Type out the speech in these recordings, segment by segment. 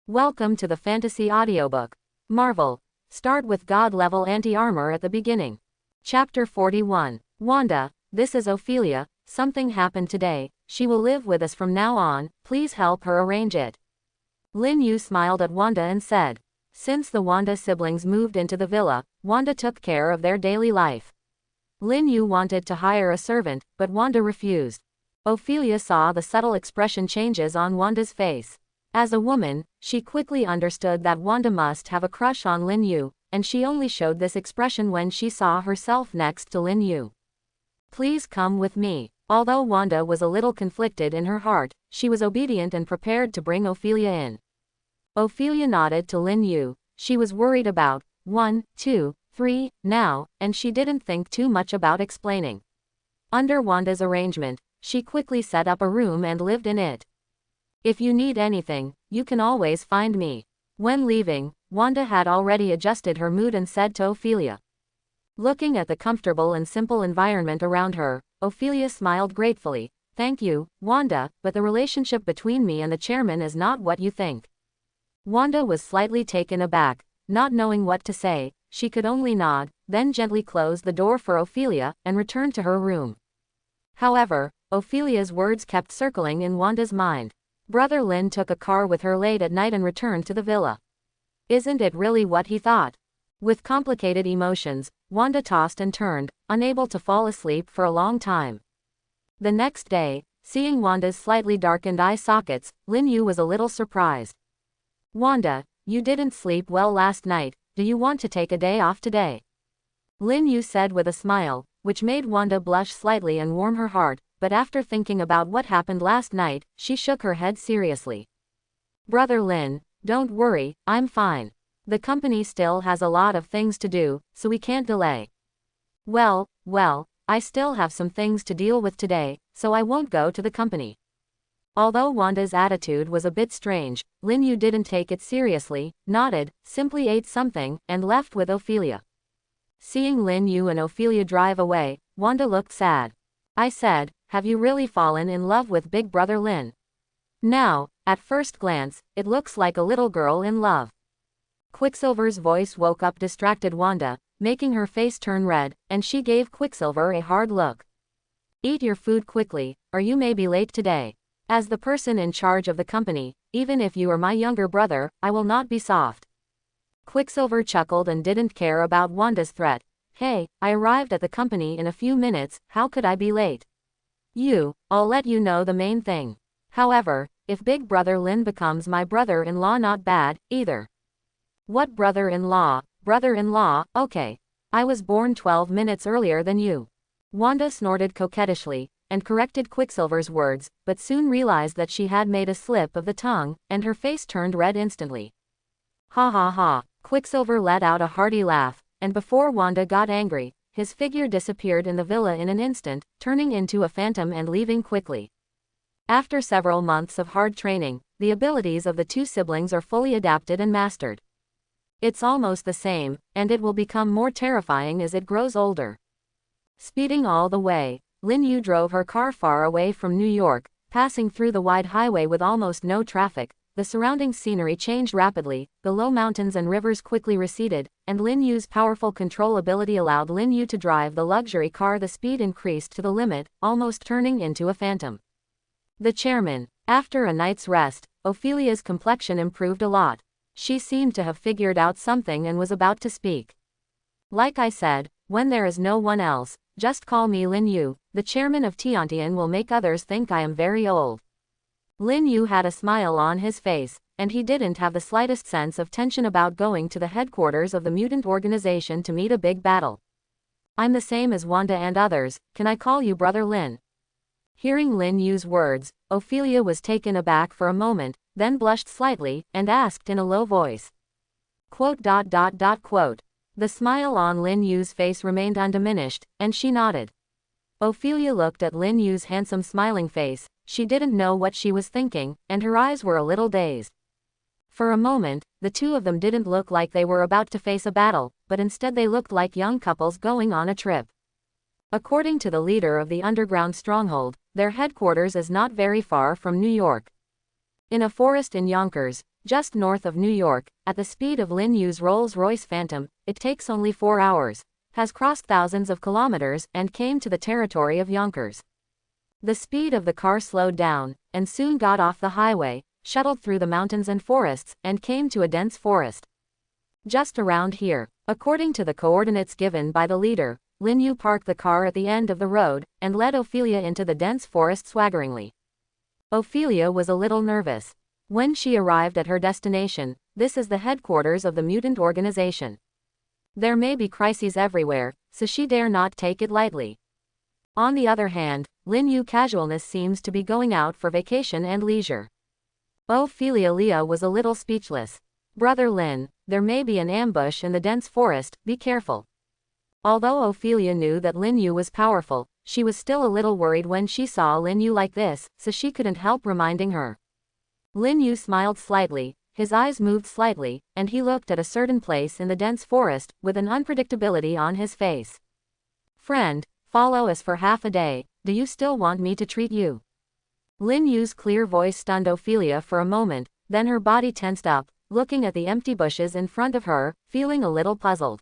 Welcome to the Fantasy Audiobook. Marvel. Start with God-level anti-armor at the beginning. Chapter 41. Wanda, this is Ophelia. Something happened today. She will live with us from now on. Please help her arrange it. Lin Yu smiled at Wanda and said. Since the Wanda siblings moved into the villa, Wanda took care of their daily life. Lin Yu wanted to hire a servant, but Wanda refused. Ophelia saw the subtle expression changes on Wanda's face. As a woman, she quickly understood that Wanda must have a crush on Lin Yu, and she only showed this expression when she saw herself next to Lin Yu. Please come with me. Although Wanda was a little conflicted in her heart, she was obedient and prepared to bring Ophelia in. Ophelia nodded to Lin Yu. She was worried about 1, 2, 3, now, and she didn't think too much about explaining. Under Wanda's arrangement, she quickly set up a room and lived in it. If you need anything, you can always find me. When leaving, Wanda had already adjusted her mood and said to Ophelia. Looking at the comfortable and simple environment around her, Ophelia smiled gratefully. Thank you, Wanda, but the relationship between me and the chairman is not what you think. Wanda was slightly taken aback. Not knowing what to say, she could only nod, then gently close the door for Ophelia, and return to her room. However, Ophelia's words kept circling in Wanda's mind. Brother Lin took a car with her late at night and returned to the villa. Isn't it really what he thought? With complicated emotions, Wanda tossed and turned, unable to fall asleep for a long time. The next day, seeing Wanda's slightly darkened eye sockets, Lin Yu was a little surprised. Wanda, you didn't sleep well last night. Do you want to take a day off today? Lin Yu said with a smile, which made Wanda blush slightly and warm her heart, but after thinking about what happened last night, she shook her head seriously. Brother Lin, don't worry, I'm fine. The company still has a lot of things to do, so we can't delay. Well, I still have some things to deal with today, so I won't go to the company. Although Wanda's attitude was a bit strange, Lin Yu didn't take it seriously, nodded, simply ate something, and left with Ophelia. Seeing Lin Yu and Ophelia drive away, Wanda looked sad. I said, have you really fallen in love with Big Brother Lin? Now, at first glance, it looks like a little girl in love. Quicksilver's voice woke up distracted Wanda, making her face turn red, and she gave Quicksilver a hard look. Eat your food quickly, or you may be late today. As the person in charge of the company, even if you are my younger brother, I will not be soft. Quicksilver chuckled and didn't care about Wanda's threat. Hey, I arrived at the company in a few minutes, how could I be late? I'll let you know the main thing. However, if Big Brother Lin becomes my brother-in-law, not bad, either. What brother-in-law? Brother-in-law, okay. I was born 12 minutes earlier than you. Wanda snorted coquettishly, and corrected Quicksilver's words, but soon realized that she had made a slip of the tongue, and her face turned red instantly. Ha ha ha, Quicksilver let out a hearty laugh, and before Wanda got angry, his figure disappeared in the villa in an instant, turning into a phantom and leaving quickly. After several months of hard training, the abilities of the two siblings are fully adapted and mastered. It's almost the same, and it will become more terrifying as it grows older. Speeding all the way, Lin Yu drove her car far away from New York, passing through the wide highway with almost no traffic. The surrounding scenery changed rapidly, the low mountains and rivers quickly receded, and Lin Yu's powerful control ability allowed Lin Yu to drive the luxury car. The speed increased to the limit, almost turning into a phantom. The chairman. After a night's rest, Ophelia's complexion improved a lot. She seemed to have figured out something and was about to speak. Like I said, when there is no one else, just call me Lin Yu. The chairman of Tiantian will make others think I am very old. Lin Yu had a smile on his face, and he didn't have the slightest sense of tension about going to the headquarters of the mutant organization to meet a big battle. I'm the same as Wanda and others, can I call you Brother Lin? Hearing Lin Yu's words, Ophelia was taken aback for a moment, then blushed slightly, and asked in a low voice. Quote. The smile on Lin Yu's face remained undiminished, and she nodded. Ophelia looked at Lin Yu's handsome smiling face. She didn't know what she was thinking, and her eyes were a little dazed. For a moment, the two of them didn't look like they were about to face a battle, but instead they looked like young couples going on a trip. According to the leader of the underground stronghold, their headquarters is not very far from New York. In a forest in Yonkers, just north of New York, at the speed of Lin Yu's Rolls-Royce Phantom. It takes only 4 hours, has crossed thousands of kilometers, and came to the territory of Yonkers. The speed of the car slowed down, and soon got off the highway, shuttled through the mountains and forests, and came to a dense forest. Just around here, according to the coordinates given by the leader, Lin Yu parked the car at the end of the road, and led Ophelia into the dense forest swaggeringly. Ophelia was a little nervous. When she arrived at her destination, this is the headquarters of the mutant organization. There may be crises everywhere, so she dare not take it lightly. On the other hand, Lin Yu casualness seems to be going out for vacation and leisure. Ophelia Leah was a little speechless. Brother Lin, there may be an ambush in the dense forest, be careful. Although Ophelia knew that Lin Yu was powerful, she was still a little worried when she saw Lin Yu like this, so she couldn't help reminding her. Lin Yu smiled slightly, his eyes moved slightly, and he looked at a certain place in the dense forest, with an unpredictability on his face. Friend, follow us for half a day, do you still want me to treat you? Lin Yu's clear voice stunned Ophelia for a moment, then her body tensed up, looking at the empty bushes in front of her, feeling a little puzzled.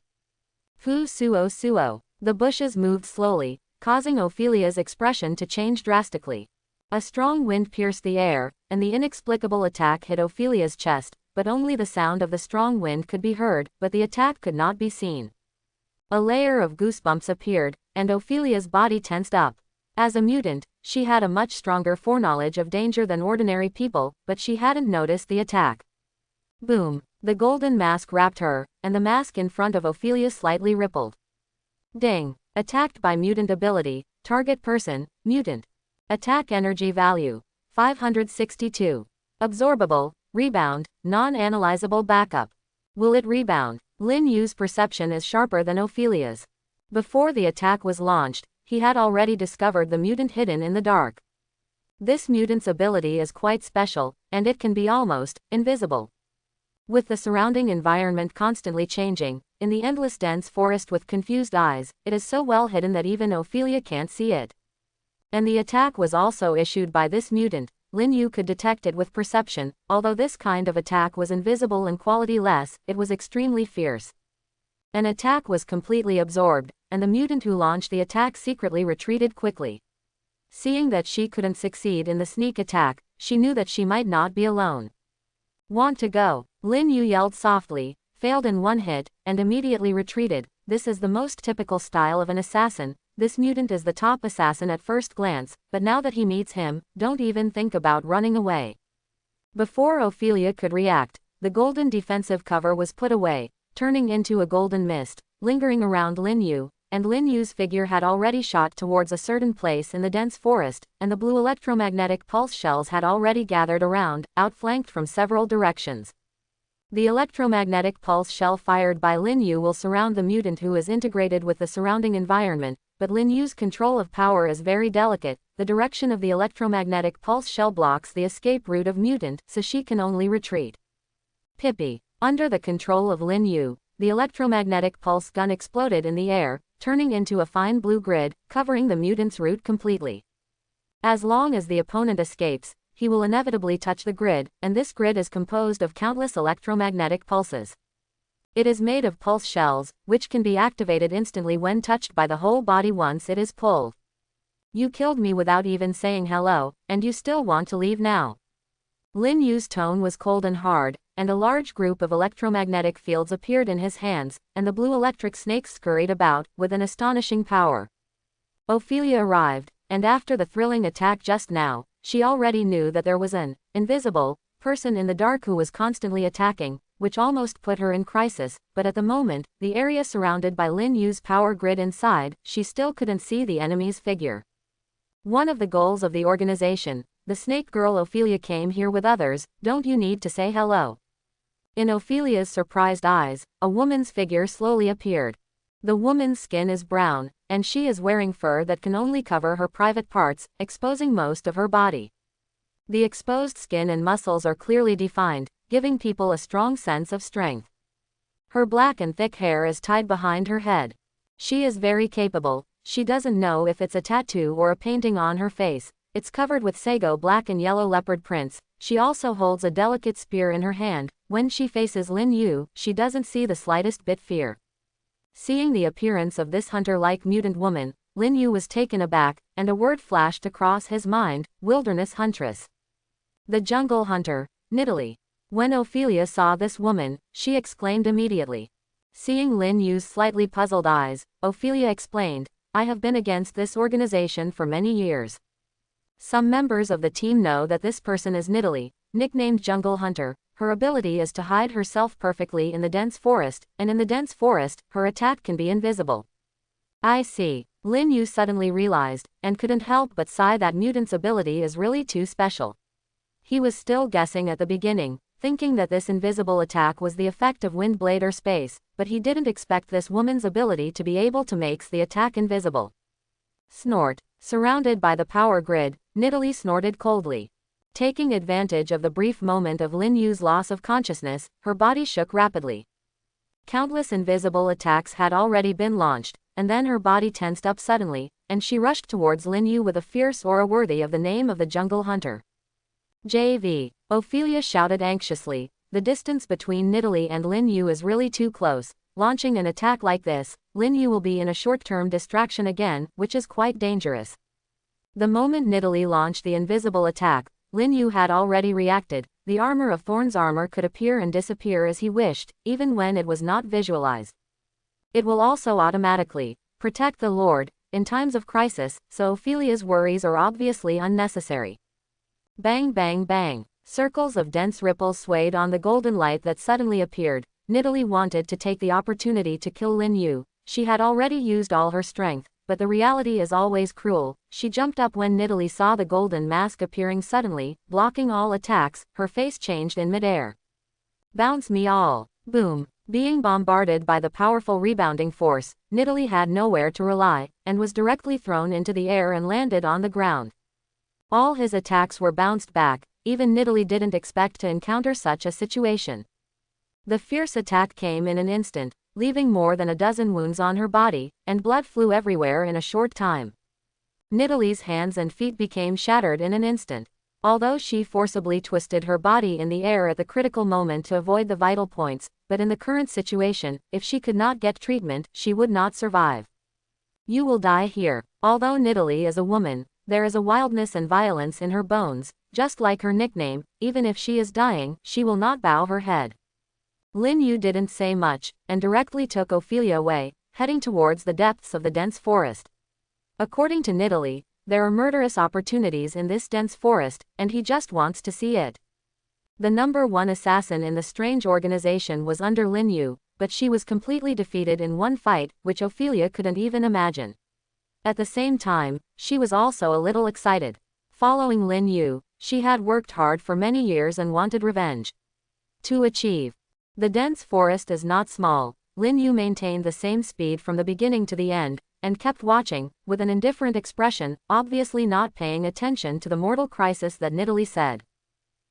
Fu suo suo. The bushes moved slowly, causing Ophelia's expression to change drastically. A strong wind pierced the air, and the inexplicable attack hit Ophelia's chest, but only the sound of the strong wind could be heard, but the attack could not be seen. A layer of goosebumps appeared, and Ophelia's body tensed up. As a mutant, she had a much stronger foreknowledge of danger than ordinary people, but she hadn't noticed the attack. Boom! The golden mask wrapped her, and the mask in front of Ophelia slightly rippled. Ding! Attacked by mutant ability, target person, mutant. Attack energy value, 562. Absorbable, rebound, non-analyzable backup. Will it rebound? Lin Yu's perception is sharper than Ophelia's. Before the attack was launched, he had already discovered the mutant hidden in the dark. This mutant's ability is quite special, and it can be almost invisible. With the surrounding environment constantly changing, in the endless dense forest with confused eyes, it is so well hidden that even Ophelia can't see it. And the attack was also issued by this mutant. Lin Yu could detect it with perception. Although this kind of attack was invisible and quality less, it was extremely fierce. An attack was completely absorbed, and the mutant who launched the attack secretly retreated quickly. Seeing that she couldn't succeed in the sneak attack, she knew that she might not be alone. Want to go? Lin Yu yelled softly, failed in one hit, and immediately retreated. This is the most typical style of an assassin. This mutant is the top assassin at first glance, but now that he meets him, don't even think about running away. Before Ophelia could react, the golden defensive cover was put away, turning into a golden mist, lingering around Lin Yu, and Lin Yu's figure had already shot towards a certain place in the dense forest, and the blue electromagnetic pulse shells had already gathered around, outflanked from several directions. The electromagnetic pulse shell fired by Lin Yu will surround the mutant who is integrated with the surrounding environment, but Lin Yu's control of power is very delicate. The direction of the electromagnetic pulse shell blocks the escape route of mutant, so she can only retreat. Pippi. Under the control of Lin Yu, the electromagnetic pulse gun exploded in the air, turning into a fine blue grid, covering the mutant's route completely. As long as the opponent escapes, he will inevitably touch the grid, and this grid is composed of countless electromagnetic pulses. It is made of pulse shells, which can be activated instantly when touched by the whole body once it is pulled. You killed me without even saying hello, and you still want to leave now. Lin Yu's tone was cold and hard, and a large group of electromagnetic fields appeared in his hands, and the blue electric snakes scurried about, with an astonishing power. Ophelia arrived, and after the thrilling attack just now, she already knew that there was an invisible person in the dark who was constantly attacking, which almost put her in crisis, but at the moment, the area surrounded by Lin Yu's power grid inside, she still couldn't see the enemy's figure. One of the goals of the organization, the snake girl Ophelia came here with others. Don't you need to say hello? In Ophelia's surprised eyes, a woman's figure slowly appeared. The woman's skin is brown, and she is wearing fur that can only cover her private parts, exposing most of her body. The exposed skin and muscles are clearly defined, giving people a strong sense of strength. Her black and thick hair is tied behind her head. She is very capable. She doesn't know if it's a tattoo or a painting on her face. It's covered with sago black and yellow leopard prints. She also holds a delicate spear in her hand. When she faces Lin Yu, she doesn't see the slightest bit fear. Seeing the appearance of this hunter-like mutant woman, Lin Yu was taken aback, and a word flashed across his mind: wilderness huntress. The jungle hunter, Nidalee. When Ophelia saw this woman, she exclaimed immediately. Seeing Lin Yu's slightly puzzled eyes, Ophelia explained, I have been against this organization for many years. Some members of the team know that this person is Nidalee, nicknamed Jungle Hunter. Her ability is to hide herself perfectly in the dense forest, and in the dense forest, her attack can be invisible. I see. Lin Yu suddenly realized, and couldn't help but sigh that mutant's ability is really too special. He was still guessing at the beginning, thinking that this invisible attack was the effect of wind blade or space, but he didn't expect this woman's ability to be able to make the attack invisible. Snort. Surrounded by the power grid, Nidalee snorted coldly. Taking advantage of the brief moment of Lin Yu's loss of consciousness, her body shook rapidly. Countless invisible attacks had already been launched, and then her body tensed up suddenly, and she rushed towards Lin Yu with a fierce aura worthy of the name of the jungle hunter. JV. Ophelia shouted anxiously, the distance between Nidalee and Lin Yu is really too close. Launching an attack like this, Lin Yu will be in a short-term distraction again, which is quite dangerous. The moment Nidalee launched the invisible attack, Lin Yu had already reacted. The armor of Thorn's armor could appear and disappear as he wished, even when it was not visualized. It will also automatically protect the Lord in times of crisis, so Ophelia's worries are obviously unnecessary. Bang bang bang. Circles of dense ripples swayed on the golden light that suddenly appeared. Nidalee wanted to take the opportunity to kill Lin Yu. She had already used all her strength, but the reality is always cruel. She jumped up when Nidalee saw the golden mask appearing suddenly, blocking all attacks. Her face changed in midair. Bounce me all. Boom. Being bombarded by the powerful rebounding force, Nidalee had nowhere to rely, and was directly thrown into the air and landed on the ground. All his attacks were bounced back. Even Nidalee didn't expect to encounter such a situation. The fierce attack came in an instant, leaving more than a dozen wounds on her body, and blood flew everywhere in a short time. Nidalee's hands and feet became shattered in an instant. Although she forcibly twisted her body in the air at the critical moment to avoid the vital points, but in the current situation, if she could not get treatment, she would not survive. You will die here. Although Nidalee is a woman, there is a wildness and violence in her bones, just like her nickname. Even if she is dying, she will not bow her head. Lin Yu didn't say much, and directly took Ophelia away, heading towards the depths of the dense forest. According to Nidalee, there are murderous opportunities in this dense forest, and he just wants to see it. The #1 assassin in the strange organization was under Lin Yu, but she was completely defeated in one fight, which Ophelia couldn't even imagine. At the same time, she was also a little excited. Following Lin Yu, she had worked hard for many years and wanted revenge. To achieve. The dense forest is not small. Lin Yu maintained the same speed from the beginning to the end, and kept watching, with an indifferent expression, obviously not paying attention to the mortal crisis that Nidalee said.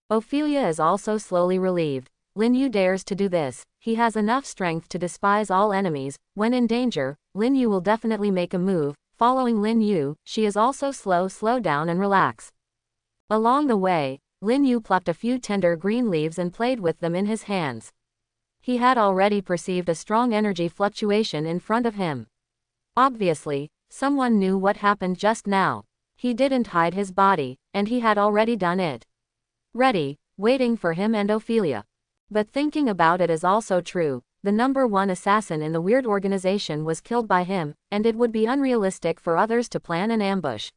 Ophelia is also slowly relieved. Lin Yu dares to do this. He has enough strength to despise all enemies. When in danger, Lin Yu will definitely make a move. Following Lin Yu, she is also slow down and relax. Along the way, Lin Yu plucked a few tender green leaves and played with them in his hands. He had already perceived a strong energy fluctuation in front of him. Obviously, someone knew what happened just now. He didn't hide his body, and he had already done it. Ready, waiting for him and Ophelia. But thinking about it is also true. The #1 assassin in the weird organization was killed by him, and it would be unrealistic for others to plan an ambush.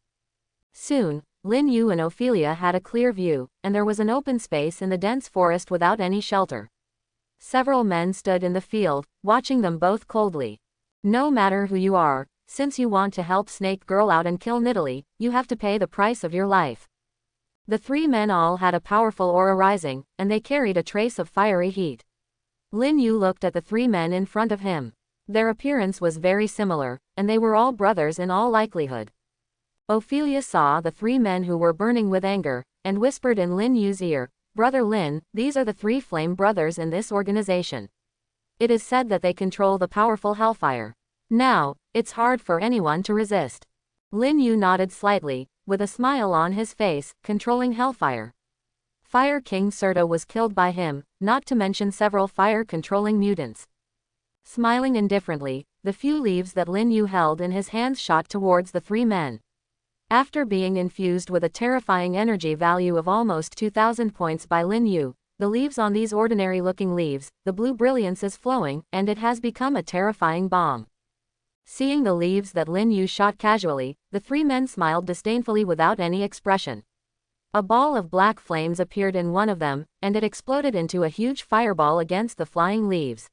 Soon, Lin Yu and Ophelia had a clear view, and there was an open space in the dense forest without any shelter. Several men stood in the field, watching them both coldly. No matter who you are, since you want to help Snake Girl out and kill Nidalee, you have to pay the price of your life. The three men all had a powerful aura rising, and they carried a trace of fiery heat. Lin Yu looked at the three men in front of him. Their appearance was very similar, and they were all brothers in all likelihood. Ophelia saw the three men who were burning with anger, and whispered in Lin Yu's ear, "Brother Lin, these are the three flame brothers in this organization. It is said that they control the powerful hellfire. Now, it's hard for anyone to resist." Lin Yu nodded slightly, with a smile on his face, controlling hellfire. Fire King Serta was killed by him, not to mention several fire-controlling mutants. Smiling indifferently, the few leaves that Lin Yu held in his hands shot towards the three men. After being infused with a terrifying energy value of almost 2,000 points by Lin Yu, the leaves on these ordinary-looking leaves, the blue brilliance is flowing, and it has become a terrifying bomb. Seeing the leaves that Lin Yu shot casually, the three men smiled disdainfully without any expression. A ball of black flames appeared in one of them, and it exploded into a huge fireball against the flying leaves.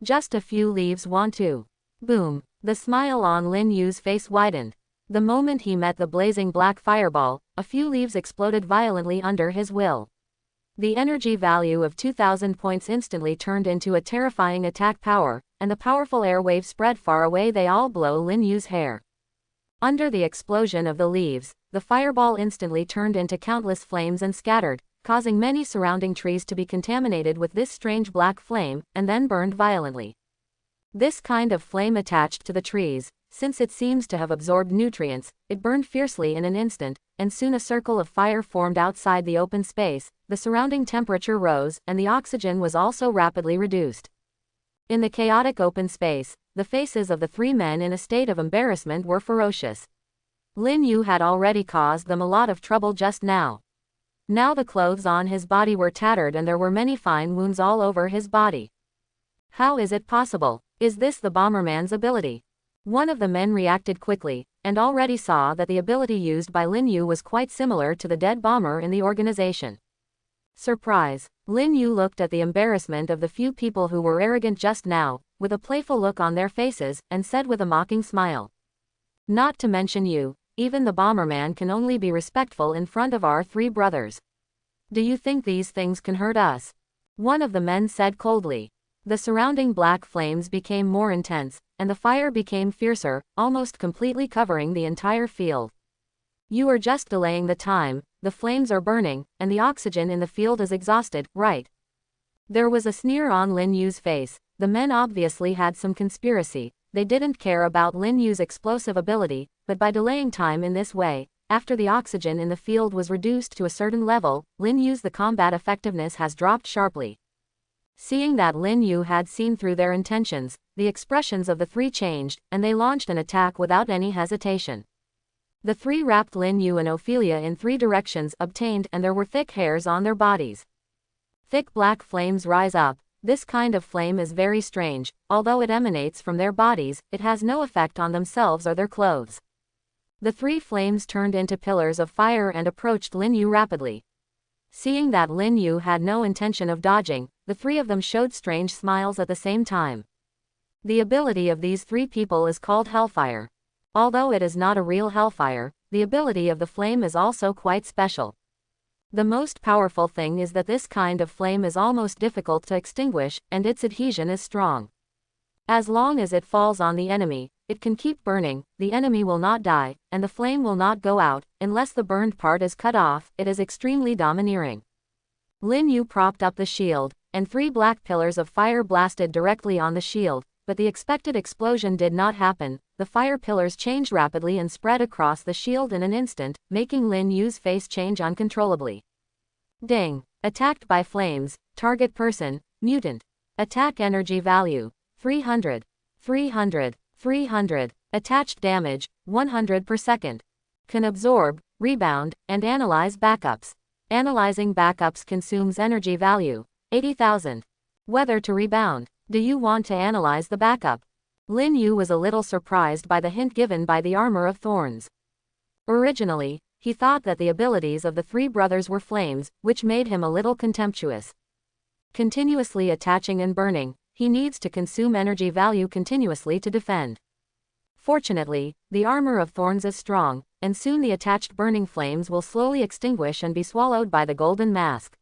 Just a few leaves want to. Boom! The smile on Lin Yu's face widened. The moment he met the blazing black fireball, a few leaves exploded violently under his will. The energy value of 2,000 points instantly turned into a terrifying attack power, and the powerful air wave spread far away. They all blow Lin Yu's hair. Under the explosion of the leaves, the fireball instantly turned into countless flames and scattered, causing many surrounding trees to be contaminated with this strange black flame, and then burned violently. This kind of flame attached to the trees, since it seems to have absorbed nutrients, it burned fiercely in an instant, and soon a circle of fire formed outside the open space, the surrounding temperature rose, and the oxygen was also rapidly reduced. In the chaotic open space, the faces of the three men in a state of embarrassment were ferocious. Lin Yu had already caused them a lot of trouble just now. Now the clothes on his body were tattered and there were many fine wounds all over his body. How is it possible? Is this the Bomberman's ability? One of the men reacted quickly, and already saw that the ability used by Lin Yu was quite similar to the dead bomber in the organization. Surprise! Lin Yu looked at the embarrassment of the few people who were arrogant just now, with a playful look on their faces, and said with a mocking smile. Not to mention you, even the Bomberman can only be respectful in front of our three brothers. Do you think these things can hurt us? One of the men said coldly. The surrounding black flames became more intense, and the fire became fiercer, almost completely covering the entire field. You are just delaying the time, the flames are burning, and the oxygen in the field is exhausted, right? There was a sneer on Lin Yu's face. The men obviously had some conspiracy. They didn't care about Lin Yu's explosive ability, but by delaying time in this way, after the oxygen in the field was reduced to a certain level, Lin Yu's the combat effectiveness has dropped sharply. Seeing that Lin Yu had seen through their intentions, the expressions of the three changed, and they launched an attack without any hesitation. The three wrapped Lin Yu and Ophelia in three directions obtained, and there were thick hairs on their bodies. Thick black flames rise up. This kind of flame is very strange. Although it emanates from their bodies, it has no effect on themselves or their clothes. The three flames turned into pillars of fire and approached Lin Yu rapidly. Seeing that Lin Yu had no intention of dodging, the three of them showed strange smiles at the same time. The ability of these three people is called Hellfire. Although it is not a real hellfire, the ability of the flame is also quite special. The most powerful thing is that this kind of flame is almost difficult to extinguish, and its adhesion is strong. As long as it falls on the enemy, it can keep burning, the enemy will not die, and the flame will not go out, unless the burned part is cut off. It is extremely domineering. Lin Yu propped up the shield, and three black pillars of fire blasted directly on the shield, but the expected explosion did not happen. The fire pillars changed rapidly and spread across the shield in an instant, making Lin Yu's face change uncontrollably. Ding! Attacked by flames. Target person, mutant. Attack energy value, 300. 300. 300. Attached damage, 100 per second. Can absorb, rebound, and analyze backups. Analyzing backups consumes energy value, 80,000. Whether to rebound. Do you want to analyze the backup? Lin Yu was a little surprised by the hint given by the Armor of Thorns. Originally, he thought that the abilities of the three brothers were flames, which made him a little contemptuous. Continuously attaching and burning, he needs to consume energy value continuously to defend. Fortunately, the Armor of Thorns is strong, and soon the attached burning flames will slowly extinguish and be swallowed by the golden mask.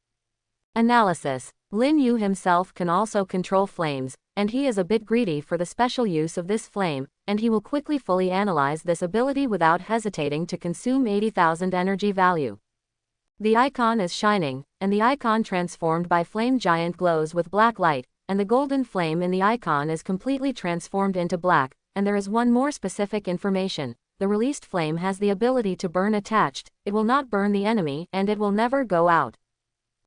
Analysis. Lin Yu himself can also control flames, and he is a bit greedy for the special use of this flame, and he will quickly fully analyze this ability without hesitating to consume 80,000 energy value. The icon is shining, and the icon transformed by flame giant glows with black light, and the golden flame in the icon is completely transformed into black, and there is one more specific information. the released flame has the ability to burn attached, it will not burn the enemy, and it will never go out.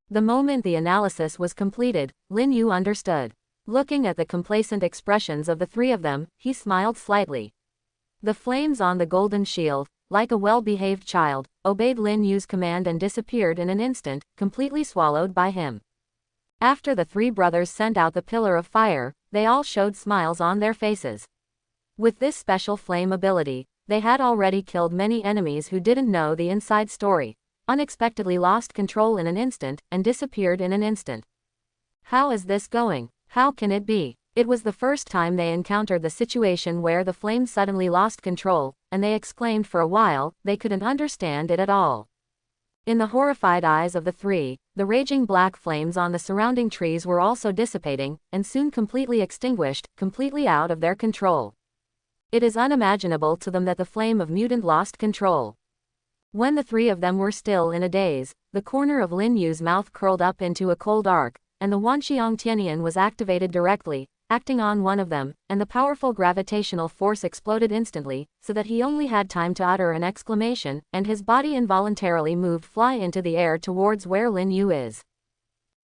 The moment the analysis was completed, Lin Yu understood. Looking at the complacent expressions of the three of them, he smiled slightly. The flames on the golden shield, like a well-behaved child, obeyed Lin Yu's command and disappeared in an instant, completely swallowed by him. After the three brothers sent out the pillar of fire, they all showed smiles on their faces. With this special flame ability, they had already killed many enemies who didn't know the inside story, unexpectedly lost control in an instant, and disappeared in an instant. How is this going? How can it be? It was the first time they encountered the situation where the flame suddenly lost control, and they exclaimed for a while, they couldn't understand it at all. In the horrified eyes of the three, the raging black flames on the surrounding trees were also dissipating, and soon completely extinguished, completely out of their control. It is unimaginable to them that the flame of mutant lost control. When the three of them were still in a daze, the corner of Lin Yu's mouth curled up into a cold arc, and the Wanxiang Tianyan was activated directly, acting on one of them, and the powerful gravitational force exploded instantly, so that he only had time to utter an exclamation, and his body involuntarily moved fly into the air towards where Lin Yu is.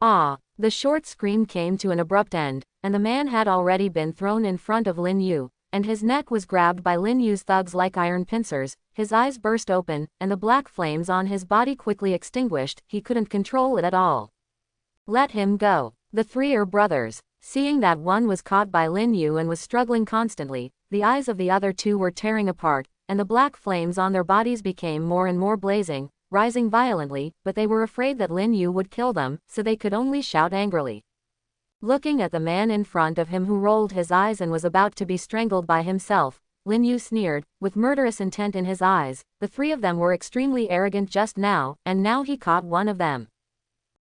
Ah! The short scream came to an abrupt end, and the man had already been thrown in front of Lin Yu, and his neck was grabbed by Lin Yu's thugs like iron pincers, his eyes burst open, and the black flames on his body quickly extinguished, he couldn't control it at all. Let him go. The three are brothers. Seeing that one was caught by Lin Yu and was struggling constantly, the eyes of the other two were tearing apart, and the black flames on their bodies became more and more blazing, rising violently, but they were afraid that Lin Yu would kill them, so they could only shout angrily. Looking at the man in front of him who rolled his eyes and was about to be strangled by himself, Lin Yu sneered, with murderous intent in his eyes. The three of them were extremely arrogant just now, and now he caught one of them.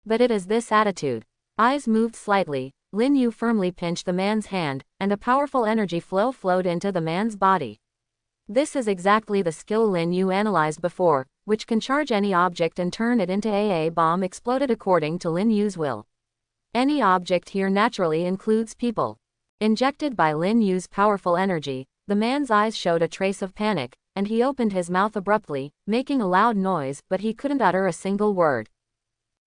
But it is this attitude. Eyes moved slightly, Lin Yu firmly pinched the man's hand, and a powerful energy flow flowed into the man's body. This is exactly the skill Lin Yu analyzed before, which can charge any object and turn it into a bomb exploded according to Lin Yu's will. Any object here naturally includes people. Injected by Lin Yu's powerful energy, the man's eyes showed a trace of panic, and he opened his mouth abruptly, making a loud noise, but he couldn't utter a single word.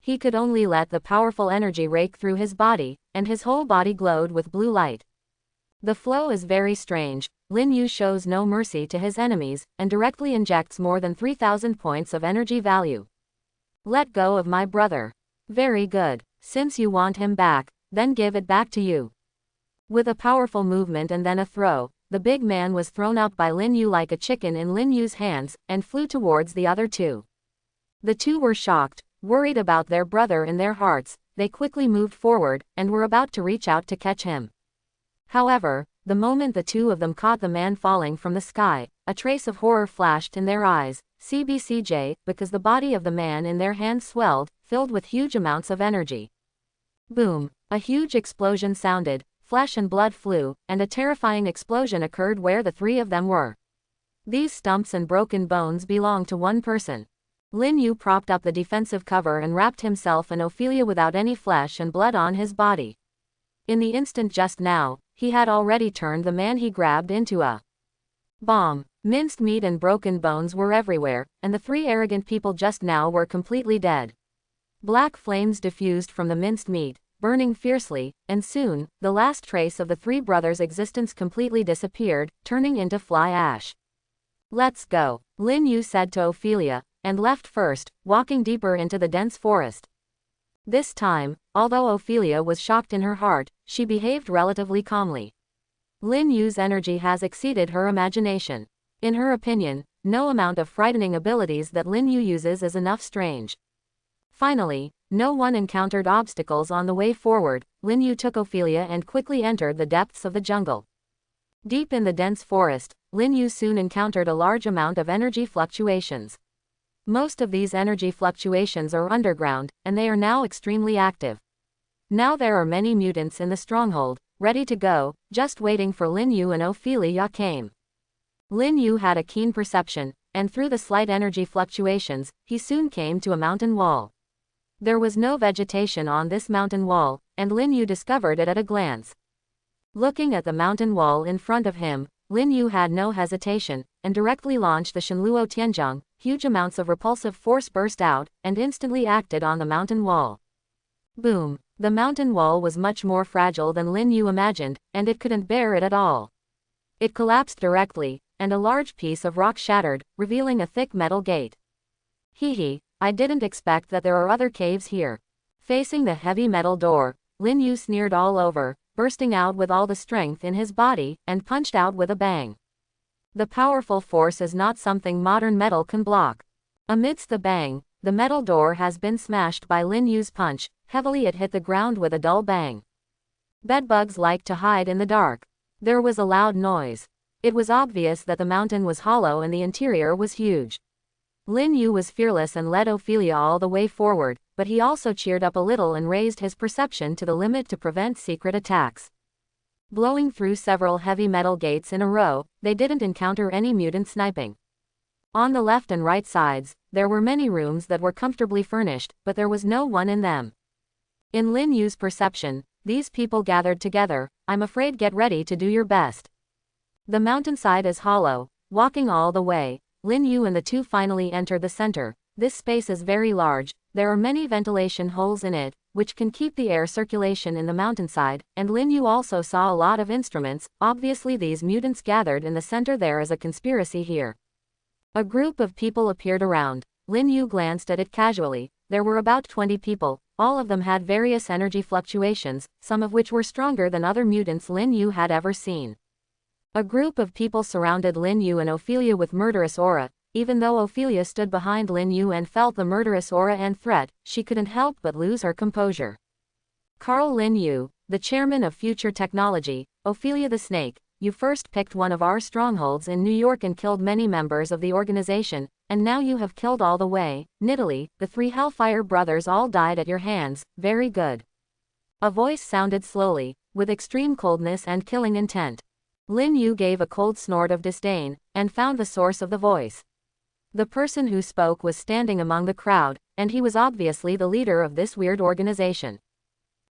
He could only let the powerful energy rake through his body, and his whole body glowed with blue light. The flow is very strange. Lin Yu shows no mercy to his enemies, and directly injects more than 3,000 points of energy value. Let go of my brother. Very good. Since you want him back, then give it back to you. With a powerful movement and then a throw, the big man was thrown up by Lin Yu like a chicken in Lin Yu's hands, and flew towards the other two. The two were shocked, worried about their brother in their hearts. They quickly moved forward, and were about to reach out to catch him. However, the moment the two of them caught the man falling from the sky, a trace of horror flashed in their eyes, CBCJ, because the body of the man in their hands swelled, filled with huge amounts of energy. Boom! A huge explosion sounded, flesh and blood flew, and a terrifying explosion occurred where the three of them were. These stumps and broken bones belonged to one person. Lin Yu propped up the defensive cover and wrapped himself and Ophelia without any flesh and blood on his body. In the instant just now, he had already turned the man he grabbed into a bomb. Minced meat and broken bones were everywhere, and the three arrogant people just now were completely dead. Black flames diffused from the minced meat, burning fiercely, and soon, the last trace of the three brothers' existence completely disappeared, turning into fly ash. Let's go, Lin Yu said to Ophelia, and left first, walking deeper into the dense forest. This time, although Ophelia was shocked in her heart, she behaved relatively calmly. Lin Yu's energy has exceeded her imagination. In her opinion, no amount of frightening abilities that Lin Yu uses is enough strange. Finally, no one encountered obstacles on the way forward. Lin Yu took Ophelia and quickly entered the depths of the jungle. Deep in the dense forest, Lin Yu soon encountered a large amount of energy fluctuations. Most of these energy fluctuations are underground, and they are now extremely active. Now there are many mutants in the stronghold, ready to go, just waiting for Lin Yu and Ophelia came. Lin Yu had a keen perception, and through the slight energy fluctuations, he soon came to a mountain wall. There was no vegetation on this mountain wall, and Lin Yu discovered it at a glance. Looking at the mountain wall in front of him, Lin Yu had no hesitation, and directly launched the Shenluo Tianzhong. Huge amounts of repulsive force burst out, and instantly acted on the mountain wall. Boom! The mountain wall was much more fragile than Lin Yu imagined, and it couldn't bear it at all. It collapsed directly, and a large piece of rock shattered, revealing a thick metal gate. Hee, I didn't expect that there are other caves here. Facing the heavy metal door, Lin Yu sneered all over, bursting out with all the strength in his body, and punched out with a bang. The powerful force is not something modern metal can block. Amidst the bang, the metal door has been smashed by Lin Yu's punch. Heavily it hit the ground with a dull bang. Bedbugs like to hide in the dark. There was a loud noise. It was obvious that the mountain was hollow and the interior was huge. Lin Yu was fearless and led Ophelia all the way forward, but he also cheered up a little and raised his perception to the limit to prevent secret attacks. Blowing through several heavy metal gates in a row, they didn't encounter any mutant sniping. On the left and right sides, there were many rooms that were comfortably furnished, but there was no one in them. In Lin Yu's perception, these people gathered together. I'm afraid get ready to do your best. The mountainside is hollow. Walking all the way, Lin Yu and the two finally enter the center. This space is very large. There are many ventilation holes in it, which can keep the air circulation in the mountainside, and Lin Yu also saw a lot of instruments. Obviously these mutants gathered in the center. There is a conspiracy here. A group of people appeared around. Lin Yu glanced at it casually. There were about 20 people. All of them had various energy fluctuations, some of which were stronger than other mutants Lin Yu had ever seen. A group of people surrounded Lin Yu and Ophelia with murderous aura. Even though Ophelia stood behind Lin Yu and felt the murderous aura and threat, she couldn't help but lose her composure. Carl Lin Yu, the chairman of Future Technology, Ophelia the Snake, you first picked one of our strongholds in New York and killed many members of the organization, and now you have killed all the way. Nidalee, the 3 Hellfire brothers all died at your hands. Very good. A voice sounded slowly, with extreme coldness and killing intent. Lin Yu gave a cold snort of disdain, and found the source of the voice. The person who spoke was standing among the crowd, and he was obviously the leader of this weird organization.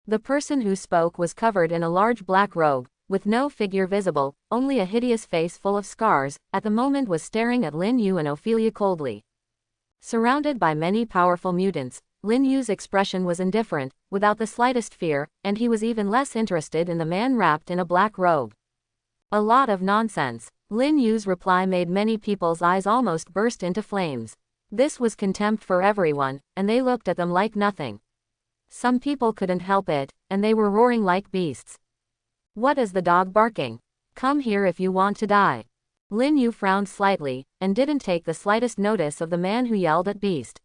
The person who spoke was covered in a large black robe, with no figure visible, only a hideous face full of scars. At the moment was staring at Lin Yu and Ophelia coldly. Surrounded by many powerful mutants, Lin Yu's expression was indifferent, without the slightest fear, and he was even less interested in the man wrapped in a black robe. A lot of nonsense. Lin Yu's reply made many people's eyes almost burst into flames. This was contempt for everyone, and they looked at them like nothing. Some people couldn't help it, and they were roaring like beasts. What is the dog barking? Come here if you want to die. Lin Yu frowned slightly, and didn't take the slightest notice of the man who yelled at beast.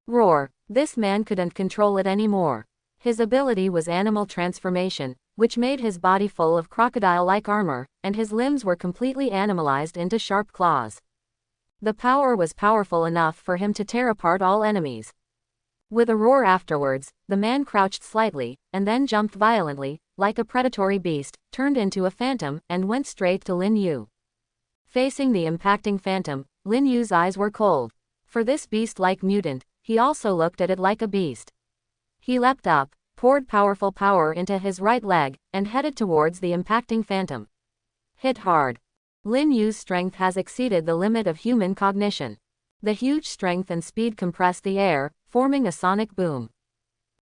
Roar. This man couldn't control it anymore. His ability was animal transformation, which made his body full of crocodile-like armor, and his limbs were completely animalized into sharp claws. The power was powerful enough for him to tear apart all enemies. With a roar afterwards, the man crouched slightly, and then jumped violently, like a predatory beast, turned into a phantom, and went straight to Lin Yu. Facing the impacting phantom, Lin Yu's eyes were cold. For this beast-like mutant, he also looked at it like a beast. He leapt up, poured powerful power into his right leg, and headed towards the impacting phantom. Hit hard. Lin Yu's strength has exceeded the limit of human cognition. The huge strength and speed compressed the air, forming a sonic boom.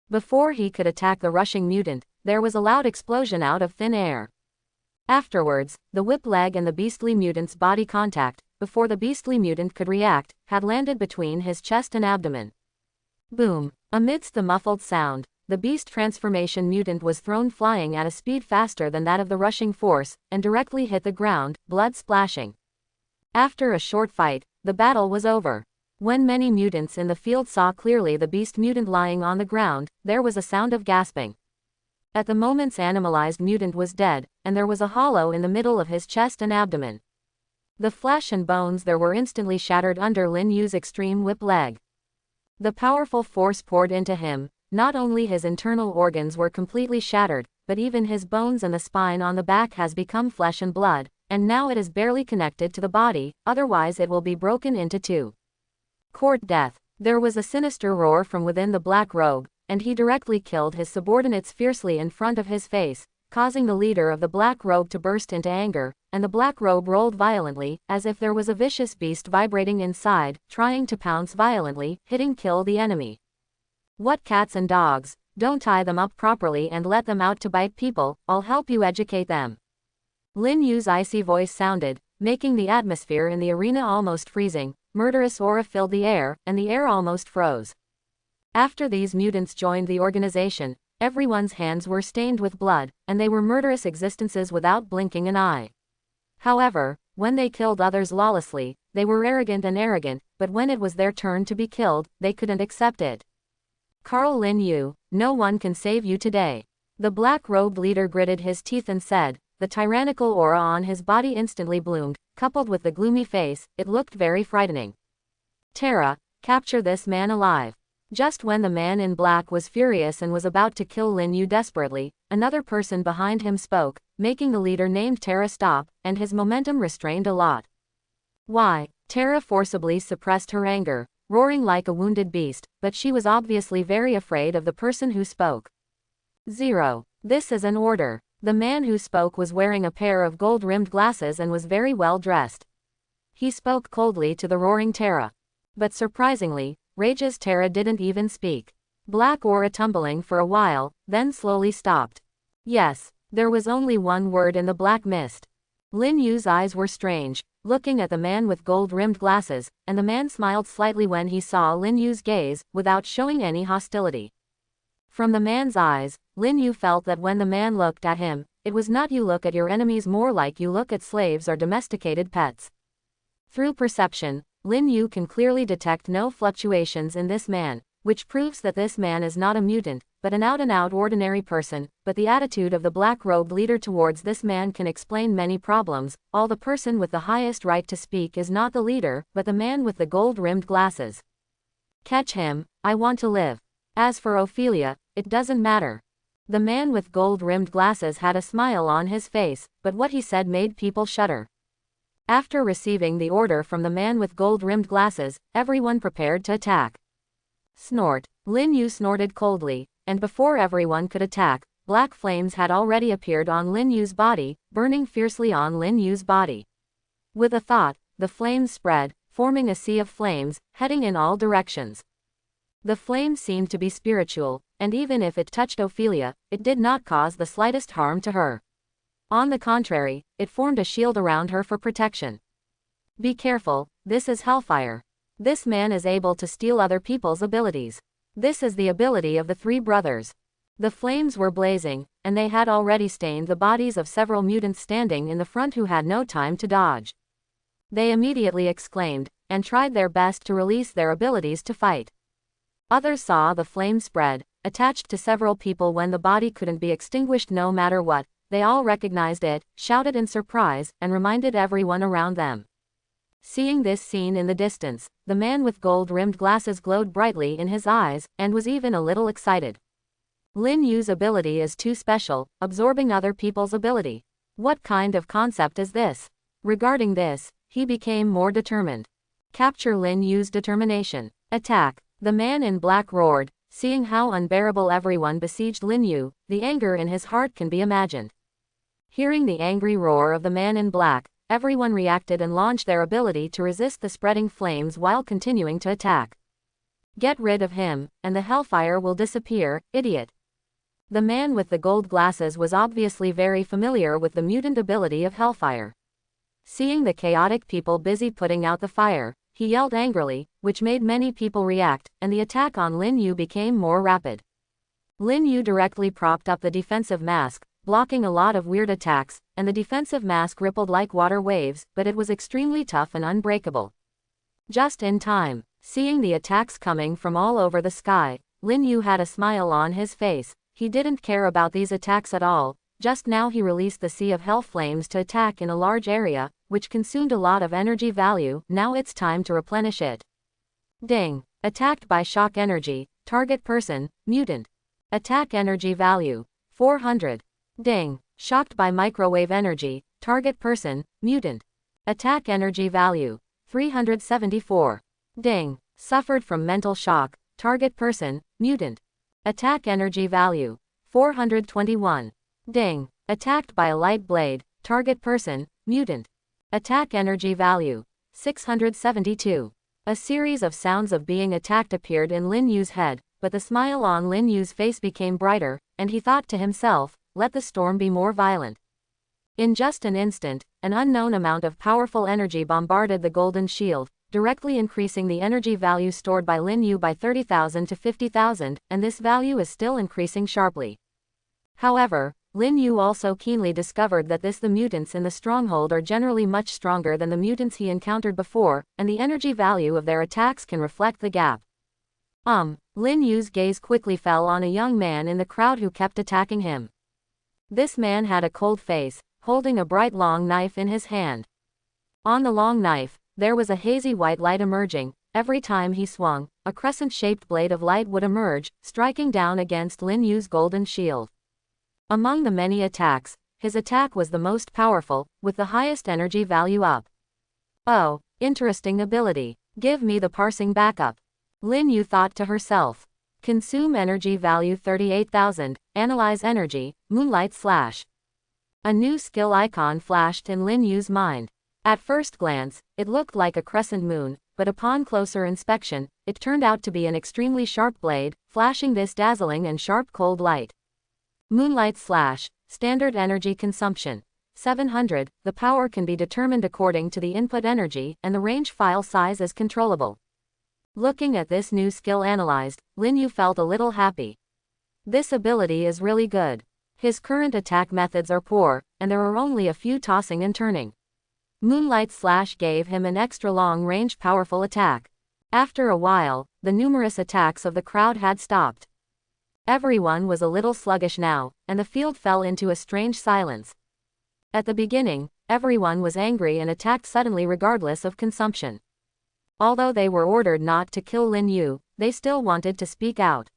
Before he could attack the rushing mutant, there was a loud explosion out of thin air. Afterwards, the whip leg and the beastly mutant's body contact, before the beastly mutant could react, had landed between his chest and abdomen. Boom! Amidst the muffled sound, the beast transformation mutant was thrown flying at a speed faster than that of the rushing force, and directly hit the ground, blood splashing. After a short fight, the battle was over. When many mutants in the field saw clearly the beast mutant lying on the ground, there was a sound of gasping. At the moment's animalized mutant was dead, and there was a hollow in the middle of his chest and abdomen. The flesh and bones there were instantly shattered under Lin Yu's extreme whip leg. The powerful force poured into him. Not only his internal organs were completely shattered, but even his bones and the spine on the back has become flesh and blood, and now it is barely connected to the body, otherwise it will be broken into two. Court death. There was a sinister roar from within the black robe, and he directly killed his subordinates fiercely in front of his face, causing the leader of the black robe to burst into anger. and the black robe rolled violently, as if there was a vicious beast vibrating inside, trying to pounce violently, hitting kill the enemy. What cats and dogs, don't tie them up properly and let them out to bite people, I'll help you educate them. Lin Yu's icy voice sounded, making the atmosphere in the arena almost freezing. Murderous aura filled the air, and the air almost froze. After these mutants joined the organization, everyone's hands were stained with blood, and they were murderous existences without blinking an eye. However, when they killed others lawlessly, they were arrogant, but when it was their turn to be killed, they couldn't accept it. Carl Lin Yu, no one can save you today. The black-robed leader gritted his teeth and said. The tyrannical aura on his body instantly bloomed, coupled with the gloomy face, it looked very frightening. Terra, capture this man alive. Just when the man in black was furious and was about to kill Lin Yu desperately, another person behind him spoke, making the leader named Terra stop, and his momentum restrained a lot. Why? Terra forcibly suppressed her anger, roaring like a wounded beast, but she was obviously very afraid of the person who spoke. 0. This is an order. The man who spoke was wearing a pair of gold-rimmed glasses and was very well dressed. He spoke coldly to the roaring Terra. But surprisingly, Rage's Terra didn't even speak. Black aura tumbling for a while, then slowly stopped. Yes, there was only one word in the black mist. Lin Yu's eyes were strange, looking at the man with gold-rimmed glasses, and the man smiled slightly when he saw Lin Yu's gaze, without showing any hostility. From the man's eyes, Lin Yu felt that when the man looked at him, it was not you look at your enemies, more like you look at slaves or domesticated pets. Through perception, Lin Yu can clearly detect no fluctuations in this man, which proves that this man is not a mutant, but an out-and-out ordinary person, but the attitude of the black-robed leader towards this man can explain many problems. The person with the highest right to speak is not the leader, but the man with the gold-rimmed glasses. Catch him, I want to live. As for Ophelia, it doesn't matter. The man with gold-rimmed glasses had a smile on his face, but what he said made people shudder. After receiving the order from the man with gold-rimmed glasses, everyone prepared to attack. Snort. Lin Yu snorted coldly, and before everyone could attack, black flames had already appeared on Lin Yu's body, burning fiercely on Lin Yu's body. With a thought, the flames spread, forming a sea of flames, heading in all directions. The flame seemed to be spiritual, and even if it touched Ophelia, it did not cause the slightest harm to her. On the contrary, it formed a shield around her for protection. Be careful, this is hellfire. This man is able to steal other people's abilities. This is the ability of the three brothers. The flames were blazing, and they had already stained the bodies of several mutants standing in the front who had no time to dodge. They immediately exclaimed, and tried their best to release their abilities to fight. Others saw the flame spread, attached to several people when the body couldn't be extinguished no matter what. They all recognized it, shouted in surprise, and reminded everyone around them. Seeing this scene in the distance, the man with gold-rimmed glasses glowed brightly in his eyes, and was even a little excited. Lin Yu's ability is too special, absorbing other people's ability. What kind of concept is this? Regarding this, he became more determined. Capture Lin Yu's determination. Attack. The man in black roared, seeing how unbearable everyone besieged Lin Yu, the anger in his heart can be imagined. Hearing the angry roar of the man in black, everyone reacted and launched their ability to resist the spreading flames while continuing to attack. Get rid of him, and the hellfire will disappear, idiot. The man with the gold glasses was obviously very familiar with the mutant ability of hellfire. Seeing the chaotic people busy putting out the fire, he yelled angrily, which made many people react, and the attack on Lin Yu became more rapid. Lin Yu directly propped up the defensive mask, blocking a lot of weird attacks, and the defensive mask rippled like water waves, but it was extremely tough and unbreakable. Just in time, seeing the attacks coming from all over the sky, Lin Yu had a smile on his face. He didn't care about these attacks at all. Just now he released the sea of hell flames to attack in a large area, which consumed a lot of energy value. Now it's time to replenish it. Ding. Attacked by shock energy. Target person, mutant. Attack energy value, 400. Ding. Shocked by microwave energy. Target person, mutant. Attack energy value, 374. Ding. Suffered from mental shock. Target person, mutant. Attack energy value, 421. Ding. Attacked by a light blade. Target person, Mutant. Attack energy value. 672. A series of sounds of being attacked appeared in Lin Yu's head, but the smile on Lin Yu's face became brighter, and he thought to himself, let the storm be more violent. In just an instant, an unknown amount of powerful energy bombarded the golden shield, directly increasing the energy value stored by Lin Yu by 30,000 to 50,000, and this value is still increasing sharply. However, Lin Yu also keenly discovered that the mutants in the stronghold are generally much stronger than the mutants he encountered before, and the energy value of their attacks can reflect the gap. Lin Yu's gaze quickly fell on a young man in the crowd who kept attacking him. This man had a cold face, holding a bright long knife in his hand. On the long knife, there was a hazy white light emerging. Every time he swung, a crescent-shaped blade of light would emerge, striking down against Lin Yu's golden shield. Among the many attacks, his attack was the most powerful, with the highest energy value up. Oh, interesting ability. Give me the parsing backup. Lin Yu thought to herself. Consume energy value 38,000, analyze energy, moonlight slash. A new skill icon flashed in Lin Yu's mind. At first glance, it looked like a crescent moon, but upon closer inspection, it turned out to be an extremely sharp blade, flashing this dazzling and sharp cold light. Moonlight slash, standard energy consumption. 700, the power can be determined according to the input energy, and the range file size is controllable. Looking at this new skill analyzed, Lin Yu felt a little happy. This ability is really good. His current attack methods are poor, and there are only a few tossing and turning. Moonlight slash gave him an extra long-range powerful attack. After a while, the numerous attacks of the crowd had stopped. Everyone was a little sluggish now, and the field fell into a strange silence. At the beginning, everyone was angry and attacked suddenly regardless of consumption. Although they were ordered not to kill Lin Yu, they still wanted to speak out.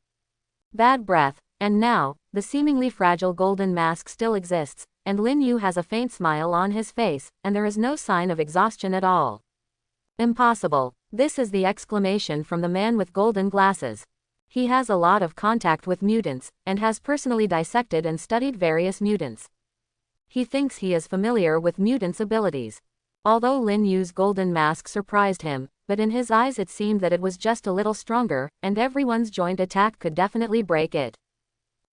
Bad breath, and now, the seemingly fragile golden mask still exists, and Lin Yu has a faint smile on his face, and there is no sign of exhaustion at all. Impossible. This is the exclamation from the man with golden glasses. He has a lot of contact with mutants, and has personally dissected and studied various mutants. He thinks he is familiar with mutants' abilities. Although Lin Yu's golden mask surprised him, but in his eyes it seemed that it was just a little stronger, and everyone's joint attack could definitely break it.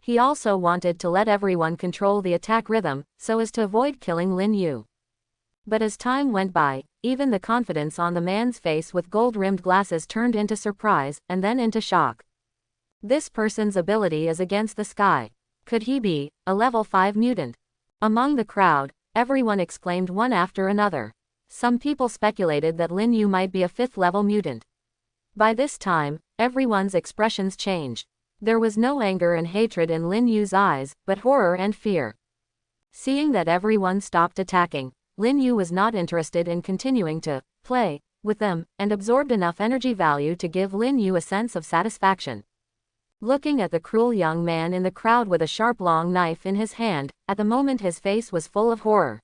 He also wanted to let everyone control the attack rhythm, so as to avoid killing Lin Yu. But as time went by, even the confidence on the man's face with gold-rimmed glasses turned into surprise, and then into shock. This person's ability is against the sky. Could he be a level 5 mutant? Among the crowd, everyone exclaimed one after another. Some people speculated that Lin Yu might be a 5th level mutant. By this time, everyone's expressions changed. There was no anger and hatred in Lin Yu's eyes, but horror and fear. Seeing that everyone stopped attacking, Lin Yu was not interested in continuing to play with them, and absorbed enough energy value to give Lin Yu a sense of satisfaction. Looking at the cruel young man in the crowd with a sharp long knife in his hand, at the moment his face was full of horror.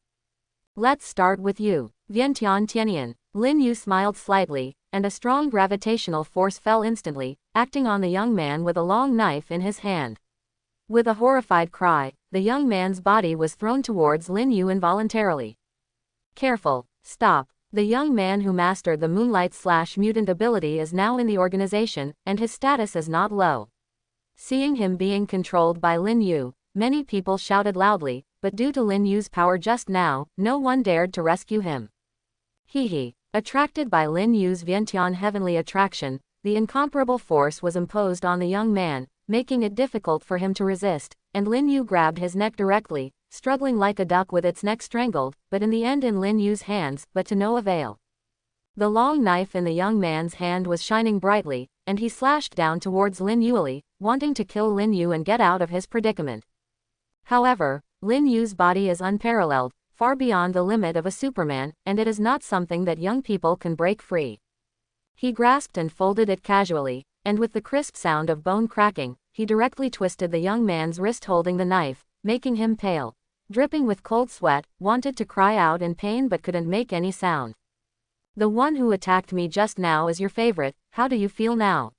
Let's start with you, Vientian Tianyan. Lin Yu smiled slightly, and a strong gravitational force fell instantly, acting on the young man with a long knife in his hand. With a horrified cry, the young man's body was thrown towards Lin Yu involuntarily. Careful, stop. The young man who mastered the Moonlight/Mutant ability is now in the organization, and his status is not low. Seeing him being controlled by Lin Yu, many people shouted loudly, but due to Lin Yu's power just now, no one dared to rescue him. He. Attracted by Lin Yu's Vientian heavenly attraction, the incomparable force was imposed on the young man, making it difficult for him to resist, and Lin Yu grabbed his neck directly, struggling like a duck with its neck strangled, but in the end in Lin Yu's hands, but to no avail. The long knife in the young man's hand was shining brightly, and he slashed down towards Lin Yu, wanting to kill Lin Yu and get out of his predicament. However, Lin Yu's body is unparalleled, far beyond the limit of a Superman, and it is not something that young people can break free. He grasped and folded it casually, and with the crisp sound of bone cracking, he directly twisted the young man's wrist holding the knife, making him pale. Dripping with cold sweat, wanted to cry out in pain but couldn't make any sound. The one who attacked me just now is your favorite, how do you feel now?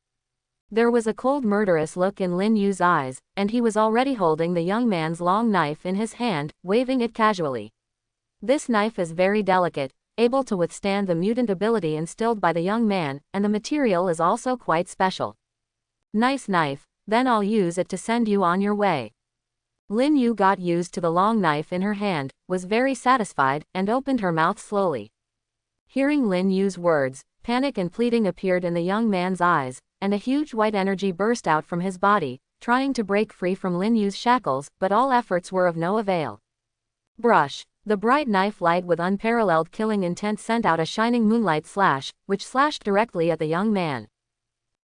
There was a cold murderous look in Lin Yu's eyes, and he was already holding the young man's long knife in his hand, waving it casually. This knife is very delicate, able to withstand the mutant ability instilled by the young man, and the material is also quite special. Nice knife, then I'll use it to send you on your way. Lin Yu got used to the long knife in her hand, was very satisfied, and opened her mouth slowly. Hearing Lin Yu's words, panic and pleading appeared in the young man's eyes, and a huge white energy burst out from his body, trying to break free from Lin Yu's shackles, but all efforts were of no avail. Brush. The bright knife light with unparalleled killing intent sent out a shining moonlight slash, which slashed directly at the young man.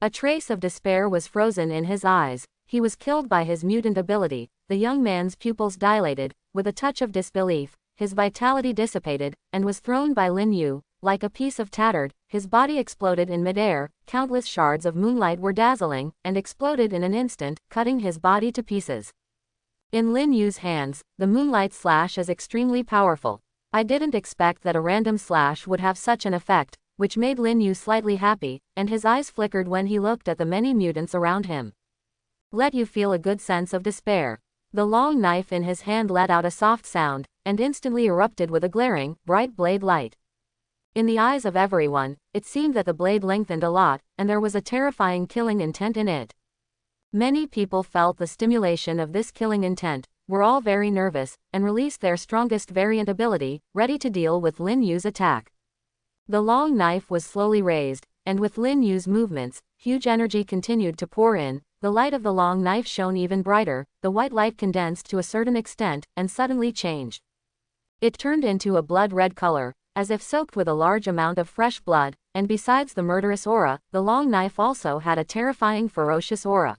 A trace of despair was frozen in his eyes. He was killed by his mutant ability. The young man's pupils dilated, with a touch of disbelief, his vitality dissipated, and was thrown by Lin Yu, like a piece of tattered, his body exploded in midair, countless shards of moonlight were dazzling, and exploded in an instant, cutting his body to pieces. In Lin Yu's hands, the moonlight slash is extremely powerful. I didn't expect that a random slash would have such an effect, which made Lin Yu slightly happy, and his eyes flickered when he looked at the many mutants around him. Let you feel a good sense of despair. The long knife in his hand let out a soft sound, and instantly erupted with a glaring, bright blade light. In the eyes of everyone, it seemed that the blade lengthened a lot, and there was a terrifying killing intent in it. Many people felt the stimulation of this killing intent, were all very nervous, and released their strongest variant ability, ready to deal with Lin Yu's attack. The long knife was slowly raised, and with Lin Yu's movements, huge energy continued to pour in. The light of the long knife shone even brighter, the white light condensed to a certain extent, and suddenly changed. It turned into a blood-red color, as if soaked with a large amount of fresh blood, and besides the murderous aura, the long knife also had a terrifying ferocious aura.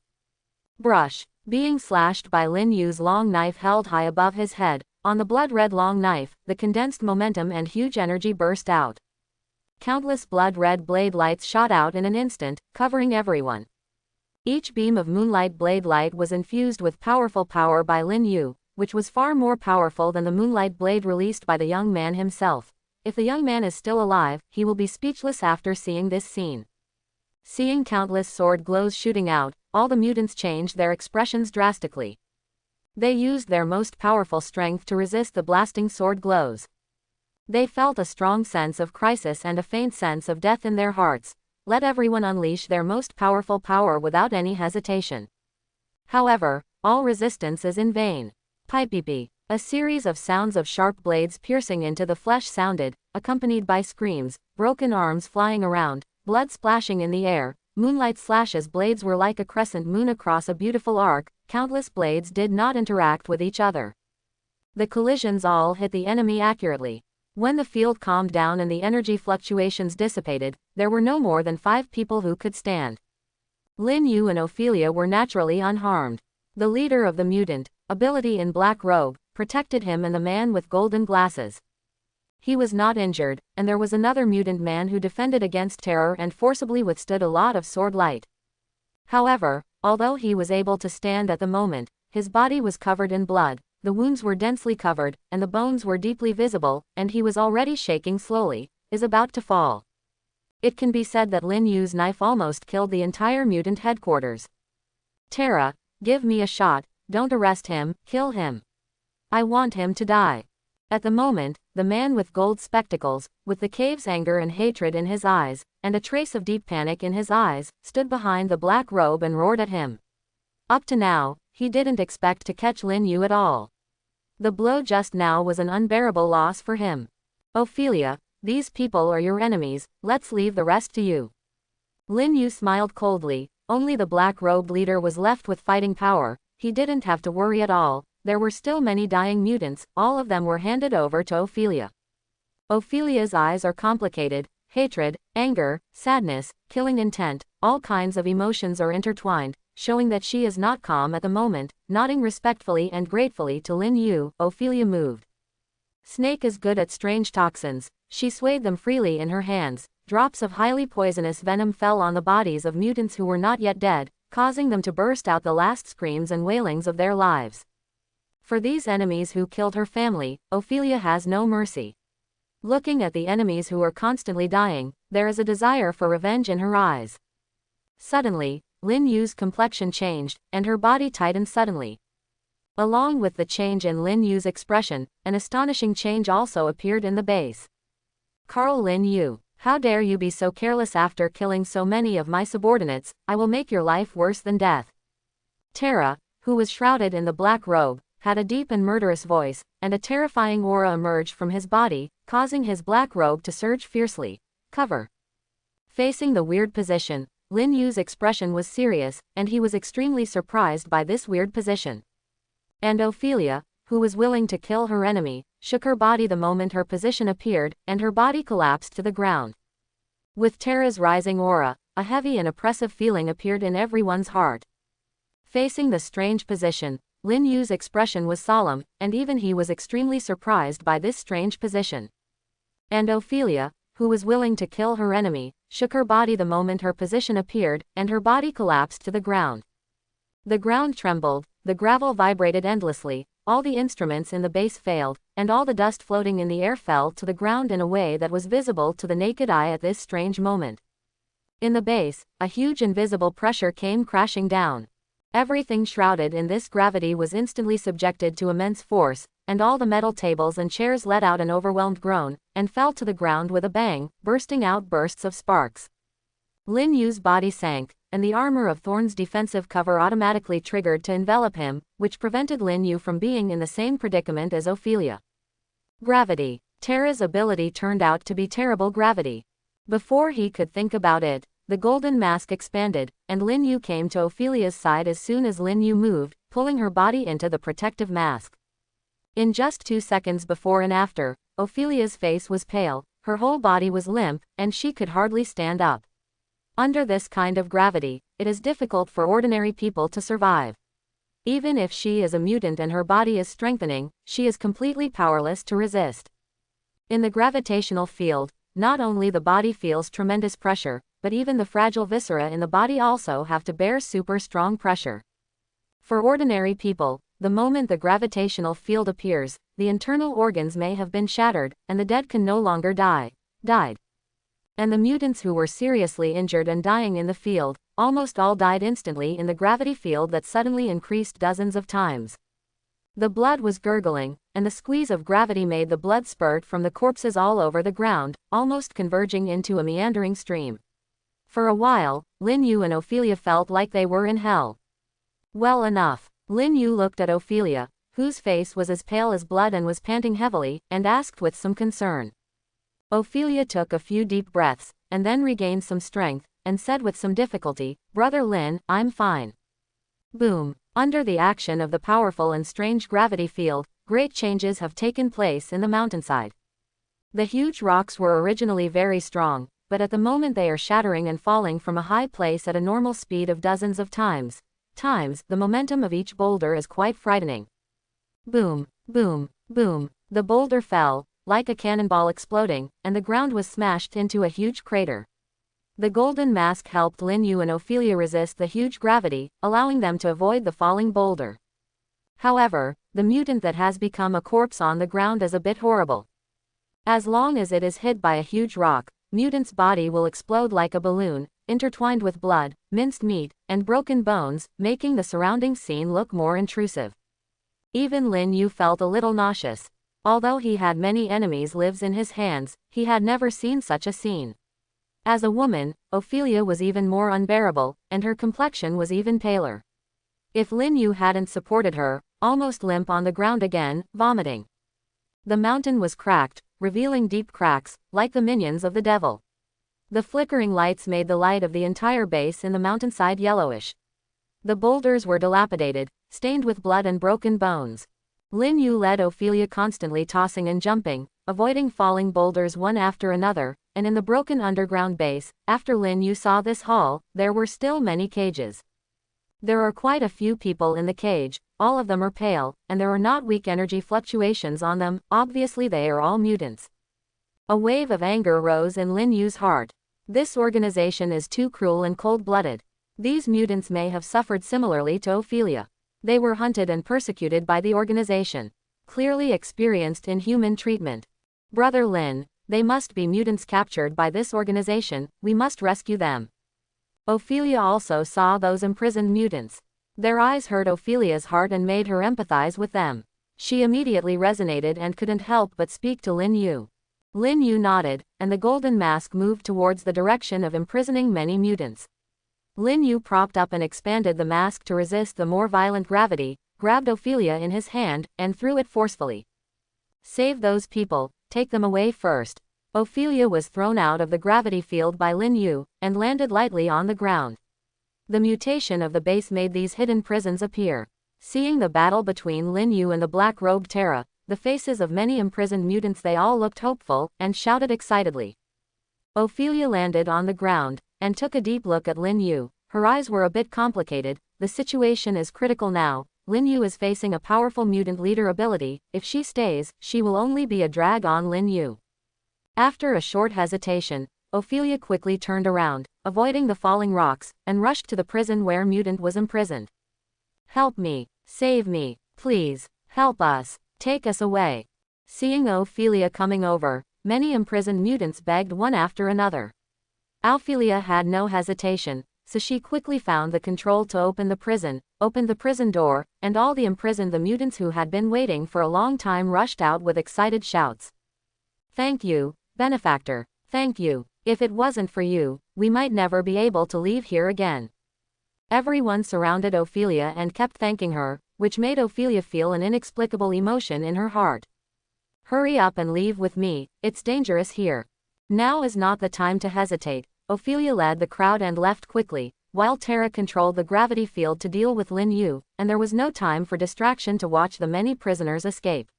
Brush. Being slashed by Lin Yu's long knife held high above his head, on the blood-red long knife, the condensed momentum and huge energy burst out. Countless blood-red blade lights shot out in an instant, covering everyone. Each beam of moonlight blade light was infused with powerful power by Lin Yu, which was far more powerful than the moonlight blade released by the young man himself. If the young man is still alive, he will be speechless after seeing this scene. Seeing countless sword glows shooting out, all the mutants changed their expressions drastically. They used their most powerful strength to resist the blasting sword glows. They felt a strong sense of crisis and a faint sense of death in their hearts. Let everyone unleash their most powerful power without any hesitation. However, all resistance is in vain. Pipe-beep. A series of sounds of sharp blades piercing into the flesh sounded, accompanied by screams, broken arms flying around, blood splashing in the air, moonlight slashes. Blades were like a crescent moon across a beautiful arc. Countless blades did not interact with each other. The collisions all hit the enemy accurately. When the field calmed down and the energy fluctuations dissipated, there were no more than 5 people who could stand. Lin Yu and Ophelia were naturally unharmed. The leader of the mutant ability in black robe protected him and the man with golden glasses. He was not injured, and there was another mutant man who defended against terror and forcibly withstood a lot of sword light. However, although he was able to stand at the moment, his body was covered in blood. The wounds were densely covered, and the bones were deeply visible, and he was already shaking slowly, is about to fall. It can be said that Lin Yu's knife almost killed the entire mutant headquarters. Terra, give me a shot, don't arrest him, kill him. I want him to die. At the moment, the man with gold spectacles, with the cave's anger and hatred in his eyes, and a trace of deep panic in his eyes, stood behind the black robe and roared at him. Up to now, he didn't expect to catch Lin Yu at all. The blow just now was an unbearable loss for him. Ophelia, these people are your enemies, let's leave the rest to you. Lin Yu smiled coldly. Only the black-robed leader was left with fighting power. He didn't have to worry at all. There were still many dying mutants, all of them were handed over to Ophelia. Ophelia's eyes are complicated. Hatred, anger, sadness, killing intent, all kinds of emotions are intertwined, showing that she is not calm at the moment. Nodding respectfully and gratefully to Lin Yu, Ophelia moved. Snake is good at strange toxins. She swayed them freely in her hands. Drops of highly poisonous venom fell on the bodies of mutants who were not yet dead, causing them to burst out the last screams and wailings of their lives. For these enemies who killed her family, Ophelia has no mercy. Looking at the enemies who are constantly dying, there is a desire for revenge in her eyes. Suddenly, Lin Yu's complexion changed, and her body tightened suddenly. Along with the change in Lin Yu's expression, an astonishing change also appeared in the base. Carl Lin Yu, how dare you be so careless after killing so many of my subordinates, I will make your life worse than death. Tara, who was shrouded in the black robe, had a deep and murderous voice, and a terrifying aura emerged from his body, causing his black robe to surge fiercely. Cover. Facing the weird position, Lin Yu's expression was serious, and he was extremely surprised by this weird position. And Ophelia, who was willing to kill her enemy, shook her body the moment her position appeared, and her body collapsed to the ground. With Tara's rising aura, a heavy and oppressive feeling appeared in everyone's heart. Facing the strange position, Lin Yu's expression was solemn, and even he was extremely surprised by this strange position. And Ophelia, who was willing to kill her enemy, shook her body the moment her position appeared, and her body collapsed to the ground. The ground trembled, the gravel vibrated endlessly, all the instruments in the base failed, and all the dust floating in the air fell to the ground in a way that was visible to the naked eye at this strange moment. In the base, a huge invisible pressure came crashing down. Everything shrouded in this gravity was instantly subjected to immense force, and all the metal tables and chairs let out an overwhelmed groan, and fell to the ground with a bang, bursting out bursts of sparks. Lin Yu's body sank, and the armor of Thorn's defensive cover automatically triggered to envelop him, which prevented Lin Yu from being in the same predicament as Ophelia. Gravity. Tara's ability turned out to be terrible gravity. Before he could think about it, the golden mask expanded, and Lin Yu came to Ophelia's side as soon as Lin Yu moved, pulling her body into the protective mask. In just 2 seconds before and after, Ophelia's face was pale, her whole body was limp, and she could hardly stand up. Under this kind of gravity, it is difficult for ordinary people to survive. Even if she is a mutant and her body is strengthening, she is completely powerless to resist. In the gravitational field, not only the body feels tremendous pressure, but even the fragile viscera in the body also have to bear super strong pressure. For ordinary people, the moment the gravitational field appears, the internal organs may have been shattered, and the dead can no longer died. And the mutants who were seriously injured and dying in the field, almost all died instantly in the gravity field that suddenly increased dozens of times. The blood was gurgling, and the squeeze of gravity made the blood spurt from the corpses all over the ground, almost converging into a meandering stream. For a while, Lin Yu and Ophelia felt like they were in hell. Well enough. Lin Yu looked at Ophelia, whose face was as pale as blood and was panting heavily, and asked with some concern. Ophelia took a few deep breaths, and then regained some strength, and said with some difficulty, "Brother Lin, I'm fine." Boom. Under the action of the powerful and strange gravity field, great changes have taken place in the mountainside. The huge rocks were originally very strong, but at the moment they are shattering and falling from a high place at a normal speed of dozens of times, the momentum of each boulder is quite frightening. Boom, boom, boom. The boulder fell, like a cannonball exploding, and the ground was smashed into a huge crater. The golden mask helped Lin Yu and Ophelia resist the huge gravity, allowing them to avoid the falling boulder. However, the mutant that has become a corpse on the ground is a bit horrible. As long as it is hit by a huge rock, mutant's body will explode like a balloon, intertwined with blood, minced meat, and broken bones, making the surrounding scene look more intrusive. Even Lin Yu felt a little nauseous. Although he had many enemies lives in his hands, he had never seen such a scene. As a woman, Ophelia was even more unbearable, and her complexion was even paler. If Lin Yu hadn't supported her, almost limp on the ground again, vomiting. The mountain was cracked, revealing deep cracks, like the minions of the devil. The flickering lights made the light of the entire base in the mountainside yellowish. The boulders were dilapidated, stained with blood and broken bones. Lin Yu led Ophelia constantly tossing and jumping, avoiding falling boulders one after another, and in the broken underground base, after Lin Yu saw this hall, there were still many cages. There are quite a few people in the cage, all of them are pale, and there are not weak energy fluctuations on them, obviously they are all mutants. A wave of anger rose in Lin Yu's heart. This organization is too cruel and cold-blooded. These mutants may have suffered similarly to Ophelia. They were hunted and persecuted by the organization. Clearly experienced inhuman treatment. Brother Lin, they must be mutants captured by this organization, we must rescue them. Ophelia also saw those imprisoned mutants. Their eyes hurt Ophelia's heart and made her empathize with them. She immediately resonated and couldn't help but speak to Lin Yu. Lin Yu nodded, and the golden mask moved towards the direction of imprisoning many mutants. Lin Yu propped up and expanded the mask to resist the more violent gravity, grabbed Ophelia in his hand, and threw it forcefully. Save those people, take them away first. Ophelia was thrown out of the gravity field by Lin Yu, and landed lightly on the ground. The mutation of the base made these hidden prisons appear. Seeing the battle between Lin Yu and the black-robed Terra, the faces of many imprisoned mutants, they all looked hopeful, and shouted excitedly. Ophelia landed on the ground, and took a deep look at Lin Yu. Her eyes were a bit complicated. The situation is critical now. Lin Yu is facing a powerful mutant leader ability. If she stays, she will only be a drag on Lin Yu. After a short hesitation, Ophelia quickly turned around, avoiding the falling rocks, and rushed to the prison where Mutant was imprisoned. Help me, save me, please, help us, take us away. Seeing Ophelia coming over, many imprisoned mutants begged one after another. Ophelia had no hesitation, so she quickly found the control to opened the prison door, and all the mutants who had been waiting for a long time rushed out with excited shouts. Thank you, benefactor, thank you. If it wasn't for you, we might never be able to leave here again. Everyone surrounded Ophelia and kept thanking her, which made Ophelia feel an inexplicable emotion in her heart. Hurry up and leave with me, it's dangerous here. Now is not the time to hesitate. Ophelia led the crowd and left quickly, while Terra controlled the gravity field to deal with Lin Yu, and there was no time for distraction to watch the many prisoners escape.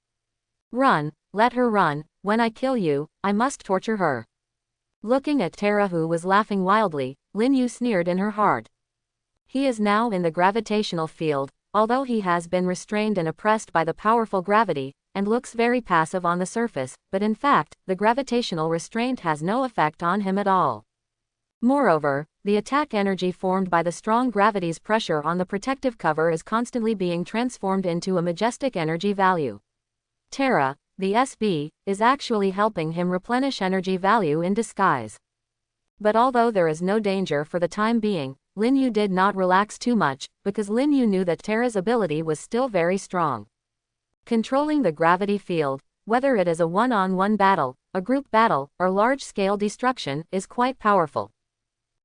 Run, let her run, when I kill you, I must torture her. Looking at Terra, who was laughing wildly, Lin Yu sneered in her heart. He is now in the gravitational field, although he has been restrained and oppressed by the powerful gravity, and looks very passive on the surface, but in fact, the gravitational restraint has no effect on him at all. Moreover, the attack energy formed by the strong gravity's pressure on the protective cover is constantly being transformed into a majestic energy value. Terra, the SB, is actually helping him replenish energy value in disguise. But although there is no danger for the time being, Lin Yu did not relax too much, because Lin Yu knew that Terra's ability was still very strong. Controlling the gravity field, whether it is a one-on-one battle, a group battle, or large-scale destruction, is quite powerful.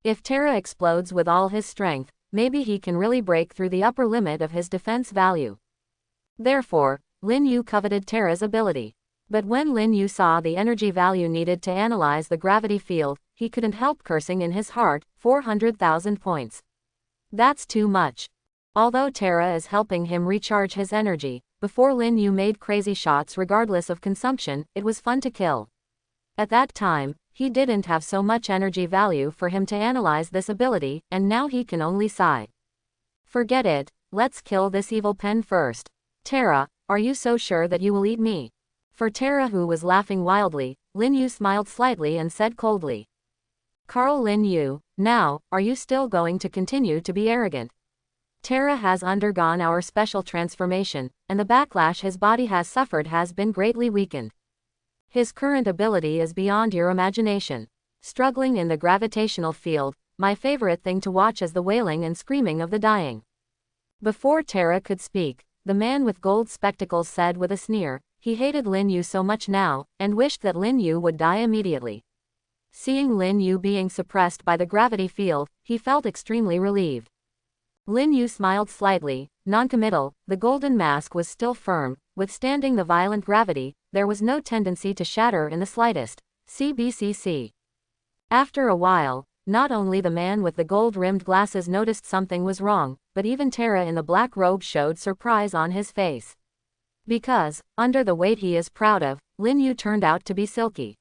If Terra explodes with all his strength, maybe he can really break through the upper limit of his defense value. Therefore, Lin Yu coveted Terra's ability. But when Lin Yu saw the energy value needed to analyze the gravity field, he couldn't help cursing in his heart. 400,000 points. That's too much. Although Terra is helping him recharge his energy, before Lin Yu made crazy shots regardless of consumption, it was fun to kill. At that time, he didn't have so much energy value for him to analyze this ability, and now he can only sigh. Forget it, let's kill this evil pen first. Terra, are you so sure that you will eat me? For Terra, who was laughing wildly, Lin Yu smiled slightly and said coldly. Carl Lin Yu, now, are you still going to continue to be arrogant? Terra has undergone our special transformation, and the backlash his body has suffered has been greatly weakened. His current ability is beyond your imagination. Struggling in the gravitational field, my favorite thing to watch is the wailing and screaming of the dying. Before Terra could speak, the man with gold spectacles said with a sneer, he hated Lin Yu so much now, and wished that Lin Yu would die immediately. Seeing Lin Yu being suppressed by the gravity field, he felt extremely relieved. Lin Yu smiled slightly, non-committal. The golden mask was still firm, withstanding the violent gravity. There was no tendency to shatter in the slightest. CBCC. After a while, not only the man with the gold-rimmed glasses noticed something was wrong, but even Terra in the black robe showed surprise on his face. Because, under the weight he is proud of, Lin Yu turned out to be silky.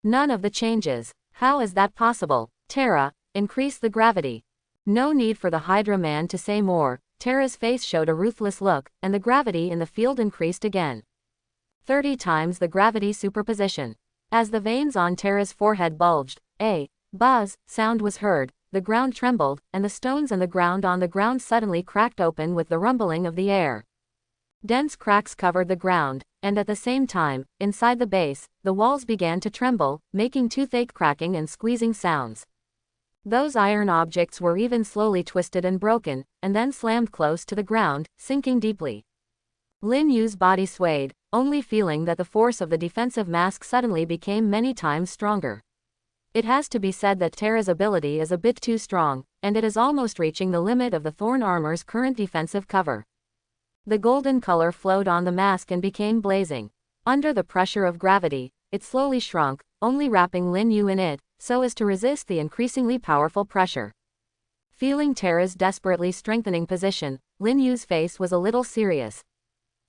None of the changes. How is that possible? Terra, increase the gravity. No need for the Hydra man to say more. Terra's face showed a ruthless look, and the gravity in the field increased again. 30 times the gravity superposition. As the veins on Terra's forehead bulged, a buzz sound was heard, the ground trembled, and the stones on the ground suddenly cracked open with the rumbling of the air. Dense cracks covered the ground, and at the same time, inside the base, the walls began to tremble, making toothache cracking and squeezing sounds. Those iron objects were even slowly twisted and broken, and then slammed close to the ground, sinking deeply. Lin Yu's body swayed, only feeling that the force of the defensive mask suddenly became many times stronger. It has to be said that Terra's ability is a bit too strong, and it is almost reaching the limit of the thorn armor's current defensive cover. The golden color flowed on the mask and became blazing. Under the pressure of gravity, it slowly shrunk, only wrapping Lin Yu in it, so as to resist the increasingly powerful pressure. Feeling Terra's desperately strengthening position, Lin Yu's face was a little serious.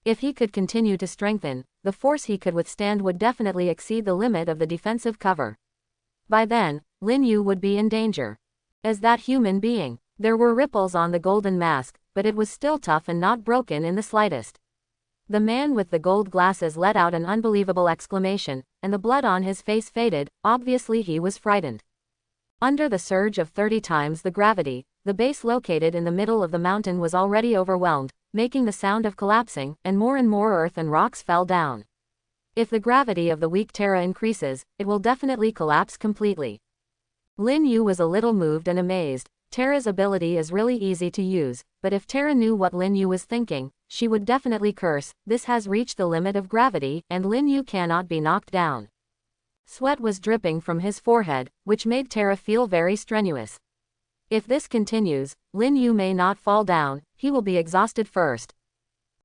If he could continue to strengthen, the force he could withstand would definitely exceed the limit of the defensive cover. By then, Lin Yu would be in danger. As that human being, there were ripples on the golden mask, but it was still tough and not broken in the slightest. The man with the gold glasses let out an unbelievable exclamation, and the blood on his face faded. Obviously he was frightened. Under the surge of 30 times the gravity, the base located in the middle of the mountain was already overwhelmed, making the sound of collapsing, and more earth and rocks fell down. If the gravity of the weak Terra increases, it will definitely collapse completely. Lin Yu was a little moved and amazed. Terra's ability is really easy to use, but if Terra knew what Lin Yu was thinking, she would definitely curse. This has reached the limit of gravity, and Lin Yu cannot be knocked down. Sweat was dripping from his forehead, which made Terra feel very strenuous. If this continues, Lin Yu may not fall down, he will be exhausted first.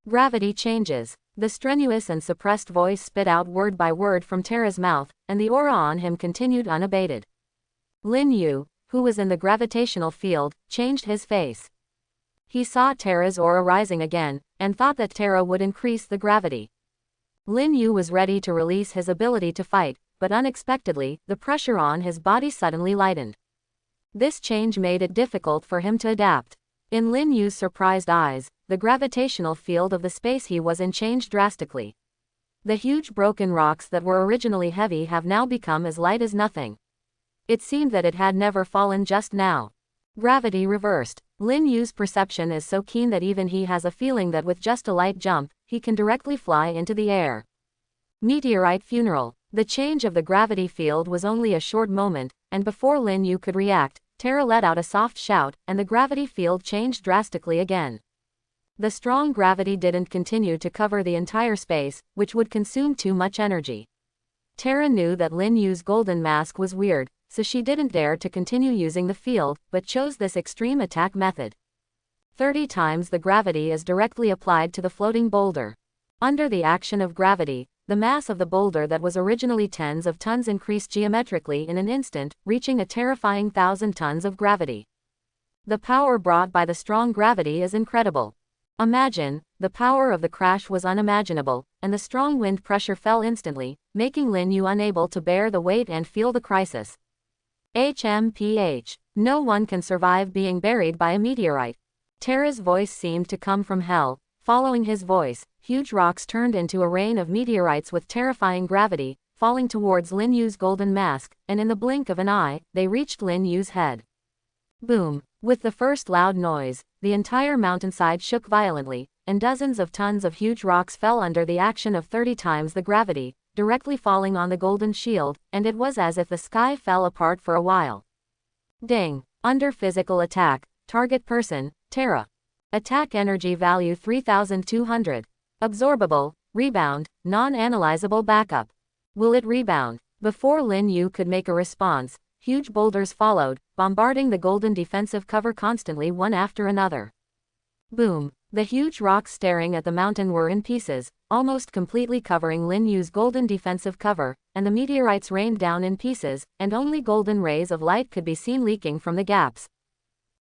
Gravity changes. The strenuous and suppressed voice spit out word by word from Terra's mouth, and the aura on him continued unabated. Lin Yu, who was in the gravitational field, changed his face. He saw Terra's aura rising again, and thought that Terra would increase the gravity. Lin Yu was ready to release his ability to fight, but unexpectedly, the pressure on his body suddenly lightened. This change made it difficult for him to adapt. In Lin Yu's surprised eyes, the gravitational field of the space he was in changed drastically. The huge broken rocks that were originally heavy have now become as light as nothing. It seemed that it had never fallen just now. Gravity reversed. Lin Yu's perception is so keen that even he has a feeling that with just a light jump, he can directly fly into the air. Meteorite funeral. The change of the gravity field was only a short moment, and before Lin Yu could react, Terra let out a soft shout, and the gravity field changed drastically again. The strong gravity didn't continue to cover the entire space, which would consume too much energy. Terra knew that Lin Yu's golden mask was weird, so she didn't dare to continue using the field, but chose this extreme attack method. 30 times the gravity is directly applied to the floating boulder. Under the action of gravity, the mass of the boulder that was originally tens of tons increased geometrically in an instant, reaching a terrifying 1,000 tons of gravity. The power brought by the strong gravity is incredible. Imagine, the power of the crash was unimaginable, and the strong wind pressure fell instantly, making Lin Yu unable to bear the weight and feel the crisis. HMPH. No one can survive being buried by a meteorite. Terra's voice seemed to come from hell. Following his voice, huge rocks turned into a rain of meteorites with terrifying gravity, falling towards Lin Yu's golden mask, and in the blink of an eye, they reached Lin Yu's head. Boom! With the first loud noise, the entire mountainside shook violently, and dozens of tons of huge rocks fell under the action of 30 times the gravity, directly falling on the golden shield, and it was as if the sky fell apart for a while. Ding! Under physical attack, target person, Terra. Attack energy value 3200. Absorbable, rebound, non-analyzable backup. Will it rebound? Before Lin Yu could make a response, huge boulders followed, bombarding the golden defensive cover constantly one after another. Boom! The huge rocks staring at the mountain were in pieces, almost completely covering Lin Yu's golden defensive cover, and the meteorites rained down in pieces, and only golden rays of light could be seen leaking from the gaps.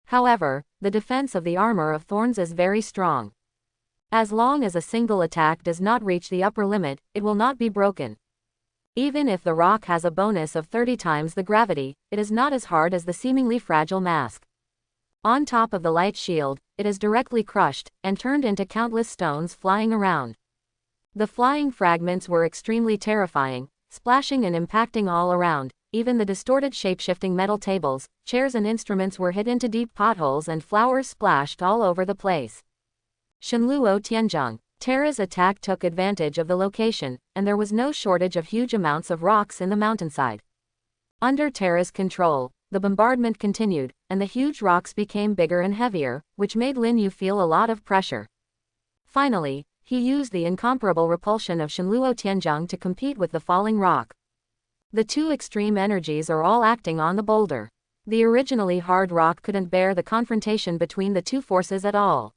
However, the defense of the armor of thorns is very strong. As long as a single attack does not reach the upper limit, it will not be broken. Even if the rock has a bonus of 30 times the gravity, it is not as hard as the seemingly fragile mask. On top of the light shield, it is directly crushed, and turned into countless stones flying around. The flying fragments were extremely terrifying, splashing and impacting all around. Even the distorted shape-shifting metal tables, chairs and instruments were hit into deep potholes and flowers splashed all over the place. Shenluo Tianzhong. Terra's attack took advantage of the location, and there was no shortage of huge amounts of rocks in the mountainside. Under Terra's control, the bombardment continued, and the huge rocks became bigger and heavier, which made Lin Yu feel a lot of pressure. Finally, he used the incomparable repulsion of Shenluo Tianzheng to compete with the falling rock. The two extreme energies are all acting on the boulder. The originally hard rock couldn't bear the confrontation between the two forces at all.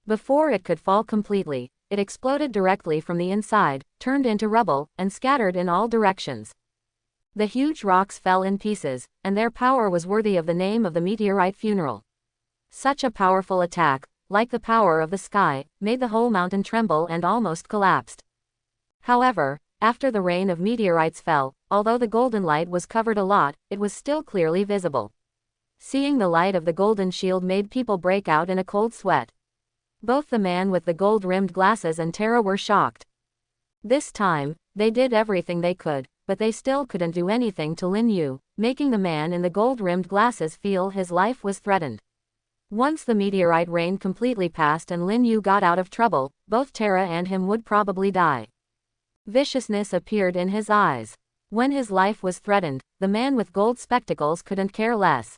Before it could fall completely, it exploded directly from the inside, turned into rubble, and scattered in all directions. The huge rocks fell in pieces, and their power was worthy of the name of the meteorite funeral. Such a powerful attack, like the power of the sky, made the whole mountain tremble and almost collapsed. However, after the rain of meteorites fell, although the golden light was covered a lot, it was still clearly visible. Seeing the light of the golden shield made people break out in a cold sweat. Both the man with the gold-rimmed glasses and Tara were shocked. This time, they did everything they could, but they still couldn't do anything to Lin Yu, making the man in the gold-rimmed glasses feel his life was threatened. Once the meteorite rain completely passed and Lin Yu got out of trouble, both Tara and him would probably die. Viciousness appeared in his eyes. When his life was threatened, the man with gold spectacles couldn't care less.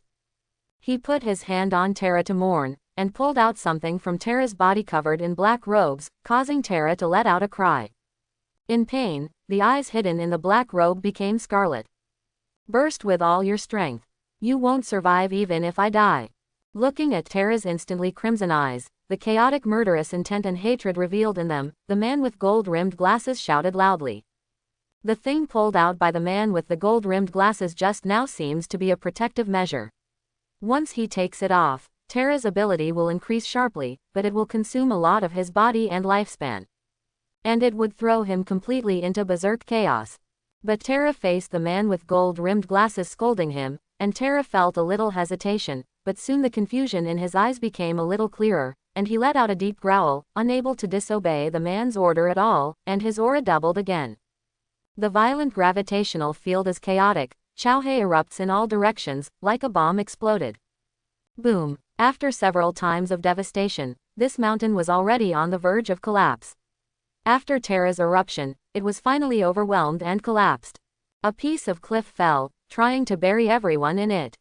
He put his hand on Tara to mourn, and pulled out something from Tara's body covered in black robes, causing Tara to let out a cry. In pain, the eyes hidden in the black robe became scarlet. Burst with all your strength. You won't survive even if I die. Looking at Tara's instantly crimson eyes, the chaotic murderous intent and hatred revealed in them, the man with gold-rimmed glasses shouted loudly. The thing pulled out by the man with the gold-rimmed glasses just now seems to be a protective measure. Once he takes it off, Tara's ability will increase sharply, but it will consume a lot of his body and lifespan. And it would throw him completely into berserk chaos. But Tara faced the man with gold-rimmed glasses scolding him, and Tara felt a little hesitation, but soon the confusion in his eyes became a little clearer, and he let out a deep growl, unable to disobey the man's order at all, and his aura doubled again. The violent gravitational field is chaotic, Chaohei erupts in all directions, like a bomb exploded. Boom! After several times of devastation, this mountain was already on the verge of collapse. After Tara's eruption, it was finally overwhelmed and collapsed. A piece of cliff fell, trying to bury everyone in it.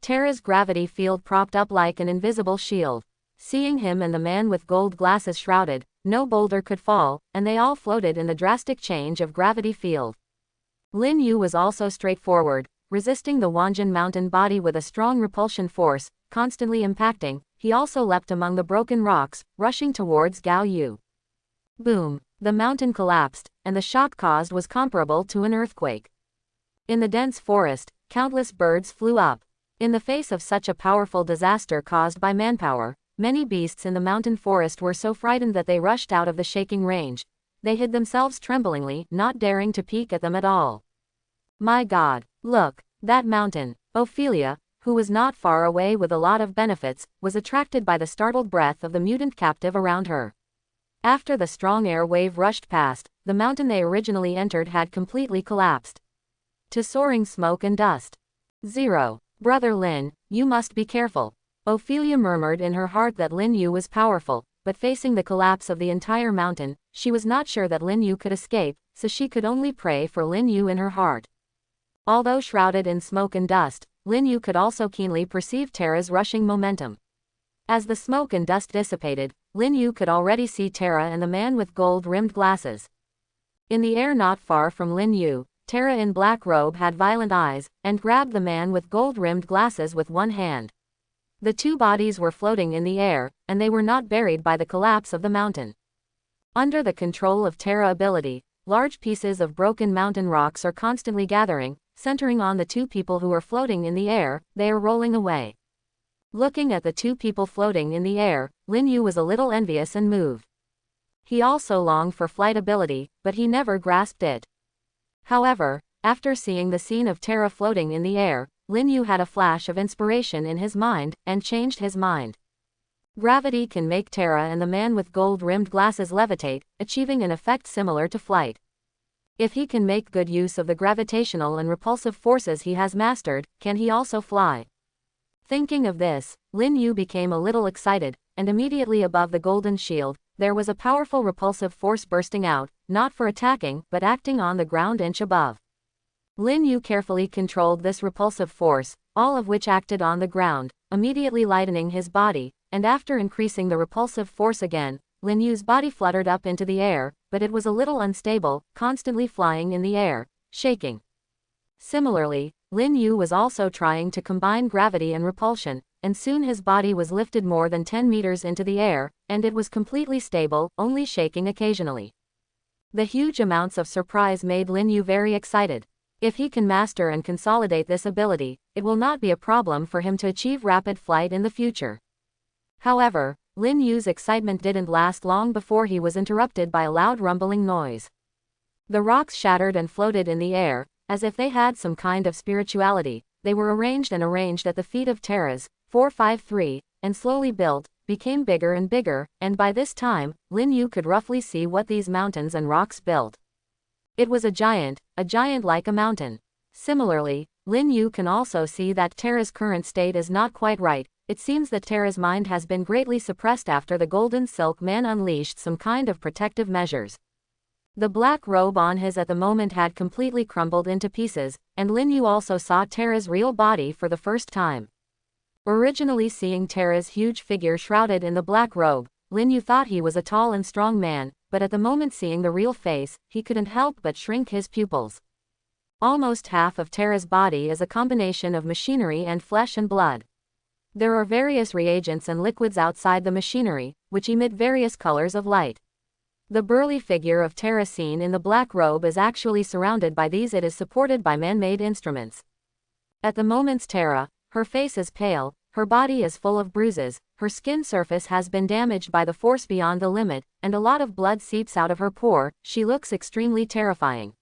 Tara's gravity field propped up like an invisible shield. Seeing him and the man with gold glasses shrouded, no boulder could fall, and they all floated in the drastic change of gravity field. Lin Yu was also straightforward, resisting the Wanjin mountain body with a strong repulsion force, constantly impacting. He also leapt among the broken rocks, rushing towards Gao Yu. Boom! The mountain collapsed, and the shock caused was comparable to an earthquake. In the dense forest, countless birds flew up. In the face of such a powerful disaster caused by manpower, many beasts in the mountain forest were so frightened that they rushed out of the shaking range. They hid themselves tremblingly, not daring to peek at them at all. My God! Look! That mountain! Ophelia, who was not far away with a lot of benefits, was attracted by the startled breath of the mutant captive around her. After the strong air wave rushed past, the mountain they originally entered had completely collapsed to soaring smoke and dust. Zero. Brother Lin, you must be careful. Ophelia murmured in her heart that Lin Yu was powerful, but facing the collapse of the entire mountain, she was not sure that Lin Yu could escape, so she could only pray for Lin Yu in her heart. Although shrouded in smoke and dust, Lin Yu could also keenly perceive Tara's rushing momentum. As the smoke and dust dissipated, Lin Yu could already see Tara and the man with gold-rimmed glasses. In the air not far from Lin Yu, Tara in black robe had violent eyes, and grabbed the man with gold-rimmed glasses with one hand. The two bodies were floating in the air, and they were not buried by the collapse of the mountain. Under the control of Tara ability, large pieces of broken mountain rocks are constantly gathering, centering on the two people who are floating in the air. They are rolling away. Looking at the two people floating in the air, Lin Yu was a little envious and moved. He also longed for flight ability, but he never grasped it. However, after seeing the scene of Tara floating in the air, Lin Yu had a flash of inspiration in his mind, and changed his mind. Gravity can make Tara and the man with gold-rimmed glasses levitate, achieving an effect similar to flight. If he can make good use of the gravitational and repulsive forces he has mastered, can he also fly? Thinking of this, Lin Yu became a little excited, and immediately above the golden shield, there was a powerful repulsive force bursting out, not for attacking, but acting on the ground inch above. Lin Yu carefully controlled this repulsive force, all of which acted on the ground, immediately lightening his body, and after increasing the repulsive force again, Lin Yu's body fluttered up into the air, but it was a little unstable, constantly flying in the air, shaking. Similarly, Lin Yu was also trying to combine gravity and repulsion, and soon his body was lifted more than 10 meters into the air, and it was completely stable, only shaking occasionally. The huge amounts of surprise made Lin Yu very excited. If he can master and consolidate this ability, it will not be a problem for him to achieve rapid flight in the future. However, Lin Yu's excitement didn't last long before he was interrupted by a loud rumbling noise. The rocks shattered and floated in the air, as if they had some kind of spirituality. They were arranged at the feet of Terra's 453, and slowly built, became bigger and bigger, and by this time, Lin Yu could roughly see what these mountains and rocks built. It was a giant like a mountain. Similarly, Lin Yu can also see that Terra's current state is not quite right. It seems that Terra's mind has been greatly suppressed after the Golden Silk Man unleashed some kind of protective measures. The black robe on his at the moment had completely crumbled into pieces, and Lin Yu also saw Terra's real body for the first time. Originally seeing Terra's huge figure shrouded in the black robe, Lin Yu thought he was a tall and strong man, but at the moment seeing the real face, he couldn't help but shrink his pupils. Almost half of Terra's body is a combination of machinery and flesh and blood. There are various reagents and liquids outside the machinery, which emit various colors of light. The burly figure of Terra seen in the black robe is actually surrounded by these. It is supported by man-made instruments. At the moment's Terra, her face is pale, her body is full of bruises, her skin surface has been damaged by the force beyond the limit, and a lot of blood seeps out of her pore. She looks extremely terrifying.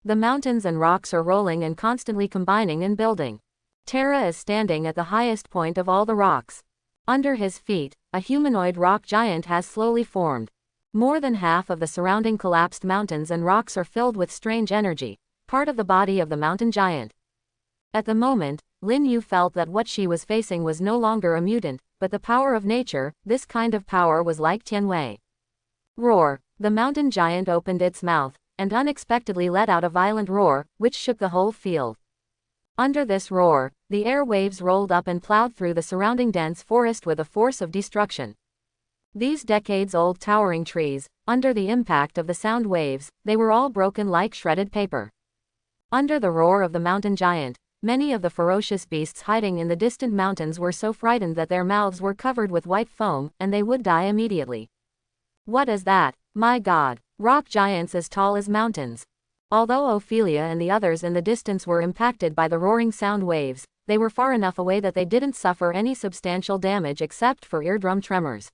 The mountains and rocks are rolling and constantly combining and building. Terra is standing at the highest point of all the rocks. Under his feet, a humanoid rock giant has slowly formed. More than half of the surrounding collapsed mountains and rocks are filled with strange energy, part of the body of the mountain giant. At the moment, Lin Yu felt that what she was facing was no longer a mutant, but the power of nature. This kind of power was like Tianwei. Roar! The mountain giant opened its mouth, and unexpectedly let out a violent roar, which shook the whole field. Under this roar, the air waves rolled up and plowed through the surrounding dense forest with a force of destruction. These decades-old towering trees, under the impact of the sound waves, they were all broken like shredded paper. Under the roar of the mountain giant, many of the ferocious beasts hiding in the distant mountains were so frightened that their mouths were covered with white foam, and they would die immediately. What is that? My God! Rock giants as tall as mountains. Although Ophelia and the others in the distance were impacted by the roaring sound waves, they were far enough away that they didn't suffer any substantial damage except for eardrum tremors.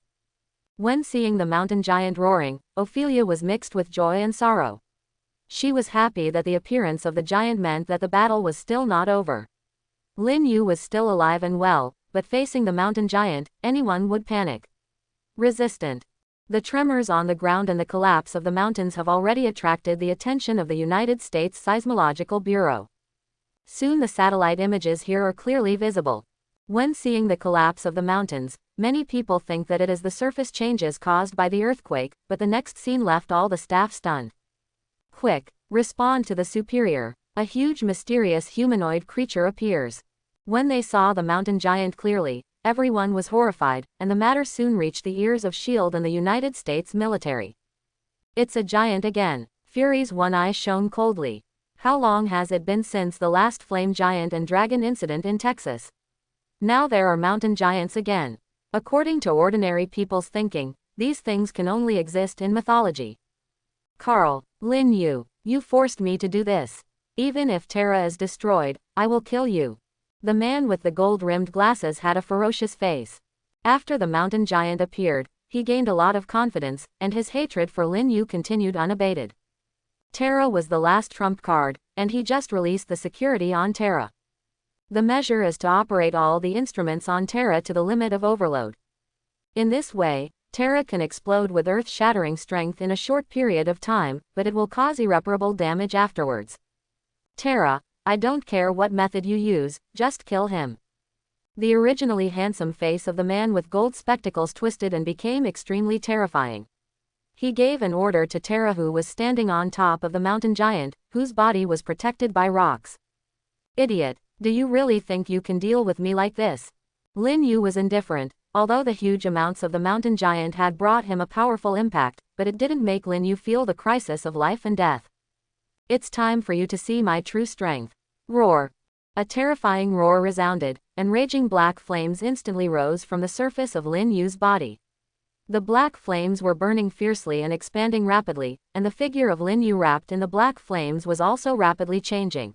When seeing the mountain giant roaring, Ophelia was mixed with joy and sorrow. She was happy that the appearance of the giant meant that the battle was still not over. Lin Yu was still alive and well, but facing the mountain giant, anyone would panic. Resistant. The tremors on the ground and the collapse of the mountains have already attracted the attention of the United States Seismological Bureau. Soon the satellite images here are clearly visible. When seeing the collapse of the mountains, many people think that it is the surface changes caused by the earthquake, but the next scene left all the staff stunned. Quick, respond to the superior. A huge mysterious humanoid creature appears. When they saw the mountain giant clearly, everyone was horrified, and the matter soon reached the ears of S.H.I.E.L.D. and the United States military. It's a giant again. Fury's one eye shone coldly. How long has it been since the last flame giant and dragon incident in Texas? Now there are mountain giants again. According to ordinary people's thinking, these things can only exist in mythology. Carl, Lin Yu, you forced me to do this. Even if Terra is destroyed, I will kill you. The man with the gold-rimmed glasses had a ferocious face. After the mountain giant appeared, he gained a lot of confidence, and his hatred for Lin Yu continued unabated. Terra was the last trump card, and he just released the security on Terra. The measure is to operate all the instruments on Terra to the limit of overload. In this way, Terra can explode with earth-shattering strength in a short period of time, but it will cause irreparable damage afterwards. Terra, I don't care what method you use, just kill him. The originally handsome face of the man with gold spectacles twisted and became extremely terrifying. He gave an order to Terra, who was standing on top of the mountain giant, whose body was protected by rocks. Idiot! Do you really think you can deal with me like this? Lin Yu was indifferent, although the huge amounts of the mountain giant had brought him a powerful impact, but it didn't make Lin Yu feel the crisis of life and death. It's time for you to see my true strength. Roar. A terrifying roar resounded, and raging black flames instantly rose from the surface of Lin Yu's body. The black flames were burning fiercely and expanding rapidly, and the figure of Lin Yu wrapped in the black flames was also rapidly changing.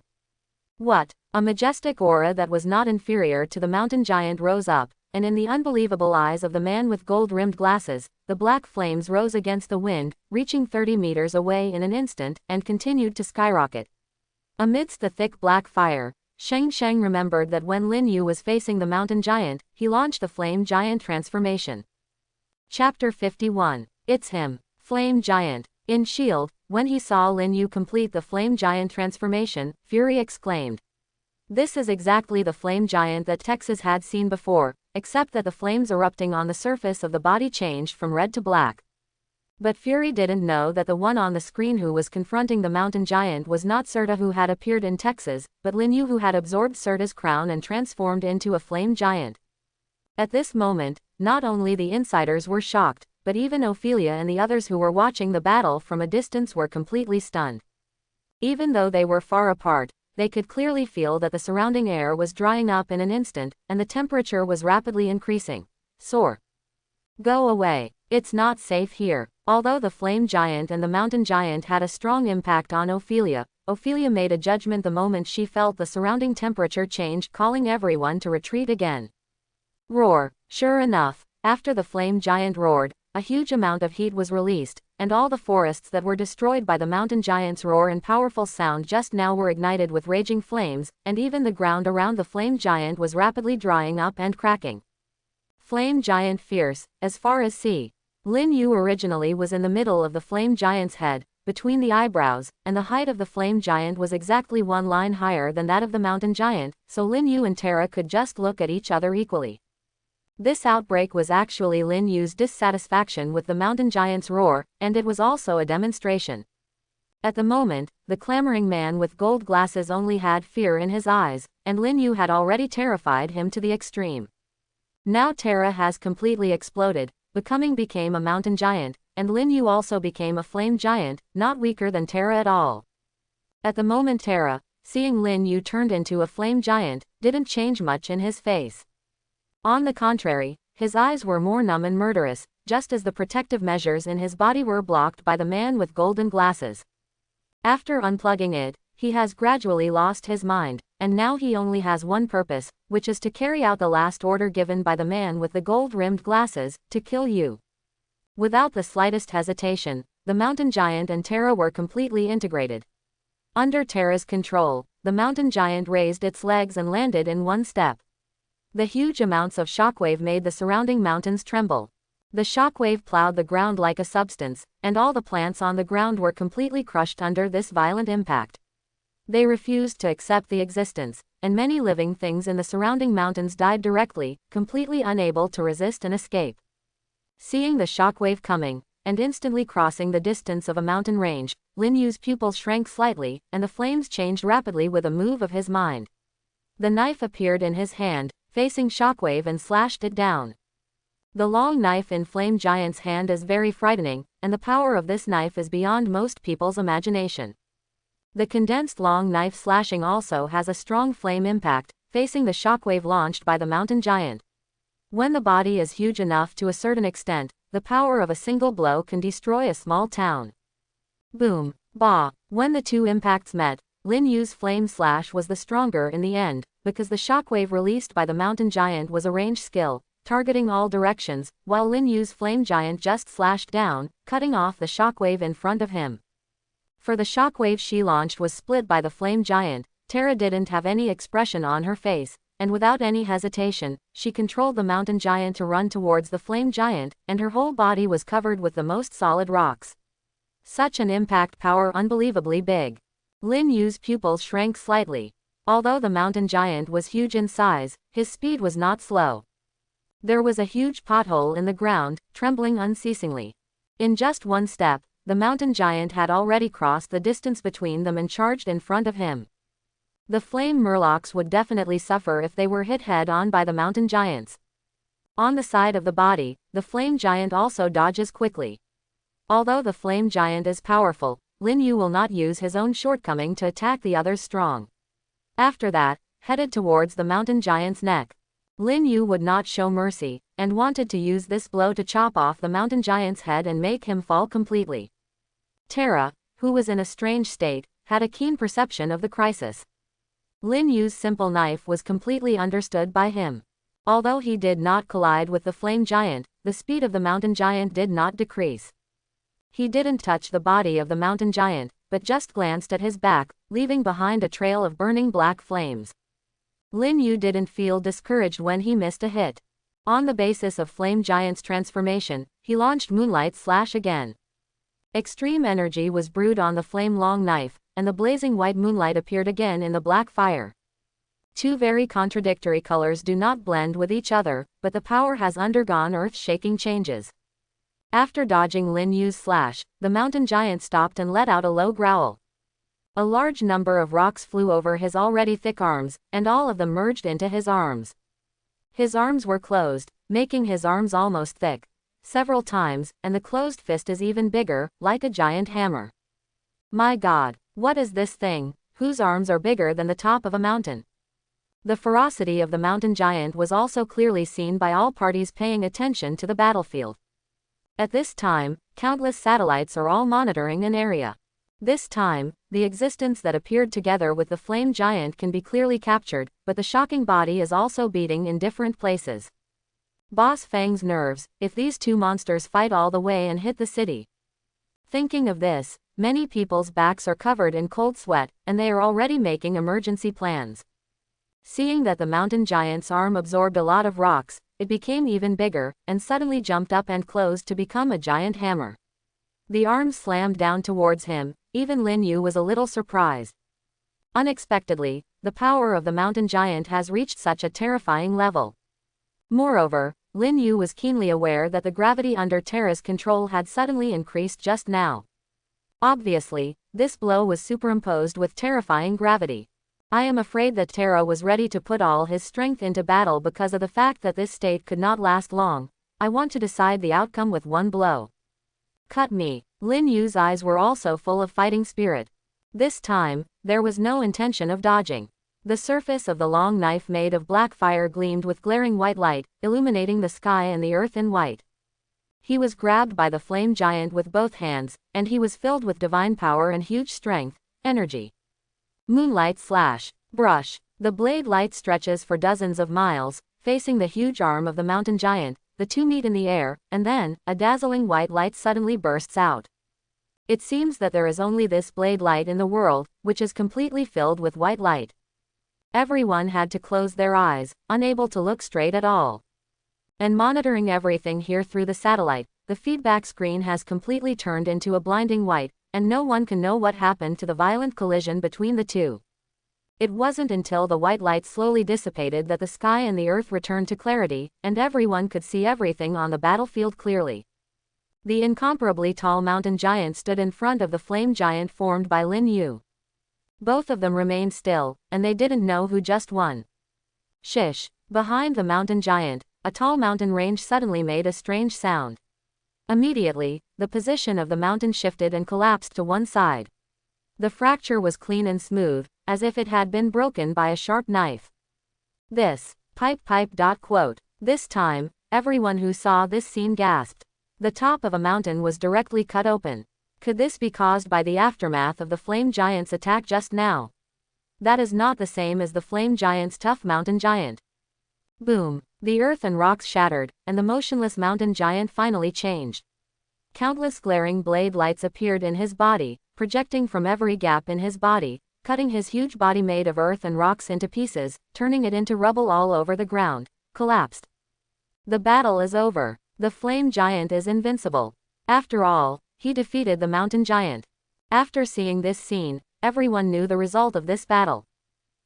What? A majestic aura that was not inferior to the mountain giant rose up, and in the unbelievable eyes of the man with gold-rimmed glasses, the black flames rose against the wind, reaching 30 meters away in an instant, and continued to skyrocket. Amidst the thick black fire, Sheng Sheng remembered that when Lin Yu was facing the mountain giant, he launched the flame giant transformation. Chapter 51. It's him, Flame Giant. In Shield, when he saw Lin Yu complete the Flame Giant transformation, Fury exclaimed. This is exactly the Flame Giant that Texas had seen before, except that the flames erupting on the surface of the body changed from red to black. But Fury didn't know that the one on the screen who was confronting the mountain giant was not Serta who had appeared in Texas, but Lin Yu who had absorbed Serta's crown and transformed into a Flame Giant. At this moment, not only the insiders were shocked, but even Ophelia and the others who were watching the battle from a distance were completely stunned. Even though they were far apart, they could clearly feel that the surrounding air was drying up in an instant, and the temperature was rapidly increasing. Soar. Go away. It's not safe here. Although the Flame Giant and the Mountain Giant had a strong impact on Ophelia, Ophelia made a judgment the moment she felt the surrounding temperature change, calling everyone to retreat again. Roar. Sure enough, after the Flame Giant roared, a huge amount of heat was released, and all the forests that were destroyed by the mountain giant's roar and powerful sound just now were ignited with raging flames, and even the ground around the Flame Giant was rapidly drying up and cracking. Flame Giant fierce, as far as sea. Lin Yu originally was in the middle of the Flame Giant's head, between the eyebrows, and the height of the Flame Giant was exactly one line higher than that of the mountain giant, so Lin Yu and Terra could just look at each other equally. This outbreak was actually Lin Yu's dissatisfaction with the mountain giant's roar, and it was also a demonstration. At the moment, the clamoring man with gold glasses only had fear in his eyes, and Lin Yu had already terrified him to the extreme. Now Terra has completely exploded, became a mountain giant, and Lin Yu also became a flame giant, not weaker than Terra at all. At the moment Terra, seeing Lin Yu turned into a flame giant, didn't change much in his face. On the contrary, his eyes were more numb and murderous, just as the protective measures in his body were blocked by the man with golden glasses. After unplugging it, he has gradually lost his mind, and now he only has one purpose, which is to carry out the last order given by the man with the gold-rimmed glasses, to kill you. Without the slightest hesitation, the mountain giant and Terra were completely integrated. Under Terra's control, the mountain giant raised its legs and landed in one step. The huge amounts of shockwave made the surrounding mountains tremble. The shockwave plowed the ground like a substance, and all the plants on the ground were completely crushed under this violent impact. They refused to accept the existence, and many living things in the surrounding mountains died directly, completely unable to resist and escape. Seeing the shockwave coming, and instantly crossing the distance of a mountain range, Lin Yu's pupils shrank slightly, and the flames changed rapidly with a move of his mind. The knife appeared in his hand, facing Shockwave, and slashed it down. The long knife in Flame Giant's hand is very frightening, and the power of this knife is beyond most people's imagination. The condensed long knife slashing also has a strong flame impact, facing the shockwave launched by the mountain giant. When the body is huge enough to a certain extent, the power of a single blow can destroy a small town. Boom. Bah. When the two impacts met, Lin Yu's flame slash was the stronger in the end, because the shockwave released by the mountain giant was a range skill, targeting all directions, while Lin Yu's flame giant just slashed down, cutting off the shockwave in front of him. For the shockwave she launched was split by the flame giant, Terra didn't have any expression on her face, and without any hesitation, she controlled the mountain giant to run towards the flame giant, and her whole body was covered with the most solid rocks. Such an impact power unbelievably big. Lin Yu's pupils shrank slightly. Although the mountain giant was huge in size, his speed was not slow. There was a huge pothole in the ground, trembling unceasingly. In just one step, the mountain giant had already crossed the distance between them and charged in front of him. The flame murlocs would definitely suffer if they were hit head-on by the mountain giants. On the side of the body, the flame giant also dodges quickly. Although the flame giant is powerful, Lin Yu will not use his own shortcoming to attack the others strong. After that, headed towards the mountain giant's neck. Lin Yu would not show mercy, and wanted to use this blow to chop off the mountain giant's head and make him fall completely. Terra, who was in a strange state, had a keen perception of the crisis. Lin Yu's simple knife was completely understood by him. Although he did not collide with the flame giant, the speed of the mountain giant did not decrease. He didn't touch the body of the mountain giant, but just glanced at his back, leaving behind a trail of burning black flames. Lin Yu didn't feel discouraged when he missed a hit. On the basis of Flame Giant's transformation, he launched Moonlight Slash again. Extreme energy was brewed on the flame long knife, and the blazing white moonlight appeared again in the black fire. Two very contradictory colors do not blend with each other, but the power has undergone earth-shaking changes. After dodging Lin Yu's slash, the mountain giant stopped and let out a low growl. A large number of rocks flew over his already thick arms, and all of them merged into his arms. His arms were closed, making his arms almost thick, several times, and the closed fist is even bigger, like a giant hammer. My God, what is this thing, whose arms are bigger than the top of a mountain? The ferocity of the mountain giant was also clearly seen by all parties paying attention to the battlefield. At this time, countless satellites are all monitoring an area. This time, the existence that appeared together with the flame giant can be clearly captured, but the shocking body is also beating in different places. Boss Fang's nerves, if these two monsters fight all the way and hit the city. Thinking of this, many people's backs are covered in cold sweat, and they are already making emergency plans. Seeing that the mountain giant's arm absorbed a lot of rocks, it became even bigger, and suddenly jumped up and closed to become a giant hammer. The arm slammed down towards him, even Lin Yu was a little surprised. Unexpectedly, the power of the mountain giant has reached such a terrifying level. Moreover, Lin Yu was keenly aware that the gravity under Terra's control had suddenly increased just now. Obviously, this blow was superimposed with terrifying gravity. I am afraid that Terra was ready to put all his strength into battle because of the fact that this state could not last long. I want to decide the outcome with one blow. Cut me. Lin Yu's eyes were also full of fighting spirit. This time, there was no intention of dodging. The surface of the long knife made of black fire gleamed with glaring white light, illuminating the sky and the earth in white. He was grabbed by the flame giant with both hands, and he was filled with divine power and huge strength, energy. Moonlight Slash. Brush. The blade light stretches for dozens of miles, facing the huge arm of the mountain giant. The two meet in the air, and then, a dazzling white light suddenly bursts out. It seems that there is only this blade light in the world, which is completely filled with white light. Everyone had to close their eyes, unable to look straight at all. And monitoring everything here through the satellite, the feedback screen has completely turned into a blinding white, and no one can know what happened to the violent collision between the two. It wasn't until the white light slowly dissipated that the sky and the earth returned to clarity, and everyone could see everything on the battlefield clearly. The incomparably tall mountain giant stood in front of the flame giant formed by Lin Yu. Both of them remained still, and they didn't know who just won. Shish. Behind the mountain giant, a tall mountain range suddenly made a strange sound. Immediately, the position of the mountain shifted and collapsed to one side. The fracture was clean and smooth, as if it had been broken by a sharp knife. This. Pipe. This time, everyone who saw this scene gasped. The top of a mountain was directly cut open. Could this be caused by the aftermath of the flame giant's attack just now? That is not the same as the flame giant's tough mountain giant. Boom. The earth and rocks shattered, and the motionless mountain giant finally changed. Countless glaring blade lights appeared in his body, projecting from every gap in his body, cutting his huge body made of earth and rocks into pieces, turning it into rubble all over the ground, collapsed. The battle is over. The flame giant is invincible. After all, he defeated the mountain giant. After seeing this scene, everyone knew the result of this battle.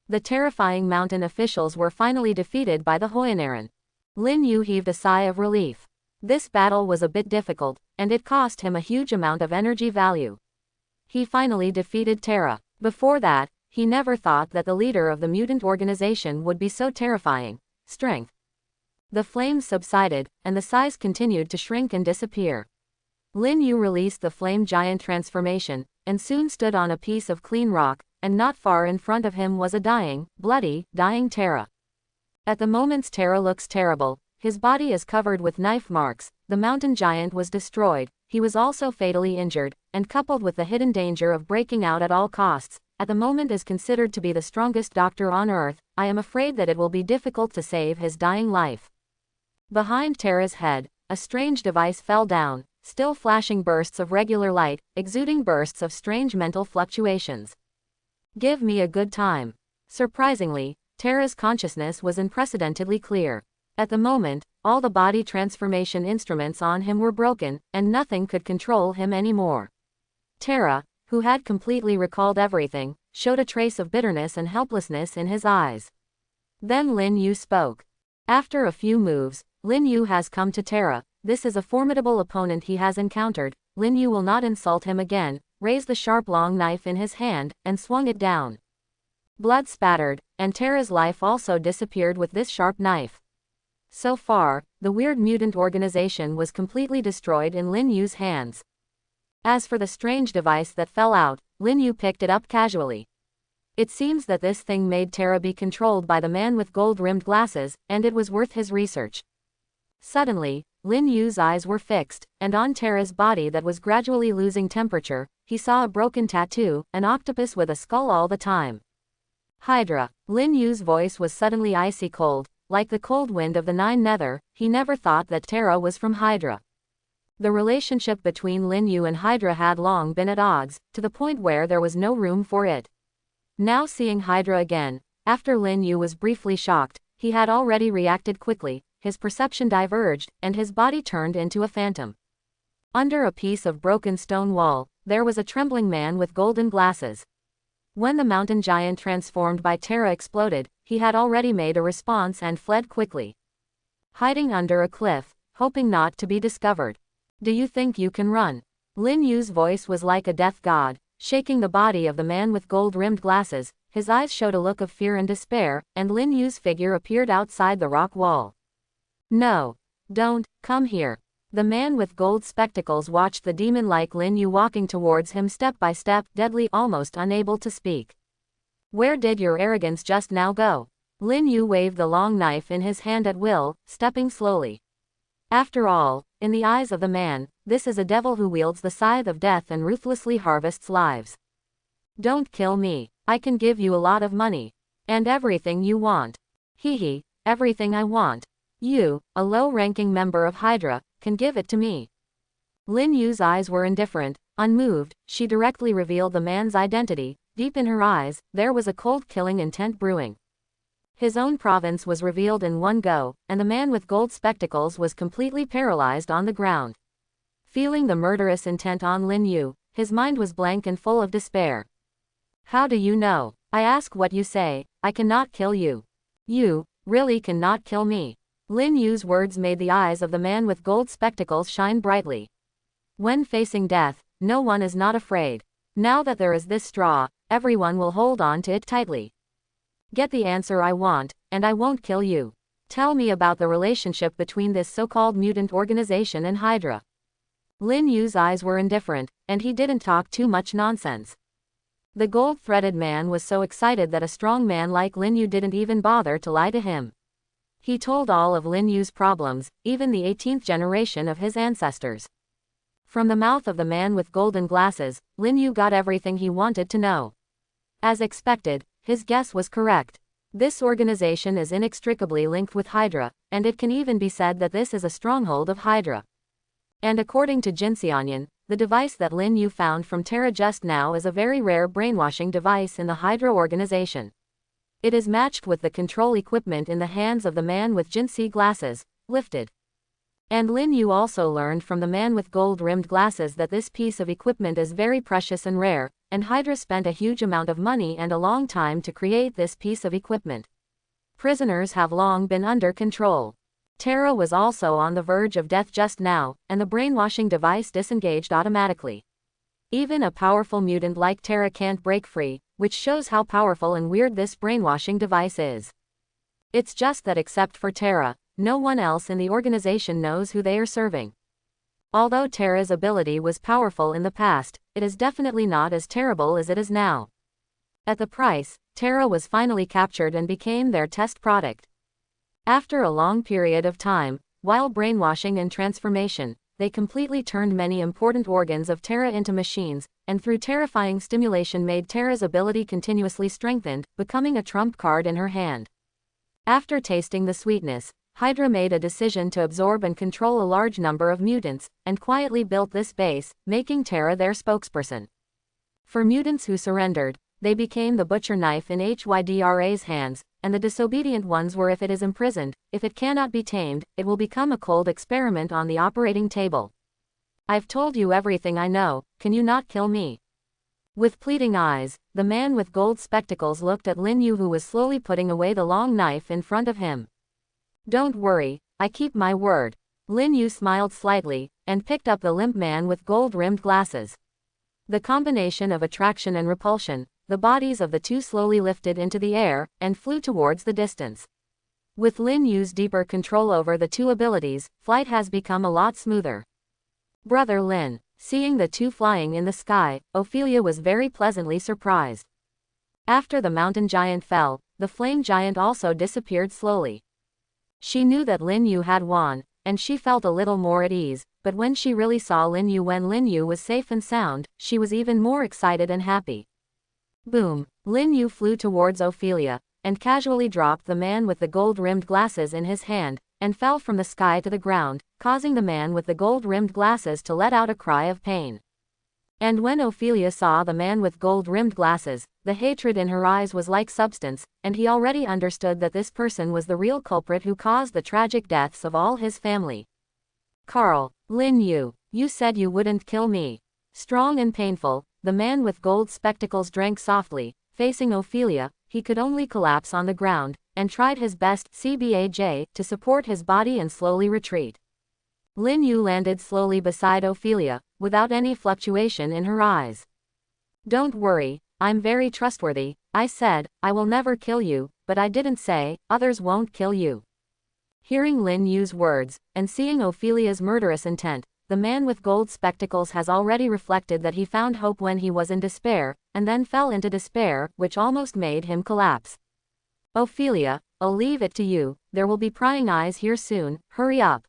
The terrifying mountain officials were finally defeated by the Hoyanaran. Lin Yu heaved a sigh of relief. This battle was a bit difficult, and it cost him a huge amount of energy value. He finally defeated Terra. Before that, He never thought that the leader of the mutant organization would be so terrifying. Strength. The flames subsided, and the size continued to shrink and disappear. Lin Yu released the flame giant transformation, and soon stood on a piece of clean rock, and not far in front of him was a dying Terra. At the moment Terra looks terrible, his body is covered with knife marks, the mountain giant was destroyed, he was also fatally injured, and coupled with the hidden danger of breaking out at all costs, at the moment is considered to be the strongest doctor on Earth. I am afraid that it will be difficult to save his dying life. Behind Terra's head, a strange device fell down, still flashing bursts of regular light, exuding bursts of strange mental fluctuations. Give me a good time. Surprisingly, Terra's consciousness was unprecedentedly clear. At the moment, all the body transformation instruments on him were broken, and nothing could control him anymore. Terra, who had completely recalled everything, showed a trace of bitterness and helplessness in his eyes. Then Lin Yu spoke. After a few moves, Lin Yu has come to Terra. This is a formidable opponent he has encountered. Lin Yu will not insult him again, raised the sharp long knife in his hand, and swung it down. Blood spattered, and Terra's life also disappeared with this sharp knife. So far, the weird mutant organization was completely destroyed in Lin Yu's hands. As for the strange device that fell out, Lin Yu picked it up casually. It seems that this thing made Terra be controlled by the man with gold-rimmed glasses, and it was worth his research. Suddenly, Lin Yu's eyes were fixed, and on Terra's body that was gradually losing temperature, he saw a broken tattoo, an octopus with a skull all the time. Hydra. Lin Yu's voice was suddenly icy cold, like the cold wind of the Nine Nether. He never thought that Terra was from Hydra. The relationship between Lin Yu and Hydra had long been at odds, to the point where there was no room for it. Now seeing Hydra again, after Lin Yu was briefly shocked, he had already reacted quickly, his perception diverged, and his body turned into a phantom. Under a piece of broken stone wall, there was a trembling man with golden glasses. When the mountain giant transformed by Terra exploded, he had already made a response and fled quickly. Hiding under a cliff, hoping not to be discovered. Do you think you can run? Lin Yu's voice was like a death god, shaking the body of the man with gold-rimmed glasses. His eyes showed a look of fear and despair, and Lin Yu's figure appeared outside the rock wall. No. Don't, come here. The man with gold spectacles watched the demon-like Lin Yu walking towards him step by step, deadly, almost unable to speak. Where did your arrogance just now go? Lin Yu waved the long knife in his hand at will, stepping slowly. After all, in the eyes of the man, this is a devil who wields the scythe of death and ruthlessly harvests lives. Don't kill me. I can give you a lot of money. And everything you want. Hee, everything I want. You, a low-ranking member of Hydra, can give it to me. Lin Yu's eyes were indifferent, unmoved. She directly revealed the man's identity. Deep in her eyes, there was a cold killing intent brewing. His own province was revealed in one go, and the man with gold spectacles was completely paralyzed on the ground. Feeling the murderous intent on Lin Yu, his mind was blank and full of despair. How do you know? I ask what you say. I cannot kill you. You, really cannot kill me. Lin Yu's words made the eyes of the man with gold spectacles shine brightly. When facing death, no one is not afraid. Now that there is this straw, everyone will hold on to it tightly. Get the answer I want, and I won't kill you. Tell me about the relationship between this so-called mutant organization and Hydra. Lin Yu's eyes were indifferent, and he didn't talk too much nonsense. The gold-threaded man was so excited that a strong man like Lin Yu didn't even bother to lie to him. He told all of Lin Yu's problems, even the 18th generation of his ancestors. From the mouth of the man with golden glasses, Lin Yu got everything he wanted to know. As expected, his guess was correct. This organization is inextricably linked with Hydra, and it can even be said that this is a stronghold of Hydra. And according to Jin Xianyan, the device that Lin Yu found from Terra just now is a very rare brainwashing device in the Hydra organization. It is matched with the control equipment in the hands of the man with Jinsi glasses, lifted. And Lin Yu also learned from the man with gold-rimmed glasses that this piece of equipment is very precious and rare, and Hydra spent a huge amount of money and a long time to create this piece of equipment. Prisoners have long been under control. Terra was also on the verge of death just now, and the brainwashing device disengaged automatically. Even a powerful mutant like Tara can't break free, which shows how powerful and weird this brainwashing device is. It's just that except for Tara, no one else in the organization knows who they are serving. Although Tara's ability was powerful in the past, it is definitely not as terrible as it is now. At the price, Tara was finally captured and became their test product. After a long period of time, while brainwashing and transformation, they completely turned many important organs of Tara into machines, and through terrifying stimulation made Tara's ability continuously strengthened, becoming a trump card in her hand. After tasting the sweetness, Hydra made a decision to absorb and control a large number of mutants, and quietly built this base, making Tara their spokesperson. For mutants who surrendered, they became the butcher knife in Hydra's hands, and the disobedient ones were if it is imprisoned, if it cannot be tamed, it will become a cold experiment on the operating table. I've told you everything I know, can you not kill me? With pleading eyes, the man with gold spectacles looked at Lin Yu, who was slowly putting away the long knife in front of him. Don't worry, I keep my word. Lin Yu smiled slightly, and picked up the limp man with gold-rimmed glasses. The combination of attraction and repulsion, the bodies of the two slowly lifted into the air, and flew towards the distance. With Lin Yu's deeper control over the two abilities, flight has become a lot smoother. Brother Lin. Seeing the two flying in the sky, Ophelia was very pleasantly surprised. After the mountain giant fell, the flame giant also disappeared slowly. She knew that Lin Yu had won, and she felt a little more at ease, but when she really saw Lin Yu when Lin Yu was safe and sound, she was even more excited and happy. Boom! Lin Yu flew towards Ophelia, and casually dropped the man with the gold-rimmed glasses in his hand, and fell from the sky to the ground, causing the man with the gold-rimmed glasses to let out a cry of pain. And when Ophelia saw the man with gold-rimmed glasses, the hatred in her eyes was like substance, and he already understood that this person was the real culprit who caused the tragic deaths of all his family. Carl, Lin Yu, you said you wouldn't kill me. Strong and painful, the man with gold spectacles drank softly, facing Ophelia. He could only collapse on the ground, and tried his best to support his body and slowly retreat. Lin Yu landed slowly beside Ophelia, without any fluctuation in her eyes. Don't worry, I'm very trustworthy. I said, I will never kill you, but I didn't say, others won't kill you. Hearing Lin Yu's words, and seeing Ophelia's murderous intent, the man with gold spectacles has already reflected that he found hope when he was in despair, and then fell into despair, which almost made him collapse. Ophelia, I'll leave it to you, there will be prying eyes here soon, hurry up.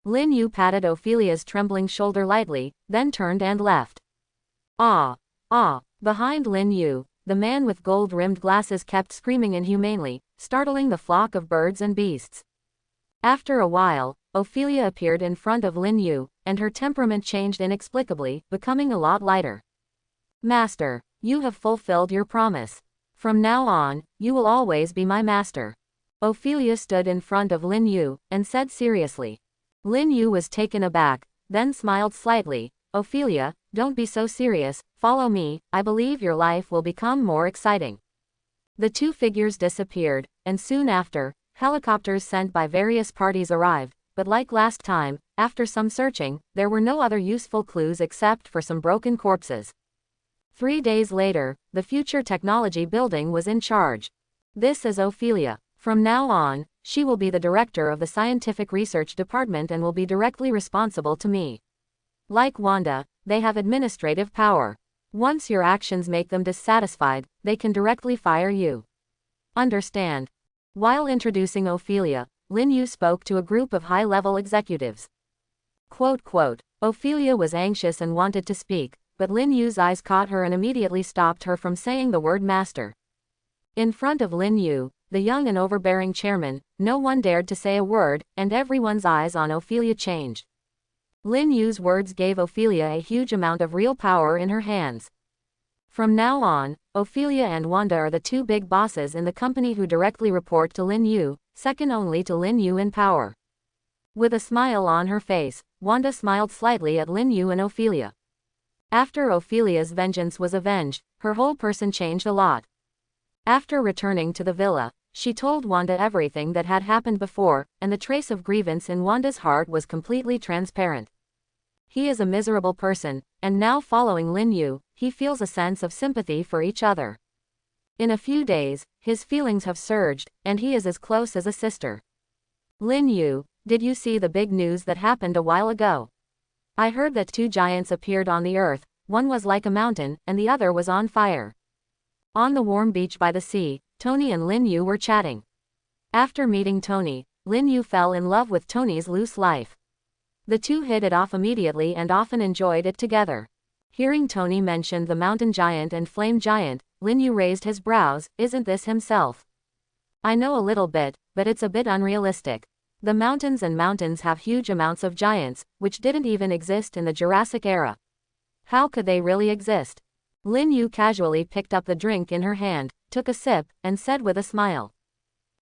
Lin Yu patted Ophelia's trembling shoulder lightly, then turned and left. Ah! Ah! Behind Lin Yu, the man with gold-rimmed glasses kept screaming inhumanely, startling the flock of birds and beasts. After a while, Ophelia appeared in front of Lin Yu, and her temperament changed inexplicably, becoming a lot lighter. Master, you have fulfilled your promise. From now on, you will always be my master. Ophelia stood in front of Lin Yu, and said seriously. Lin Yu was taken aback, then smiled slightly. Ophelia, don't be so serious, follow me, I believe your life will become more exciting. The two figures disappeared, and soon after, helicopters sent by various parties arrived, but like last time, after some searching, there were no other useful clues except for some broken corpses. 3 days later, the Future Technology Building was in charge. This is Ophelia. From now on, she will be the director of the Scientific Research Department and will be directly responsible to me. Like Wanda, they have administrative power. Once your actions make them dissatisfied, they can directly fire you. Understand? While introducing Ophelia, Lin Yu spoke to a group of high-level executives. Ophelia was anxious and wanted to speak, but Lin Yu's eyes caught her and immediately stopped her from saying the word master. In front of Lin Yu, the young and overbearing chairman, no one dared to say a word, and everyone's eyes on Ophelia changed. Lin Yu's words gave Ophelia a huge amount of real power in her hands. From now on, Ophelia and Wanda are the two big bosses in the company who directly report to Lin Yu, second only to Lin Yu in power. With a smile on her face, Wanda smiled slightly at Lin Yu and Ophelia. After Ophelia's vengeance was avenged, her whole person changed a lot. After returning to the villa, she told Wanda everything that had happened before, and the trace of grievance in Wanda's heart was completely transparent. He is a miserable person, and now following Lin Yu, he feels a sense of sympathy for each other. In a few days, his feelings have surged, and he is as close as a sister. Lin Yu, did you see the big news that happened a while ago? I heard that 2 giants appeared on the earth, one was like a mountain, and the other was on fire. On the warm beach by the sea, Tony and Lin Yu were chatting. After meeting Tony, Lin Yu fell in love with Tony's loose life. The two hit it off immediately and often enjoyed it together. Hearing Tony mention the mountain giant and flame giant, Lin Yu raised his brows. Isn't this himself? I know a little bit, but it's a bit unrealistic. The mountains have huge amounts of giants, which didn't even exist in the Jurassic era. How could they really exist? Lin Yu casually picked up the drink in her hand, took a sip, and said with a smile.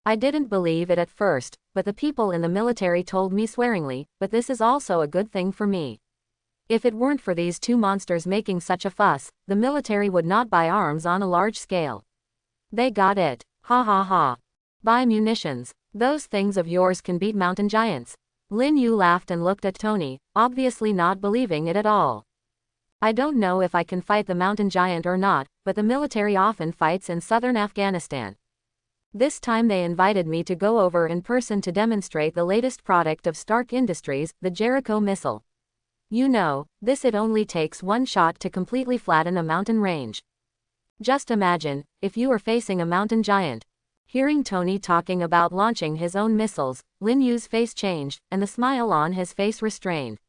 I didn't believe it at first, but the people in the military told me swearingly, but this is also a good thing for me. If it weren't for these 2 monsters making such a fuss, the military would not buy arms on a large scale. They got it. Ha ha ha. Buy munitions. Those things of yours can beat mountain giants. Lin Yu laughed and looked at Tony, obviously not believing it at all. I don't know if I can fight the mountain giant or not, but the military often fights in southern Afghanistan. This time they invited me to go over in person to demonstrate the latest product of Stark Industries, the Jericho missile. You know, it only takes 1 shot to completely flatten a mountain range. Just imagine, if you were facing a mountain giant. Hearing Tony talking about launching his own missiles, Lin Yu's face changed, and the smile on his face restrained.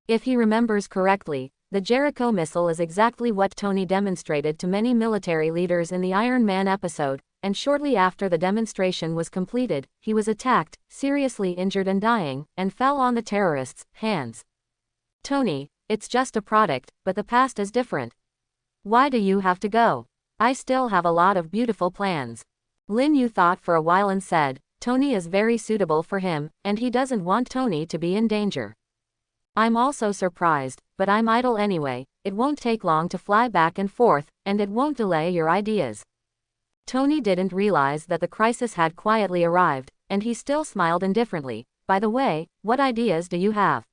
If he remembers correctly, the Jericho missile is exactly what Tony demonstrated to many military leaders in the Iron Man episode, and shortly after the demonstration was completed, he was attacked, seriously injured and dying, and fell on the terrorists' hands. Tony, it's just a product, but the past is different. Why do you have to go? I still have a lot of beautiful plans. Lin Yu thought for a while and said, Tony is very suitable for him, and he doesn't want Tony to be in danger. I'm also surprised, but I'm idle anyway. It won't take long to fly back and forth, and it won't delay your ideas. Tony didn't realize that the crisis had quietly arrived, and he still smiled indifferently. By the way, what ideas do you have?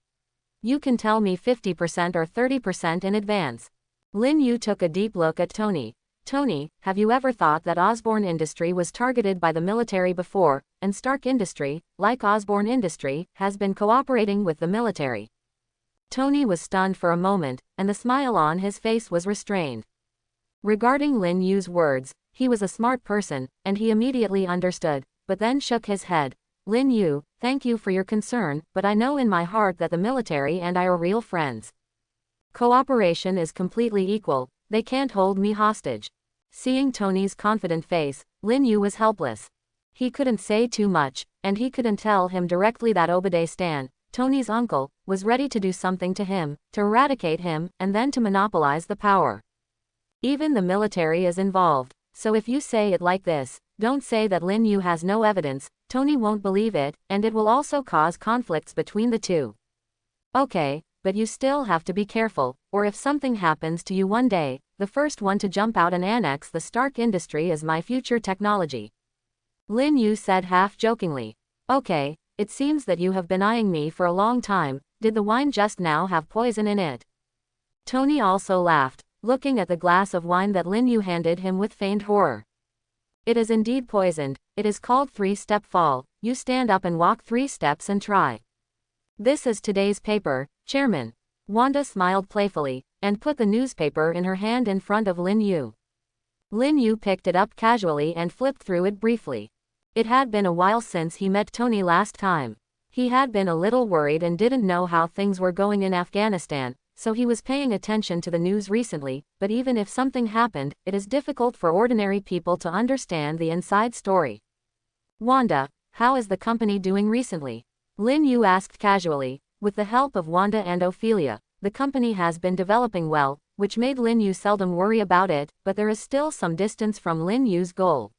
You can tell me 50% or 30% in advance. Lin Yu took a deep look at Tony. Tony, have you ever thought that Osborne Industry was targeted by the military before, and Stark Industry, like Osborne Industry, has been cooperating with the military? Tony was stunned for a moment, and the smile on his face was restrained. Regarding Lin Yu's words, he was a smart person, and he immediately understood, but then shook his head. Lin Yu, thank you for your concern, but I know in my heart that the military and I are real friends. Cooperation is completely equal, they can't hold me hostage. Seeing Tony's confident face, Lin Yu was helpless. He couldn't say too much, and he couldn't tell him directly that Obadiah Stan, Tony's uncle, was ready to do something to him, to eradicate him, and then to monopolize the power. Even the military is involved, so if you say it like this, don't say that Lin Yu has no evidence, Tony won't believe it, and it will also cause conflicts between the two. Okay, but you still have to be careful, or if something happens to you one day, the first one to jump out and annex the Stark Industry is my future technology. Lin Yu said half-jokingly. Okay, it seems that you have been eyeing me for a long time. Did the wine just now have poison in it? Tony also laughed, looking at the glass of wine that Lin Yu handed him with feigned horror. It is indeed poisoned. It is called 3-step fall. You stand up and walk 3 steps and try. This is today's paper, Chairman. Wanda smiled playfully, and put the newspaper in her hand in front of Lin Yu. Lin Yu picked it up casually and flipped through it briefly. It had been a while since he met Tony last time. He had been a little worried and didn't know how things were going in Afghanistan, so he was paying attention to the news recently, but even if something happened, it is difficult for ordinary people to understand the inside story. Wanda, how is the company doing recently? Lin Yu asked casually. With the help of Wanda and Ophelia, the company has been developing well, which made Lin Yu seldom worry about it, but there is still some distance from Lin Yu's goal.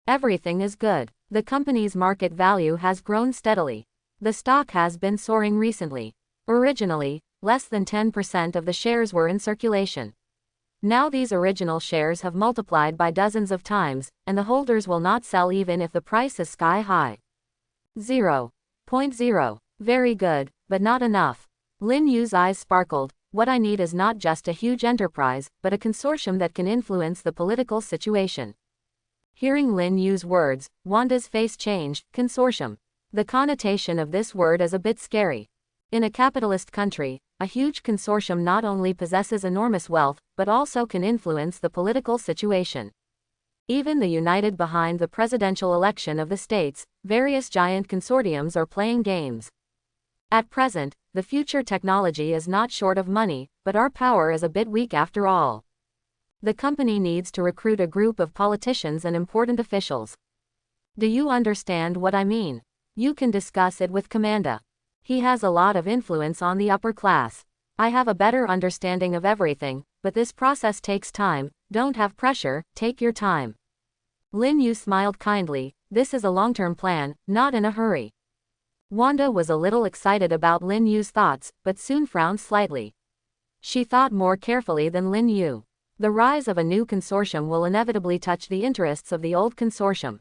Everything is good. The company's market value has grown steadily. The stock has been soaring recently. Originally, less than 10% of the shares were in circulation. Now these original shares have multiplied by dozens of times, and the holders will not sell even if the price is sky high. 0.0. Very good, but not enough. Lin Yu's eyes sparkled. What I need is not just a huge enterprise, but a consortium that can influence the political situation. Hearing Lin Yu's words, Wanda's face changed. Consortium. The connotation of this word is a bit scary. In a capitalist country, a huge consortium not only possesses enormous wealth, but also can influence the political situation. Even the united behind the presidential election of the states, various giant consortiums are playing games. At present, the future technology is not short of money, but our power is a bit weak after all. The company needs to recruit a group of politicians and important officials. Do you understand what I mean? You can discuss it with Commander. He has a lot of influence on the upper class. I have a better understanding of everything, but this process takes time. Don't have pressure, take your time. Lin Yu smiled kindly. This is a long-term plan, not in a hurry. Wanda was a little excited about Lin Yu's thoughts, but soon frowned slightly. She thought more carefully than Lin Yu. The rise of a new consortium will inevitably touch the interests of the old consortium.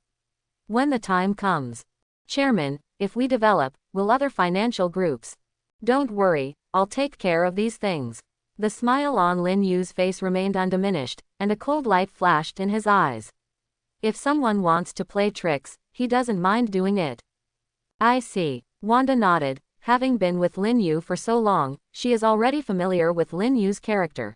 When the time comes. Chairman, if we develop, will other financial groups? Don't worry, I'll take care of these things. The smile on Lin Yu's face remained undiminished, and a cold light flashed in his eyes. If someone wants to play tricks, he doesn't mind doing it. I see. Wanda nodded. Having been with Lin Yu for so long, she is already familiar with Lin Yu's character.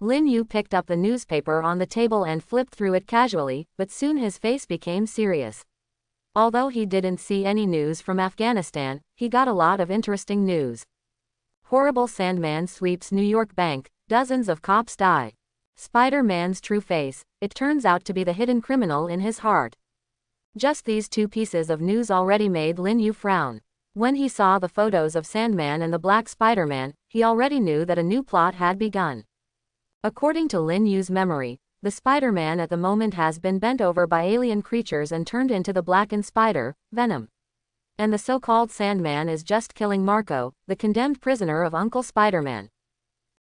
Lin Yu picked up the newspaper on the table and flipped through it casually, but soon his face became serious. Although he didn't see any news from Afghanistan, he got a lot of interesting news. Horrible Sandman sweeps New York bank, dozens of cops die. Spider-Man's true face, it turns out to be the hidden criminal in his heart. Just these two pieces of news already made Lin Yu frown. When he saw the photos of Sandman and the Black Spider-Man, he already knew that a new plot had begun. According to Lin Yu's memory, the Spider-Man at the moment has been bent over by alien creatures and turned into the blackened spider, Venom. And the so-called Sandman is just killing Marco, the condemned prisoner of Uncle Spider-Man.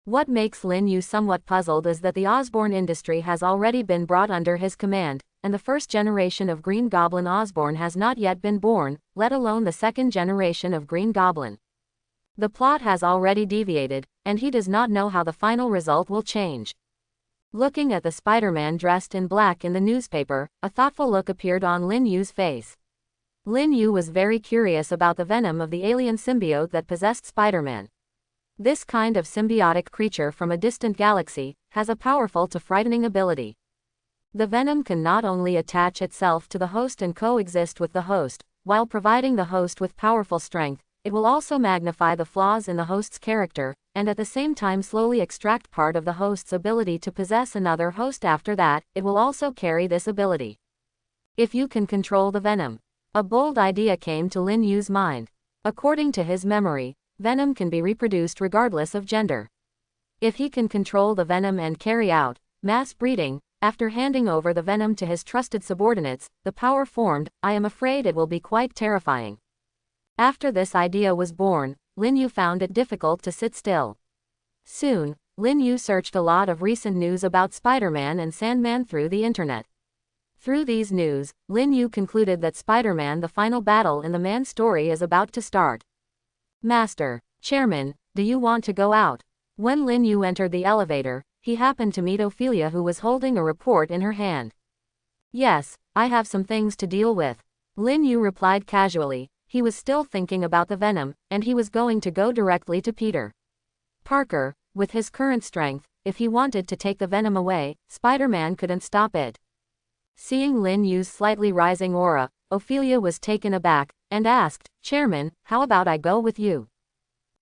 What makes Lin Yu somewhat puzzled is that the Osborn industry has already been brought under his command, and the first generation of Green Goblin Osborn has not yet been born, let alone the second generation of Green Goblin. The plot has already deviated, and he does not know how the final result will change. Looking at the Spider-Man dressed in black in the newspaper, a thoughtful look appeared on Lin Yu's face. Lin Yu was very curious about the venom of the alien symbiote that possessed Spider-Man. This kind of symbiotic creature from a distant galaxy has a powerful to frightening ability. The venom can not only attach itself to the host and coexist with the host, while providing the host with powerful strength, it will also magnify the flaws in the host's character, and at the same time slowly extract part of the host's ability to possess another host. After that, it will also carry this ability. If you can control the venom. A bold idea came to Lin Yu's mind. According to his memory, venom can be reproduced regardless of gender. If he can control the venom and carry out mass breeding, after handing over the venom to his trusted subordinates, the power formed, I am afraid it will be quite terrifying. After this idea was born, Lin Yu found it difficult to sit still. Soon, Lin Yu searched a lot of recent news about Spider-Man and Sandman through the internet. Through these news, Lin Yu concluded that Spider-Man, the final battle in the man's story, is about to start. Master, Chairman, do you want to go out? When Lin Yu entered the elevator, he happened to meet Ophelia, who was holding a report in her hand. Yes, I have some things to deal with. Lin Yu replied casually. He was still thinking about the venom, and he was going to go directly to Peter Parker. With his current strength, if he wanted to take the venom away, Spider-Man couldn't stop it. Seeing Lin Yu's slightly rising aura, Ophelia was taken aback, and asked, Chairman, how about I go with you?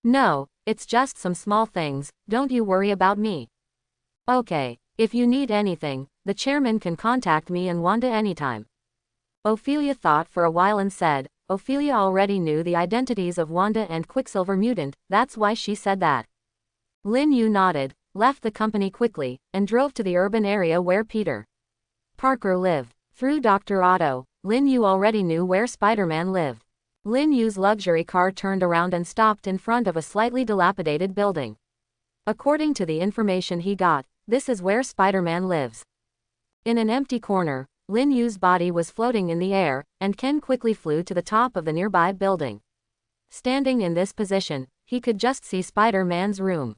No, it's just some small things, don't you worry about me. Okay, if you need anything, the chairman can contact me and Wanda anytime. Ophelia thought for a while and said, Ophelia already knew the identities of Wanda and Quicksilver Mutant, that's why she said that. Lin Yu nodded, left the company quickly, and drove to the urban area where Peter Parker lived. Through Dr. Otto, Lin Yu already knew where Spider-Man lived. Lin Yu's luxury car turned around and stopped in front of a slightly dilapidated building. According to the information he got, this is where Spider-Man lives. In an empty corner, Lin Yu's body was floating in the air, and Ken quickly flew to the top of the nearby building. Standing in this position, he could just see Spider-Man's room.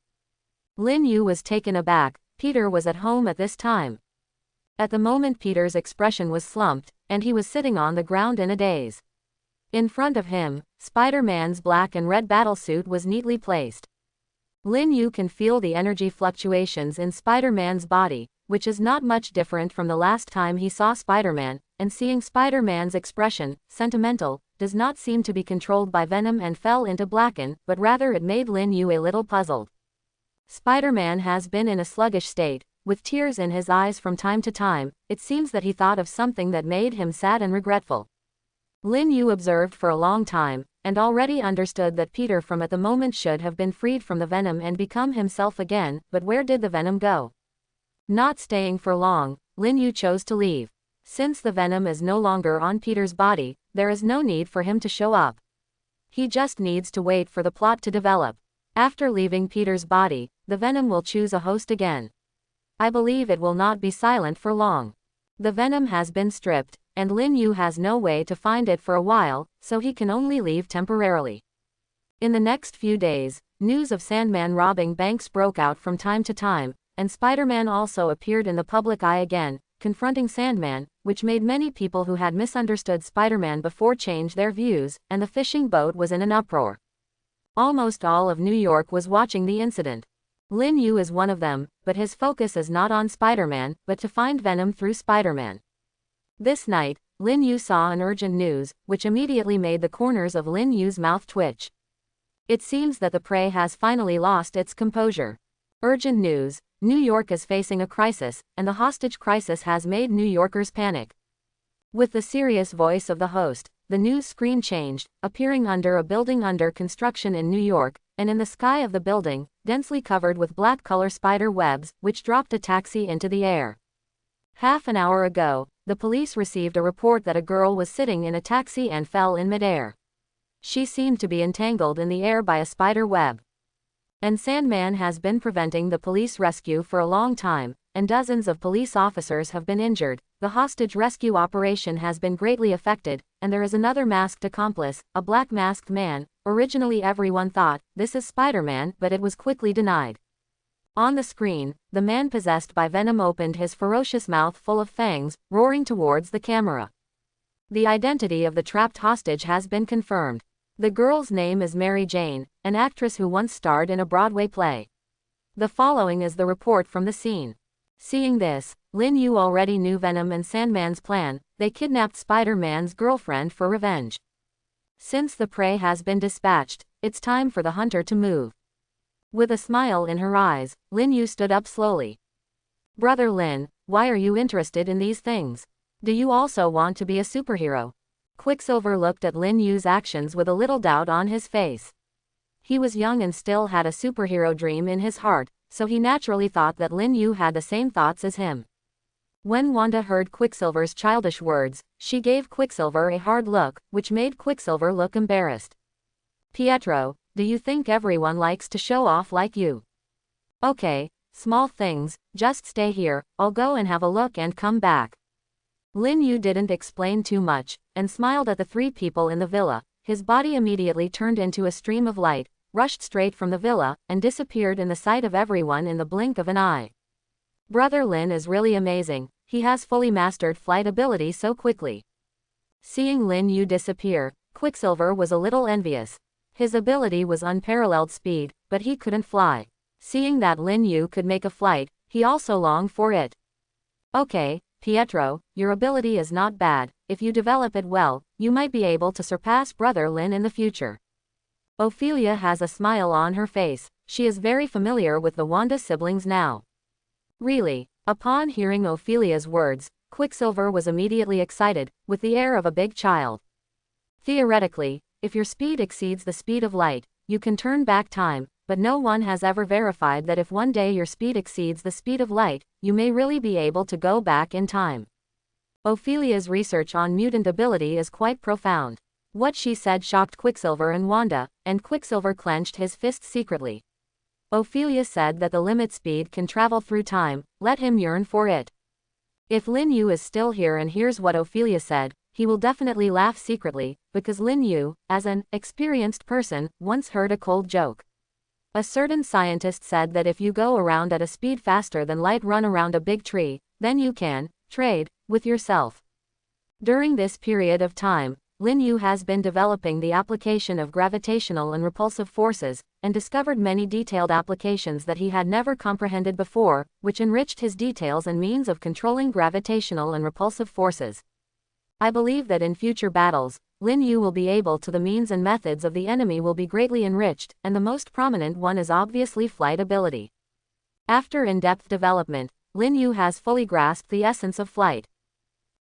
Lin Yu was taken aback. Peter was at home at this time. At the moment Peter's expression was slumped, and he was sitting on the ground in a daze. In front of him, Spider-Man's black and red battlesuit was neatly placed. Lin Yu can feel the energy fluctuations in Spider-Man's body, which is not much different from the last time he saw Spider-Man, and seeing Spider-Man's expression, sentimental, does not seem to be controlled by venom and fell into blacken, but rather it made Lin Yu a little puzzled. Spider-Man has been in a sluggish state, with tears in his eyes from time to time. It seems that he thought of something that made him sad and regretful. Lin Yu observed for a long time, and already understood that Peter from at the moment should have been freed from the venom and become himself again, but where did the venom go? Not staying for long, Lin Yu chose to leave. Since the venom is no longer on Peter's body, there is no need for him to show up. He just needs to wait for the plot to develop. After leaving Peter's body, the venom will choose a host again. I believe it will not be silent for long. The venom has been stripped, and Lin Yu has no way to find it for a while, so he can only leave temporarily. In the next few days, news of Sandman robbing banks broke out from time to time, and Spider-Man also appeared in the public eye again, confronting Sandman, which made many people who had misunderstood Spider-Man before change their views, and the fishing boat was in an uproar. Almost all of New York was watching the incident. Lin Yu is one of them, but his focus is not on Spider-Man, but to find venom through Spider-Man. This night, Lin Yu saw an urgent news, which immediately made the corners of Lin Yu's mouth twitch. It seems that the prey has finally lost its composure. Urgent news: New York is facing a crisis, and the hostage crisis has made New Yorkers panic. With the serious voice of the host, the news screen changed, appearing under a building under construction in New York, and in the sky of the building, densely covered with black color spider webs, which dropped a taxi into the air. Half an hour ago, the police received a report that a girl was sitting in a taxi and fell in midair. She seemed to be entangled in the air by a spider web. And Sandman has been preventing the police rescue for a long time, and dozens of police officers have been injured. The hostage rescue operation has been greatly affected, and there is another masked accomplice, a black masked man. Originally everyone thought, this is Spider-Man, but it was quickly denied. On the screen, the man possessed by venom opened his ferocious mouth full of fangs, roaring towards the camera. The identity of the trapped hostage has been confirmed. The girl's name is Mary Jane, an actress who once starred in a Broadway play. The following is the report from the scene. Seeing this, Lin Yu already knew Venom and Sandman's plan. They kidnapped Spider-Man's girlfriend for revenge. Since the prey has been dispatched, it's time for the hunter to move. With a smile in her eyes, Lin Yu stood up slowly. Brother Lin, why are you interested in these things? Do you also want to be a superhero? Quicksilver looked at Lin Yu's actions with a little doubt on his face. He was young and still had a superhero dream in his heart, so he naturally thought that Lin Yu had the same thoughts as him. When Wanda heard Quicksilver's childish words, she gave Quicksilver a hard look, which made Quicksilver look embarrassed. Pietro, do you think everyone likes to show off like you? Okay, small things, just stay here, I'll go and have a look and come back. Lin Yu didn't explain too much, and smiled at the three people in the villa. His body immediately turned into a stream of light, rushed straight from the villa, and disappeared in the sight of everyone in the blink of an eye. Brother Lin is really amazing, he has fully mastered flight ability so quickly. Seeing Lin Yu disappear, Quicksilver was a little envious. His ability was unparalleled speed, but he couldn't fly. Seeing that Lin Yu could make a flight, he also longed for it. Okay, Pietro, your ability is not bad. If you develop it well, you might be able to surpass Brother Lin in the future. Ophelia has a smile on her face. She is very familiar with the Wanda siblings now. Really? Upon hearing Ophelia's words, Quicksilver was immediately excited, with the air of a big child. Theoretically, if your speed exceeds the speed of light, you can turn back time, but no one has ever verified that if one day your speed exceeds the speed of light, you may really be able to go back in time. Ophelia's research on mutant ability is quite profound. What she said shocked Quicksilver and Wanda, and Quicksilver clenched his fists secretly. Ophelia said that the limit speed can travel through time, let him yearn for it. If Lin Yu is still here and hears what Ophelia said, he will definitely laugh secretly, because Lin Yu, as an experienced person, once heard a cold joke. A certain scientist said that if you go around at a speed faster than light run around a big tree, then you can trade with yourself. During this period of time, Lin Yu has been developing the application of gravitational and repulsive forces, and discovered many detailed applications that he had never comprehended before, which enriched his details and means of controlling gravitational and repulsive forces. I believe that in future battles, Lin Yu will be able to the means and methods of the enemy will be greatly enriched, and the most prominent one is obviously flight ability. After in-depth development, Lin Yu has fully grasped the essence of flight.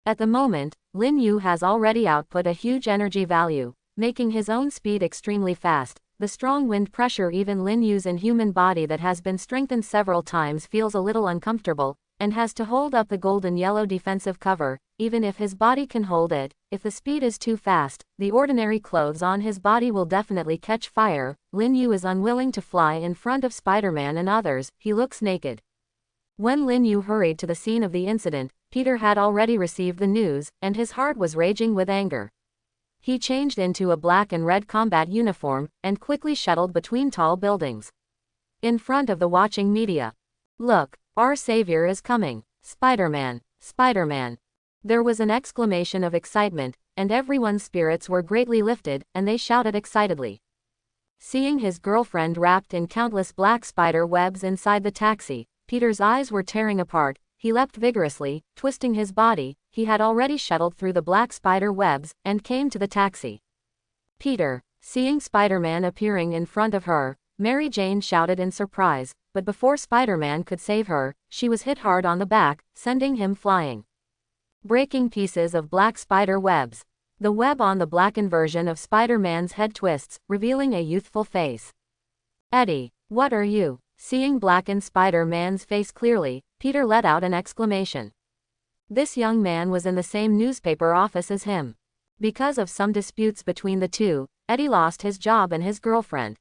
At the moment, Lin Yu has already output a huge energy value, making his own speed extremely fast. The strong wind pressure even Lin Yu's inhuman body that has been strengthened several times feels a little uncomfortable, and has to hold up the golden yellow defensive cover, even if his body can hold it. If the speed is too fast, the ordinary clothes on his body will definitely catch fire. Lin Yu is unwilling to fly in front of Spider-Man and others, he looks naked. When Lin Yu hurried to the scene of the incident, Peter had already received the news, and his heart was raging with anger. He changed into a black and red combat uniform, and quickly shuttled between tall buildings. In front of the watching media. "Look, our savior is coming. Spider-Man, Spider-Man." There was an exclamation of excitement, and everyone's spirits were greatly lifted, and they shouted excitedly. Seeing his girlfriend wrapped in countless black spider webs inside the taxi, Peter's eyes were tearing apart. He leapt vigorously, twisting his body. He had already shuttled through the black spider webs, and came to the taxi. Peter, seeing Spider-Man appearing in front of her, Mary Jane shouted in surprise, but before Spider-Man could save her, she was hit hard on the back, sending him flying. Breaking pieces of black spider webs. The web on the blackened version of Spider-Man's head twists, revealing a youthful face. "Eddie, what are you?" Seeing blackened Spider-Man's face clearly, Peter let out an exclamation. This young man was in the same newspaper office as him. Because of some disputes between the two, Eddie lost his job and his girlfriend.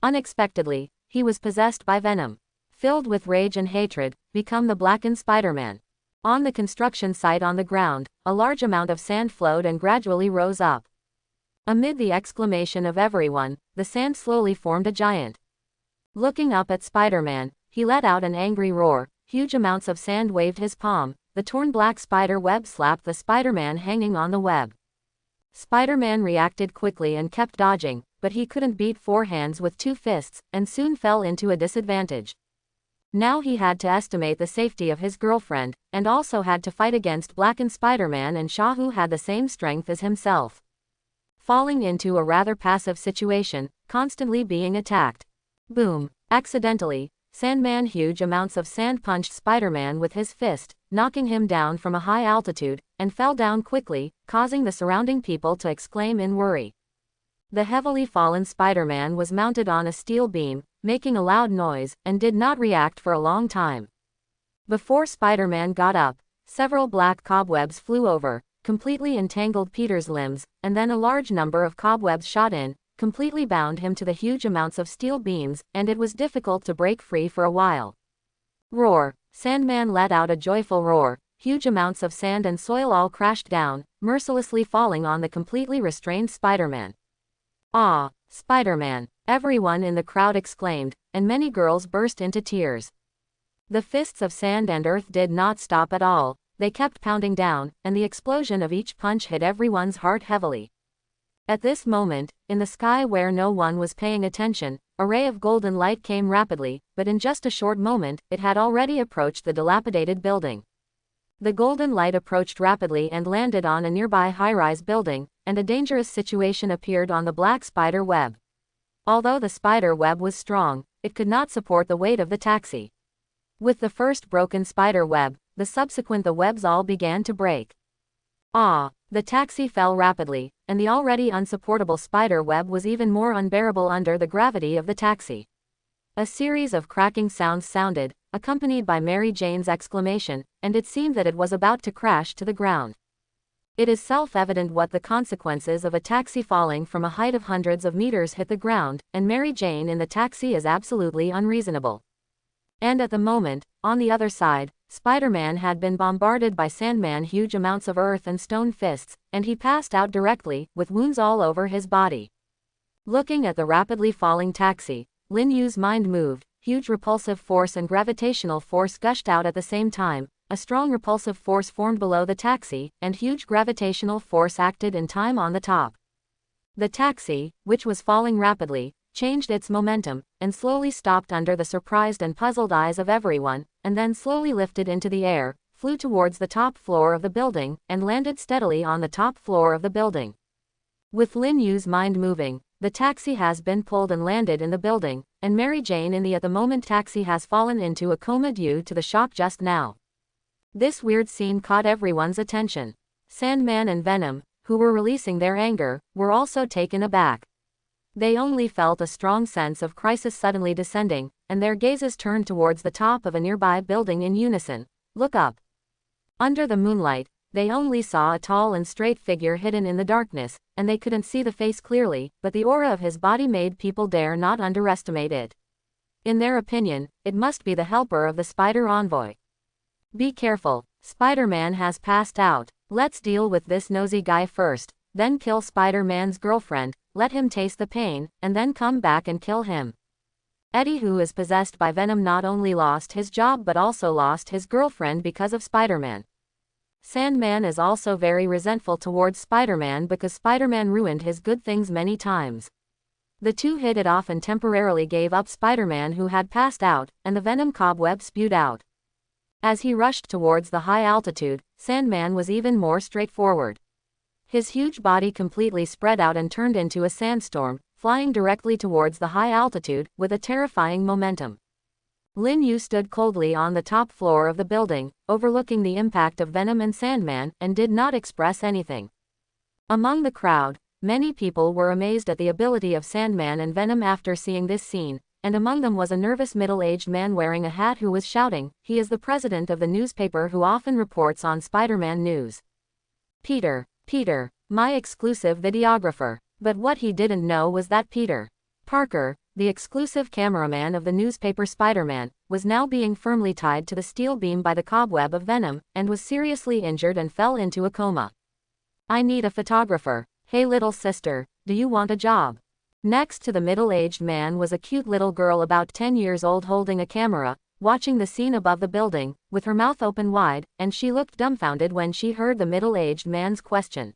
Unexpectedly, he was possessed by venom. Filled with rage and hatred, become the blackened Spider-Man. On the construction site on the ground, a large amount of sand flowed and gradually rose up. Amid the exclamation of everyone, the sand slowly formed a giant. Looking up at Spider-Man, he let out an angry roar. Huge amounts of sand waved his palm. The torn black spider web slapped the Spider-Man hanging on the web. Spider-Man reacted quickly and kept dodging, but he couldn't beat four hands with two fists, and soon fell into a disadvantage. Now he had to estimate the safety of his girlfriend, and also had to fight against blackened Spider-Man and Shaw, who had the same strength as himself. Falling into a rather passive situation, constantly being attacked. Boom! Accidentally, Sandman huge amounts of sand punched Spider-Man with his fist, knocking him down from a high altitude, and fell down quickly, causing the surrounding people to exclaim in worry. The heavily fallen Spider-Man was mounted on a steel beam, making a loud noise, and did not react for a long time. Before Spider-Man got up, several black cobwebs flew over, completely entangled Peter's limbs, and then a large number of cobwebs shot in, completely bound him to the huge amounts of steel beams, and it was difficult to break free for a while. Roar! Sandman let out a joyful roar. Huge amounts of sand and soil all crashed down, mercilessly falling on the completely restrained Spider-Man. "Ah, Spider-Man!" everyone in the crowd exclaimed, and many girls burst into tears. The fists of sand and earth did not stop at all. They kept pounding down, and the explosion of each punch hit everyone's heart heavily. At this moment, in the sky where no one was paying attention, a ray of golden light came rapidly, but in just a short moment, it had already approached the dilapidated building. The golden light approached rapidly and landed on a nearby high-rise building, and a dangerous situation appeared on the black spider web. Although the spider web was strong, it could not support the weight of the taxi. With the first broken spider web, the webs all began to break. Ah! The taxi fell rapidly, and the already unsupportable spider web was even more unbearable under the gravity of the taxi. A series of cracking sounds sounded, accompanied by Mary Jane's exclamation, and it seemed that it was about to crash to the ground. It is self-evident what the consequences of a taxi falling from a height of hundreds of meters hit the ground, and Mary Jane in the taxi is absolutely unreasonable. And at the moment, on the other side, Spider-Man had been bombarded by Sandman huge amounts of earth and stone fists, and he passed out directly, with wounds all over his body. Looking at the rapidly falling taxi, Lin Yu's mind moved. Huge repulsive force and gravitational force gushed out at the same time. A strong repulsive force formed below the taxi, and huge gravitational force acted in time on the top. The taxi, which was falling rapidly, changed its momentum, and slowly stopped under the surprised and puzzled eyes of everyone, and then slowly lifted into the air, flew towards the top floor of the building, and landed steadily on the top floor of the building. With Lin Yu's mind moving, the taxi has been pulled and landed in the building, and Mary Jane in the at the moment taxi has fallen into a coma due to the shock just now. This weird scene caught everyone's attention. Sandman and Venom, who were releasing their anger, were also taken aback. They only felt a strong sense of crisis suddenly descending, and their gazes turned towards the top of a nearby building in unison. Look up. Under the moonlight, they only saw a tall and straight figure hidden in the darkness, and they couldn't see the face clearly, but the aura of his body made people dare not underestimate it. In their opinion, it must be the helper of the Spider Envoy. Be careful, Spider-Man has passed out. Let's deal with this nosy guy first, then kill Spider-Man's girlfriend, let him taste the pain, and then come back and kill him. Eddie, who is possessed by Venom, not only lost his job but also lost his girlfriend because of Spider-Man. Sandman is also very resentful towards Spider-Man because Spider-Man ruined his good things many times. The two hit it off and temporarily gave up Spider-Man, who had passed out, and the Venom cobweb spewed out. As he rushed towards the high altitude, Sandman was even more straightforward. His huge body completely spread out and turned into a sandstorm, flying directly towards the high altitude, with a terrifying momentum. Lin Yu stood coldly on the top floor of the building, overlooking the impact of Venom and Sandman, and did not express anything. Among the crowd, many people were amazed at the ability of Sandman and Venom after seeing this scene, and among them was a nervous middle-aged man wearing a hat who was shouting, "He is the president of the newspaper who often reports on Spider-Man news. Peter, my exclusive videographer." But what he didn't know was that Peter Parker, the exclusive cameraman of the newspaper Spider-Man, was now being firmly tied to the steel beam by the cobweb of Venom, and was seriously injured and fell into a coma. "I need a photographer. Hey little sister, do you want a job?" Next to the middle-aged man was a cute little girl about 10 years old holding a camera, watching the scene above the building, with her mouth open wide, and she looked dumbfounded when she heard the middle-aged man's question.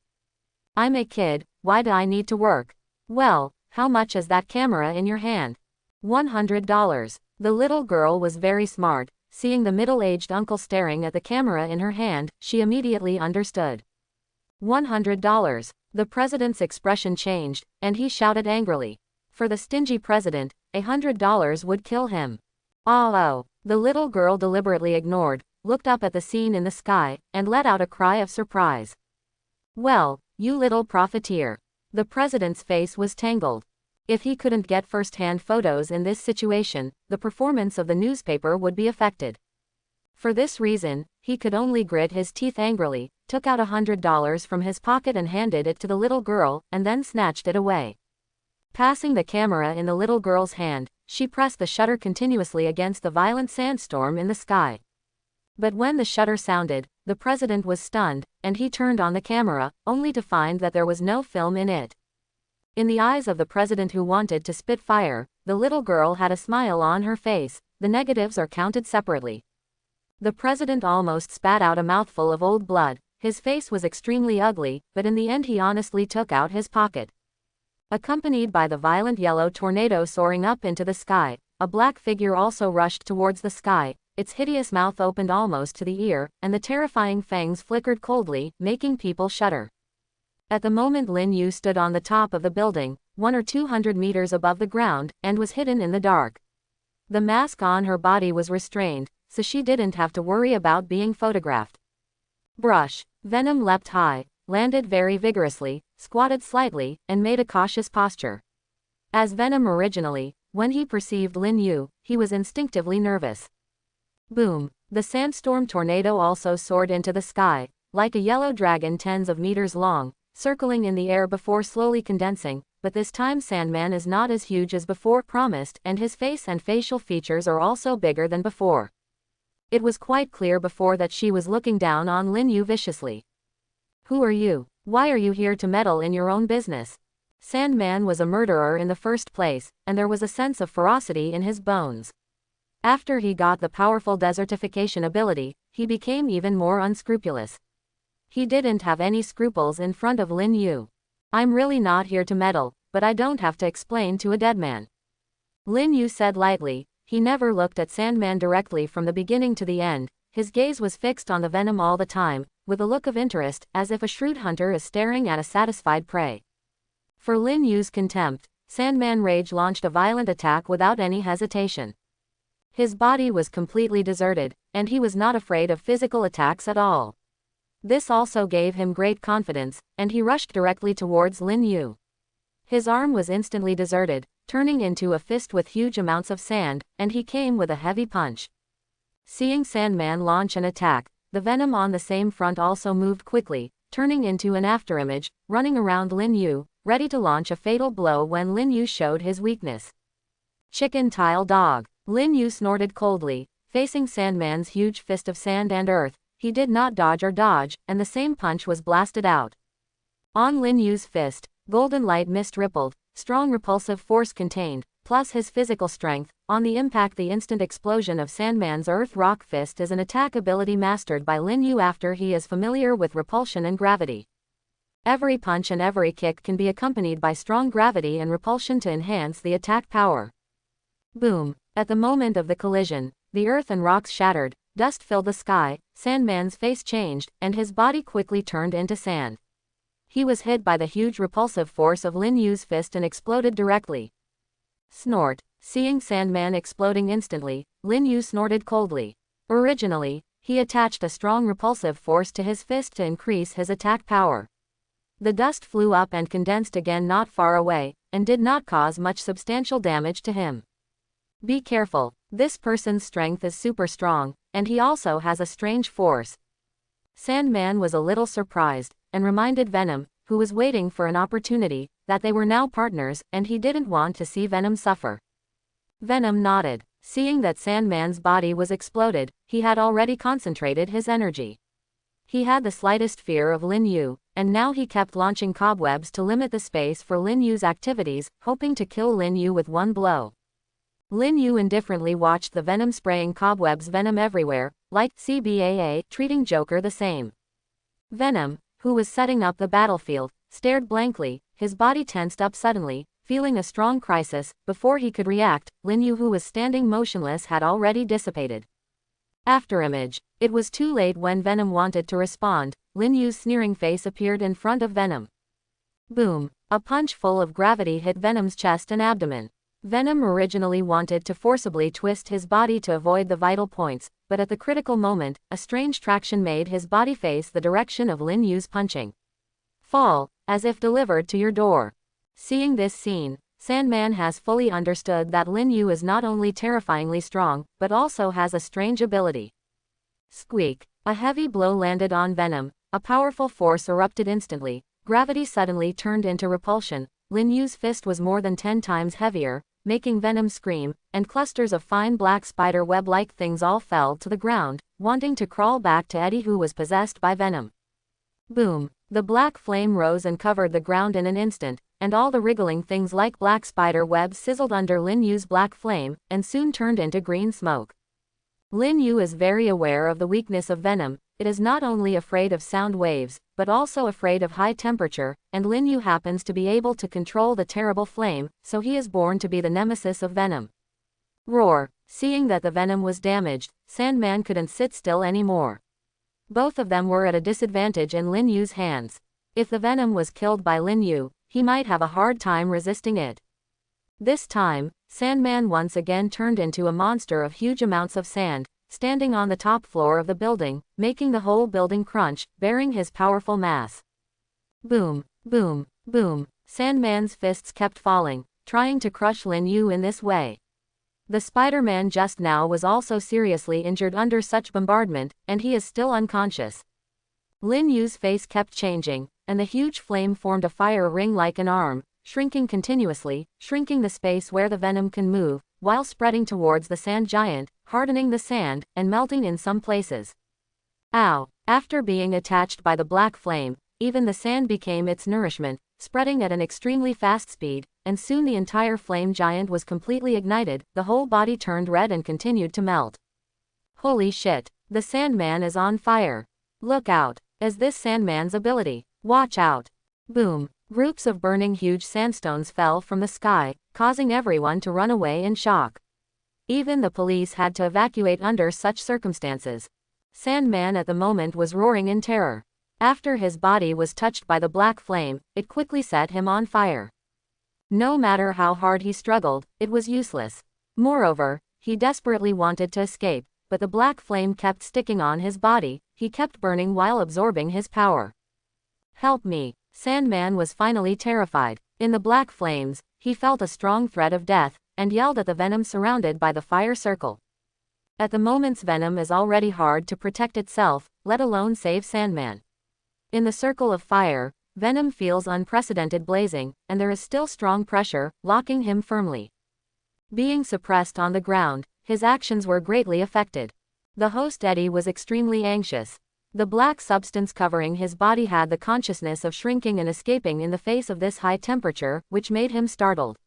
"I'm a kid, why do I need to work?" "Well, how much is that camera in your hand?" $100. The little girl was very smart. Seeing the middle-aged uncle staring at the camera in her hand, she immediately understood. $100. The president's expression changed, and he shouted angrily. For the stingy president, $100 would kill him. Oh. The little girl deliberately ignored, looked up at the scene in the sky, and let out a cry of surprise. "Well, you little profiteer." The president's face was tangled. If he couldn't get first-hand photos in this situation, the performance of the newspaper would be affected. For this reason, he could only grit his teeth angrily, took out $100 from his pocket and handed it to the little girl, and then snatched it away. Passing the camera in the little girl's hand, she pressed the shutter continuously against the violent sandstorm in the sky. But when the shutter sounded, the president was stunned, and he turned on the camera, only to find that there was no film in it. In the eyes of the president, who wanted to spit fire, the little girl had a smile on her face. The negatives are counted separately. The president almost spat out a mouthful of old blood. His face was extremely ugly, but in the end he honestly took out his pocket. Accompanied by the violent yellow tornado soaring up into the sky, a black figure also rushed towards the sky. Its hideous mouth opened almost to the ear, and the terrifying fangs flickered coldly, making people shudder. At the moment Lin Yu stood on the top of the building, 100 or 200 meters above the ground, and was hidden in the dark. The mask on her body was restrained, so she didn't have to worry about being photographed. Brush. Venom leapt high, landed very vigorously, squatted slightly, and made a cautious posture. As Venom originally, when he perceived Lin Yu, he was instinctively nervous. Boom. The sandstorm tornado also soared into the sky, like a yellow dragon tens of meters long, circling in the air before slowly condensing, but this time Sandman is not as huge as before promised, and his face and facial features are also bigger than before. It was quite clear before that she was looking down on Lin Yu viciously. Who are you? Why are you here to meddle in your own business? Sandman was a murderer in the first place, and there was a sense of ferocity in his bones. After he got the powerful desertification ability, he became even more unscrupulous. He didn't have any scruples in front of Lin Yu. I'm really not here to meddle, but I don't have to explain to a dead man. Lin Yu said lightly. He never looked at Sandman directly from the beginning to the end. His gaze was fixed on the venom all the time, with a look of interest, as if a shrewd hunter is staring at a satisfied prey. For Lin Yu's contempt, Sandman Rage launched a violent attack without any hesitation. His body was completely deserted, and he was not afraid of physical attacks at all. This also gave him great confidence, and he rushed directly towards Lin Yu. His arm was instantly deserted, turning into a fist with huge amounts of sand, and he came with a heavy punch. Seeing Sandman launch an attack, the venom on the same front also moved quickly, turning into an afterimage, running around Lin Yu, ready to launch a fatal blow when Lin Yu showed his weakness. Chicken tile dog. Lin Yu snorted coldly, facing Sandman's huge fist of sand and earth. He did not dodge or dodge, and the same punch was blasted out. On Lin Yu's fist, golden light mist rippled, strong repulsive force contained, plus his physical strength. On the impact, the instant explosion of Sandman's earth rock fist is an attack ability mastered by Lin Yu after he is familiar with repulsion and gravity. Every punch and every kick can be accompanied by strong gravity and repulsion to enhance the attack power. Boom! At the moment of the collision, the earth and rocks shattered, dust filled the sky, Sandman's face changed, and his body quickly turned into sand. He was hit by the huge repulsive force of Lin Yu's fist and exploded directly. Snort. Seeing Sandman exploding instantly, Lin Yu snorted coldly. Originally, he attached a strong repulsive force to his fist to increase his attack power. The dust flew up and condensed again not far away, and did not cause much substantial damage to him. Be careful, this person's strength is super strong, and he also has a strange force. Sandman was a little surprised, and reminded Venom, who was waiting for an opportunity, that they were now partners, and he didn't want to see Venom suffer. Venom nodded. Seeing that Sandman's body was exploded, he had already concentrated his energy. He had the slightest fear of Lin Yu, and now he kept launching cobwebs to limit the space for Lin Yu's activities, hoping to kill Lin Yu with one blow. Lin Yu indifferently watched the venom spraying cobwebs venom everywhere, like CBAA, treating Joker the same. Venom, who was setting up the battlefield, stared blankly, his body tensed up suddenly, feeling a strong crisis. Before he could react, Lin Yu, who was standing motionless, had already dissipated. Afterimage. It was too late when Venom wanted to respond. Lin Yu's sneering face appeared in front of Venom. Boom! A punch full of gravity hit Venom's chest and abdomen. Venom originally wanted to forcibly twist his body to avoid the vital points, but at the critical moment, a strange traction made his body face the direction of Lin Yu's punching. Fall, as if delivered to your door. Seeing this scene, Sandman has fully understood that Lin Yu is not only terrifyingly strong, but also has a strange ability. Squeak! A heavy blow landed on Venom, a powerful force erupted instantly, gravity suddenly turned into repulsion. Lin Yu's fist was more than 10 times heavier, making Venom scream, and clusters of fine black spider web-like things all fell to the ground, wanting to crawl back to Eddie, who was possessed by Venom. Boom! The black flame rose and covered the ground in an instant, and all the wriggling things like black spider webs sizzled under Lin Yu's black flame, and soon turned into green smoke. Lin Yu is very aware of the weakness of Venom. It is not only afraid of sound waves, but also afraid of high temperature, and Lin Yu happens to be able to control the terrible flame, so he is born to be the nemesis of Venom. Roar! Seeing that the Venom was damaged, Sandman couldn't sit still anymore. Both of them were at a disadvantage in Lin Yu's hands. If the Venom was killed by Lin Yu, he might have a hard time resisting it. This time, Sandman once again turned into a monster of huge amounts of sand, standing on the top floor of the building, making the whole building crunch, bearing his powerful mass. Boom! Boom! Boom! Sandman's fists kept falling, trying to crush Lin Yu in this way. The Spider-Man just now was also seriously injured under such bombardment, and he is still unconscious. Lin Yu's face kept changing, and the huge flame formed a fire ring like an arm, shrinking continuously, shrinking the space where the Venom can move, while spreading towards the sand giant, hardening the sand, and melting in some places. Ow! After being attached by the black flame, even the sand became its nourishment, spreading at an extremely fast speed, and soon the entire flame giant was completely ignited, the whole body turned red and continued to melt. Holy shit! The Sandman is on fire! Look out! Is this Sandman's ability? Watch out! Boom! Groups of burning huge sandstones fell from the sky, causing everyone to run away in shock. Even the police had to evacuate under such circumstances. Sandman at the moment was roaring in terror. After his body was touched by the black flame, it quickly set him on fire. No matter how hard he struggled, it was useless. Moreover, he desperately wanted to escape, but the black flame kept sticking on his body, he kept burning while absorbing his power. Help me! Sandman was finally terrified. In the black flames, he felt a strong threat of death, and yelled at the venom surrounded by the fire circle. At the moment's venom is already hard to protect itself, let alone save Sandman. In the circle of fire, venom feels unprecedented blazing, and there is still strong pressure, locking him firmly. Being suppressed on the ground, his actions were greatly affected. The host Eddie was extremely anxious. The black substance covering his body had the consciousness of shrinking and escaping in the face of this high temperature, which made him startled.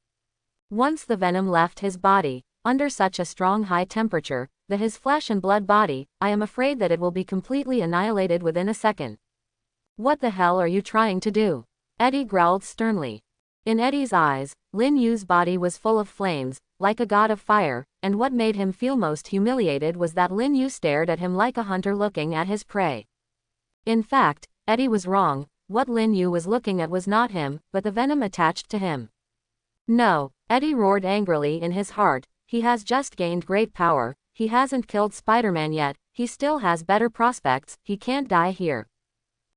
Once the venom left his body, under such a strong high temperature, his flesh and blood body, I am afraid that it will be completely annihilated within a second. What the hell are you trying to do? Eddie growled sternly. In Eddie's eyes, Lin Yu's body was full of flames, like a god of fire, and what made him feel most humiliated was that Lin Yu stared at him like a hunter looking at his prey. In fact, Eddie was wrong, what Lin Yu was looking at was not him, but the venom attached to him. No, Eddie roared angrily in his heart, he has just gained great power, he hasn't killed Spider-Man yet, he still has better prospects, he can't die here.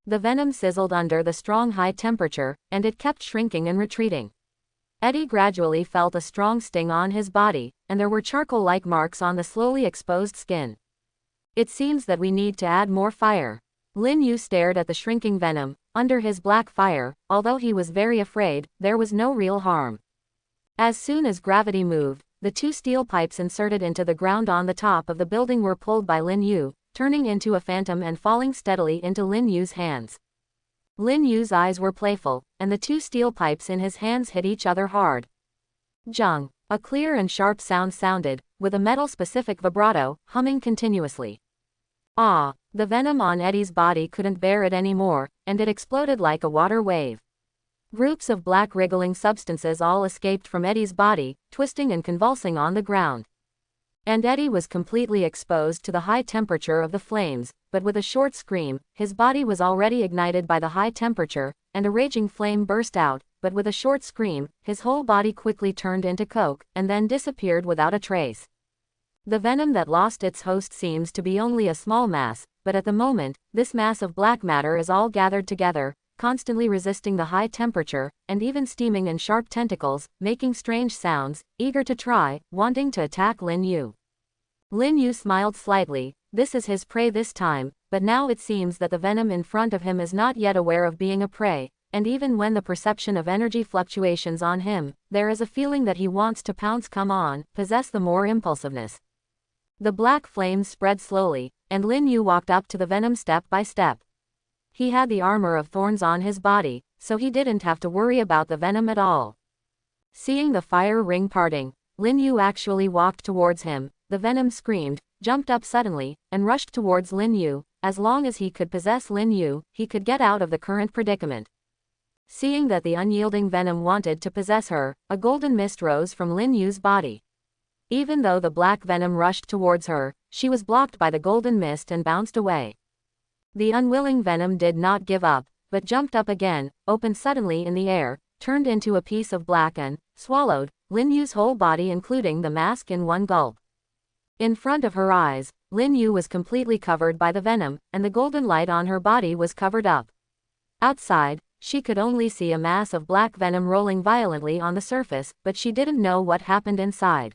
The venom sizzled under the strong high temperature, and it kept shrinking and retreating. Eddie gradually felt a strong sting on his body, and there were charcoal-like marks on the slowly exposed skin. It seems that we need to add more fire. Lin Yu stared at the shrinking venom, under his black fire, although he was very afraid, there was no real harm. As soon as gravity moved, the two steel pipes inserted into the ground on the top of the building were pulled by Lin Yu, turning into a phantom and falling steadily into Lin Yu's hands. Lin Yu's eyes were playful, and the two steel pipes in his hands hit each other hard. Jung. A clear and sharp sound sounded, with a metal-specific vibrato, humming continuously. Ah! The venom on Eddie's body couldn't bear it anymore, and it exploded like a water wave. Groups of black wriggling substances all escaped from Eddie's body, twisting and convulsing on the ground. And Eddie was completely exposed to the high temperature of the flames, but with a short scream, his body was already ignited by the high temperature, and a raging flame burst out, but with a short scream, his whole body quickly turned into coke, and then disappeared without a trace. The venom that lost its host seems to be only a small mass, but at the moment, this mass of black matter is all gathered together, constantly resisting the high temperature, and even steaming in sharp tentacles, making strange sounds, eager to try, wanting to attack Lin Yu. Lin Yu smiled slightly, this is his prey this time, but now it seems that the venom in front of him is not yet aware of being a prey, and even when the perception of energy fluctuations on him, there is a feeling that he wants to pounce, come on, possess the more impulsiveness. The black flames spread slowly, and Lin Yu walked up to the venom step by step. He had the armor of thorns on his body, so he didn't have to worry about the venom at all. Seeing the fire ring parting, Lin Yu actually walked towards him. The venom screamed, jumped up suddenly, and rushed towards Lin Yu. As long as he could possess Lin Yu, he could get out of the current predicament. Seeing that the unyielding venom wanted to possess her, a golden mist rose from Lin Yu's body. Even though the black venom rushed towards her, she was blocked by the golden mist and bounced away. The unwilling venom did not give up, but jumped up again, opened suddenly in the air, turned into a piece of black and swallowed Lin Yu's whole body including the mask in one gulp. In front of her eyes, Lin Yu was completely covered by the venom, and the golden light on her body was covered up. Outside, she could only see a mass of black venom rolling violently on the surface, but she didn't know what happened inside.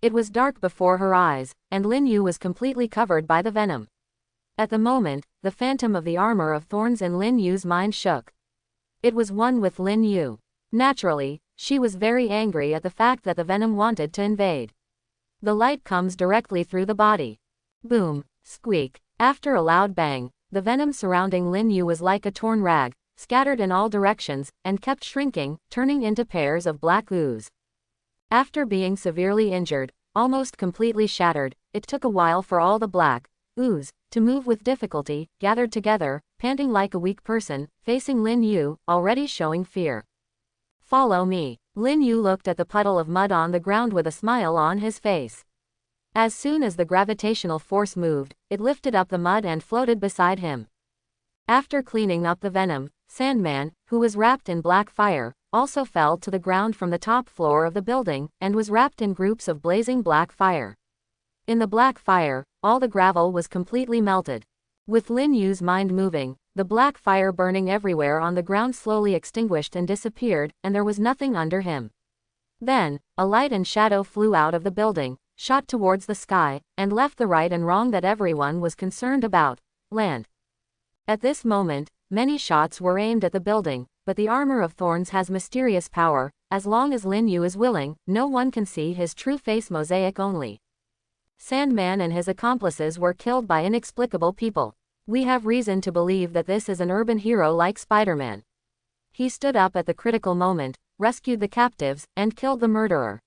It was dark before her eyes, and Lin Yu was completely covered by the venom. At the moment, the phantom of the armor of thorns in Lin Yu's mind shook. It was one with Lin Yu. Naturally, she was very angry at the fact that the venom wanted to invade. The light comes directly through the body. Boom, squeak. After a loud bang, the venom surrounding Lin Yu was like a torn rag, scattered in all directions, and kept shrinking, turning into pairs of black ooze. After being severely injured, almost completely shattered, it took a while for all the black ooze to move with difficulty, gathered together, panting like a weak person, facing Lin Yu, already showing fear. Follow me. Lin Yu looked at the puddle of mud on the ground with a smile on his face. As soon as the gravitational force moved, it lifted up the mud and floated beside him. After cleaning up the venom, Sandman, who was wrapped in black fire, also fell to the ground from the top floor of the building, and was wrapped in groups of blazing black fire. In the black fire, all the gravel was completely melted. With Lin Yu's mind moving, the black fire burning everywhere on the ground slowly extinguished and disappeared, and there was nothing under him. Then, a light and shadow flew out of the building, shot towards the sky, and left the right and wrong that everyone was concerned about, land. At this moment, many shots were aimed at the building, but the armor of thorns has mysterious power. As long as Lin Yu is willing, no one can see his true face. Mosaic only. Sandman and his accomplices were killed by inexplicable people. We have reason to believe that this is an urban hero like Spider-Man. He stood up at the critical moment, rescued the captives, and killed the murderer.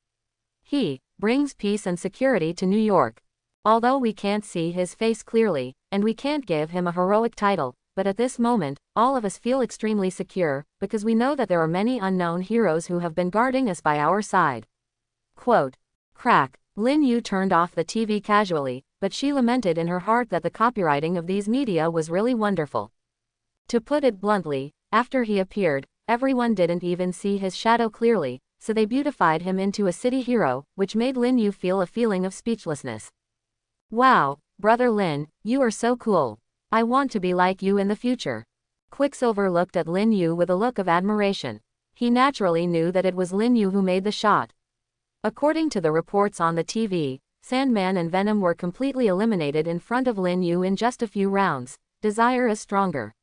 He brings peace and security to New York. Although we can't see his face clearly, and we can't give him a heroic title, but at this moment, all of us feel extremely secure, because we know that there are many unknown heroes who have been guarding us by our side. Quote. Crack. Lin Yu turned off the TV casually, but she lamented in her heart that the copywriting of these media was really wonderful. To put it bluntly, after he appeared, everyone didn't even see his shadow clearly, so they beautified him into a city hero, which made Lin Yu feel a feeling of speechlessness. Wow, brother Lin, you are so cool. I want to be like you in the future. Quicksilver looked at Lin Yu with a look of admiration. He naturally knew that it was Lin Yu who made the shot. According to the reports on the TV, Sandman and Venom were completely eliminated in front of Lin Yu in just a few rounds. Desire is stronger.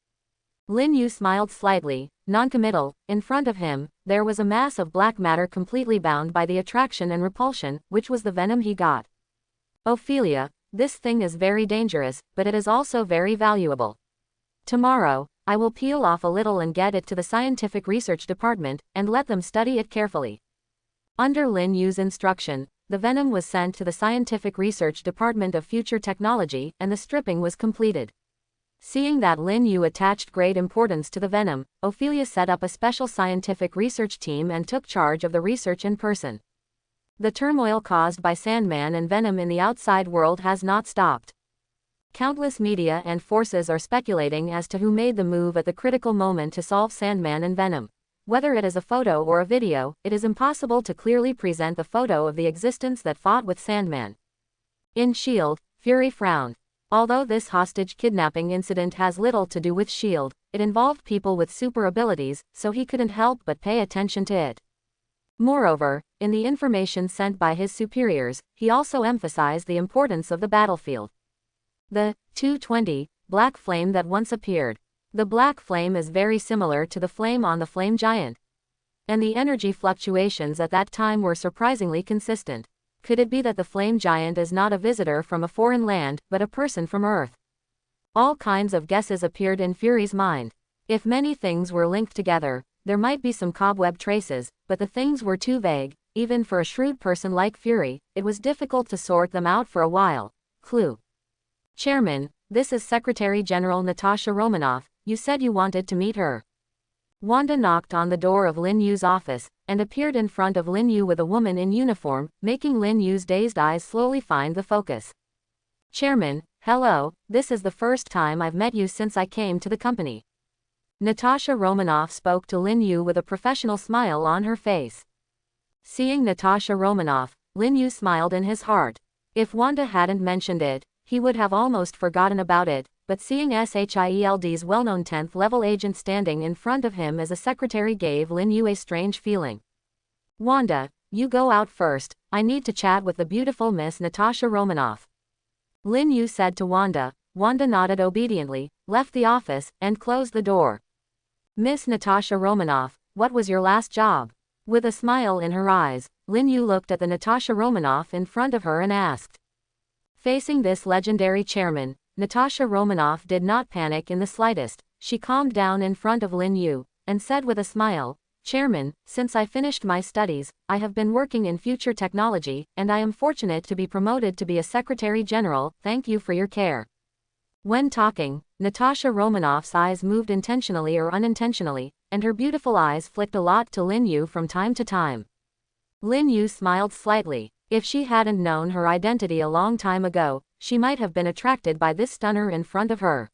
Lin Yu smiled slightly, non-committal. In front of him, there was a mass of black matter completely bound by the attraction and repulsion, which was the venom he got. Ophelia, this thing is very dangerous, but it is also very valuable. Tomorrow, I will peel off a little and get it to the scientific research department, and let them study it carefully. Under Lin Yu's instruction, the venom was sent to the Scientific Research Department of Future Technology, and the stripping was completed. Seeing that Lin Yu attached great importance to the venom, Ophelia set up a special scientific research team and took charge of the research in person. The turmoil caused by Sandman and Venom in the outside world has not stopped. Countless media and forces are speculating as to who made the move at the critical moment to solve Sandman and Venom. Whether it is a photo or a video, it is impossible to clearly present the photo of the existence that fought with Sandman. In S.H.I.E.L.D., Fury frowned. Although this hostage kidnapping incident has little to do with S.H.I.E.L.D., it involved people with super abilities, so he couldn't help but pay attention to it. Moreover, in the information sent by his superiors, he also emphasized the importance of the battlefield. The 220 black flame that once appeared. The black flame is very similar to the flame on the flame giant. And the energy fluctuations at that time were surprisingly consistent. Could it be that the flame giant is not a visitor from a foreign land, but a person from Earth? All kinds of guesses appeared in Fury's mind. If many things were linked together, there might be some cobweb traces, but the things were too vague. Even for a shrewd person like Fury, it was difficult to sort them out for a while. Clue. Chairman, this is Secretary General Natasha Romanoff. You said you wanted to meet her. Wanda knocked on the door of Lin Yu's office, and appeared in front of Lin Yu with a woman in uniform, making Lin Yu's dazed eyes slowly find the focus. Chairman, hello, this is the first time I've met you since I came to the company. Natasha Romanoff spoke to Lin Yu with a professional smile on her face. Seeing Natasha Romanoff, Lin Yu smiled in his heart. If Wanda hadn't mentioned it, he would have almost forgotten about it, but seeing S.H.I.E.L.D.'s well-known 10th level agent standing in front of him as a secretary gave Lin Yu a strange feeling. Wanda, you go out first, I need to chat with the beautiful Miss Natasha Romanoff. Lin Yu said to Wanda. Wanda nodded obediently, left the office, and closed the door. Miss Natasha Romanoff, what was your last job? With a smile in her eyes, Lin Yu looked at the Natasha Romanoff in front of her and asked. Facing this legendary chairman, Natasha Romanoff did not panic in the slightest. She calmed down in front of Lin Yu, and said with a smile, Chairman, since I finished my studies, I have been working in future technology, and I am fortunate to be promoted to be a Secretary General. Thank you for your care. When talking, Natasha Romanoff's eyes moved intentionally or unintentionally, and her beautiful eyes flicked a lot to Lin Yu from time to time. Lin Yu smiled slightly. If she hadn't known her identity a long time ago, she might have been attracted by this stunner in front of her.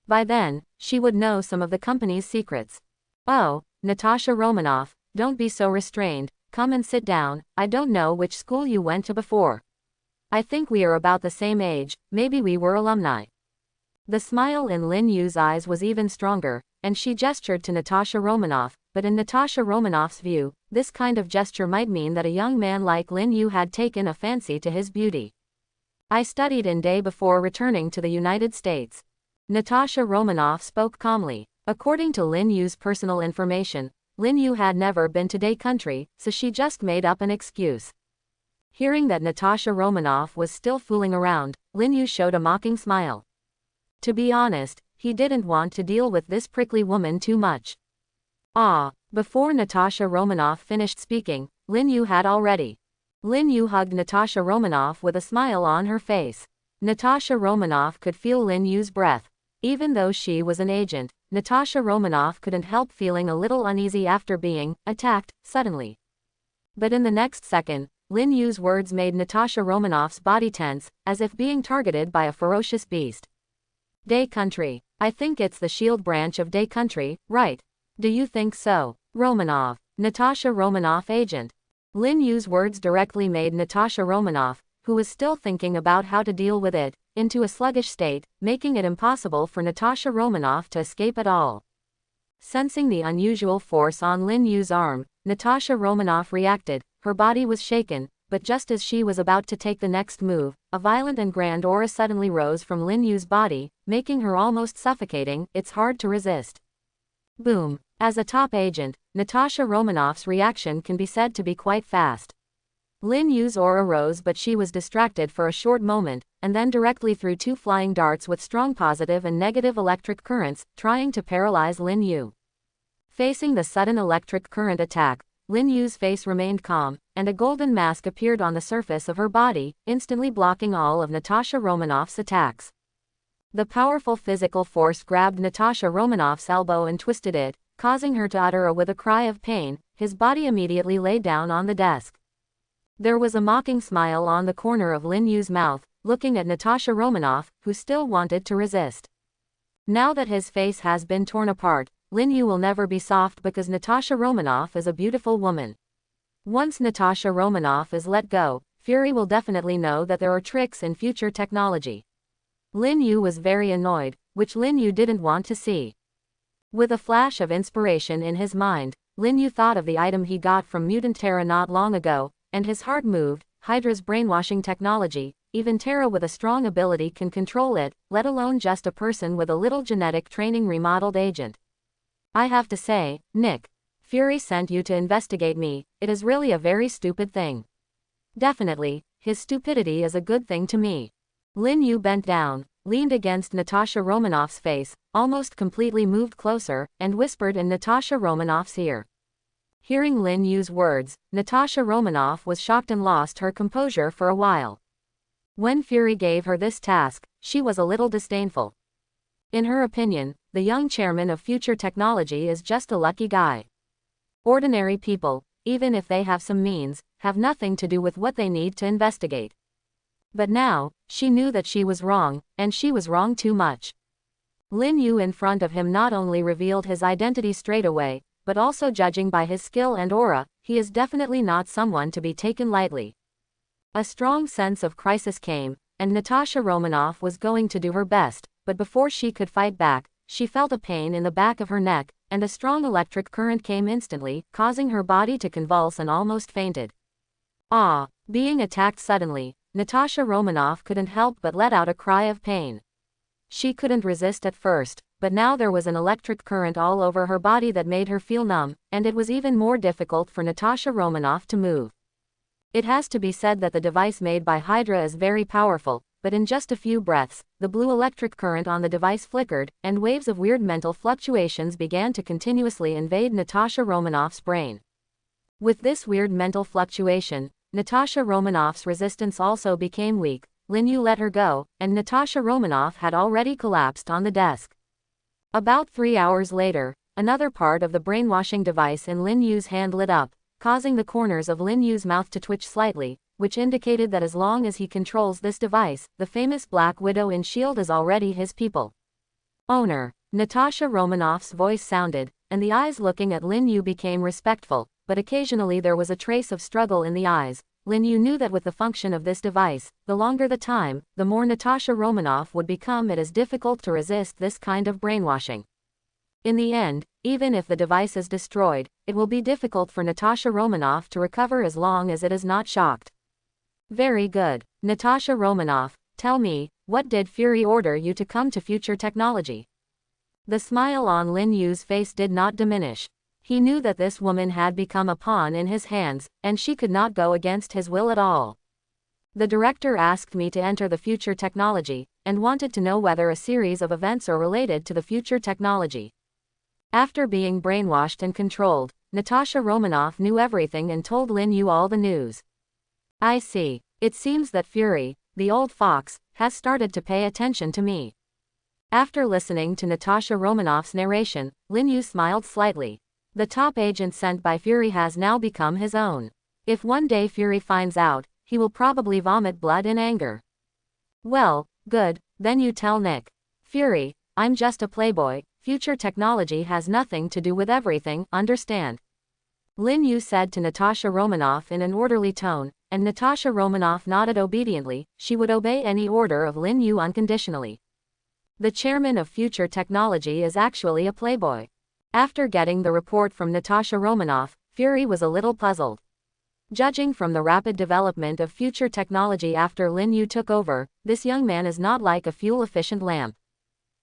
By then, she would know some of the company's secrets. Oh, Natasha Romanoff, don't be so restrained, come and sit down. I don't know which school you went to before. I think we are about the same age, maybe we were alumni. The smile in Lin Yu's eyes was even stronger, and she gestured to Natasha Romanoff, but in Natasha Romanoff's view, this kind of gesture might mean that a young man like Lin Yu had taken a fancy to his beauty. I studied in Day before returning to the United States. Natasha Romanoff spoke calmly. According to Lin Yu's personal information, Lin Yu had never been to Day country, so she just made up an excuse. Hearing that Natasha Romanoff was still fooling around, Lin Yu showed a mocking smile. To be honest, he didn't want to deal with this prickly woman too much. Before Natasha Romanoff finished speaking, Lin Yu had already. Lin Yu hugged Natasha Romanoff with a smile on her face. Natasha Romanoff could feel Lin Yu's breath. Even though she was an agent, Natasha Romanoff couldn't help feeling a little uneasy after being attacked suddenly. But in the next second, Lin Yu's words made Natasha Romanoff's body tense, as if being targeted by a ferocious beast. Day country. I think it's the shield branch of Day country, right? Do you think so? Romanov. Natasha Romanoff agent. Lin Yu's words directly made Natasha Romanoff, who was still thinking about how to deal with it, into a sluggish state, making it impossible for Natasha Romanoff to escape at all. Sensing the unusual force on Lin Yu's arm, Natasha Romanoff reacted. Her body was shaken, but just as she was about to take the next move, a violent and grand aura suddenly rose from Lin Yu's body, making her almost suffocating. It's hard to resist. Boom. As a top agent, Natasha Romanoff's reaction can be said to be quite fast. Lin Yu's aura rose, but she was distracted for a short moment, and then directly threw two flying darts with strong positive and negative electric currents, trying to paralyze Lin Yu. Facing the sudden electric current attack, Lin Yu's face remained calm, and a golden mask appeared on the surface of her body, instantly blocking all of Natasha Romanoff's attacks. The powerful physical force grabbed Natasha Romanoff's elbow and twisted it, causing her to utter with a cry of pain. His body immediately lay down on the desk. There was a mocking smile on the corner of Lin Yu's mouth, looking at Natasha Romanoff, who still wanted to resist. Now that his face has been torn apart, Lin Yu will never be soft because Natasha Romanoff is a beautiful woman. Once Natasha Romanoff is let go, Fury will definitely know that there are tricks in future technology. Lin Yu was very annoyed, which Lin Yu didn't want to see. With a flash of inspiration in his mind, Lin Yu thought of the item he got from Mutant Terra not long ago, and his heart moved. Hydra's brainwashing technology. Even Terra with a strong ability can control it, let alone just a person with a little genetic training remodeled agent. I have to say, Nick, Fury sent you to investigate me. It is really a very stupid thing. Definitely, his stupidity is a good thing to me. Lin Yu bent down, leaned against Natasha Romanoff's face, almost completely moved closer, and whispered in Natasha Romanoff's ear. Hearing Lin Yu's words, Natasha Romanoff was shocked and lost her composure for a while. When Fury gave her this task, she was a little disdainful. In her opinion, the young chairman of future technology is just a lucky guy. Ordinary people, even if they have some means, have nothing to do with what they need to investigate. But now, she knew that she was wrong, and she was wrong too much. Lin Yu in front of him not only revealed his identity straight away, but also judging by his skill and aura, he is definitely not someone to be taken lightly. A strong sense of crisis came, and Natasha Romanoff was going to do her best, but before she could fight back, she felt a pain in the back of her neck, and a strong electric current came instantly, causing her body to convulse and almost fainted. Being attacked suddenly, Natasha Romanoff couldn't help but let out a cry of pain. She couldn't resist at first, but now there was an electric current all over her body that made her feel numb, and it was even more difficult for Natasha Romanoff to move. It has to be said that the device made by Hydra is very powerful, but in just a few breaths, the blue electric current on the device flickered, and waves of weird mental fluctuations began to continuously invade Natasha Romanoff's brain. With this weird mental fluctuation, Natasha Romanoff's resistance also became weak. Lin Yu let her go, and Natasha Romanoff had already collapsed on the desk. About 3 hours later, another part of the brainwashing device in Lin Yu's hand lit up, causing the corners of Lin Yu's mouth to twitch slightly, which indicated that as long as he controls this device, the famous Black Widow in S.H.I.E.L.D. is already his people. Owner. Natasha Romanoff's voice sounded, and the eyes looking at Lin Yu became respectful, but occasionally there was a trace of struggle in the eyes. Lin Yu knew that with the function of this device, the longer the time, the more Natasha Romanoff would become. It is difficult to resist this kind of brainwashing. In the end, even if the device is destroyed, it will be difficult for Natasha Romanoff to recover as long as it is not shocked. Very good. Natasha Romanoff, tell me, what did Fury order you to come to Future Technology? The smile on Lin Yu's face did not diminish. He knew that this woman had become a pawn in his hands, and she could not go against his will at all. The director asked me to enter the Future Technology, and wanted to know whether a series of events are related to the Future Technology. After being brainwashed and controlled, Natasha Romanoff knew everything and told Lin Yu all the news. I see. It seems that Fury, the old fox, has started to pay attention to me. After listening to Natasha Romanoff's narration, Lin Yu smiled slightly. The top agent sent by Fury has now become his own. If one day Fury finds out, he will probably vomit blood in anger. Well, good, then you tell Nick. Fury, I'm just a playboy. Future Technology has nothing to do with everything, understand? Lin Yu said to Natasha Romanoff in an orderly tone, and Natasha Romanoff nodded obediently. She would obey any order of Lin Yu unconditionally. The chairman of Future Technology is actually a playboy. After getting the report from Natasha Romanoff, Fury was a little puzzled. Judging from the rapid development of Future Technology after Lin Yu took over, this young man is not like a fuel-efficient lamp.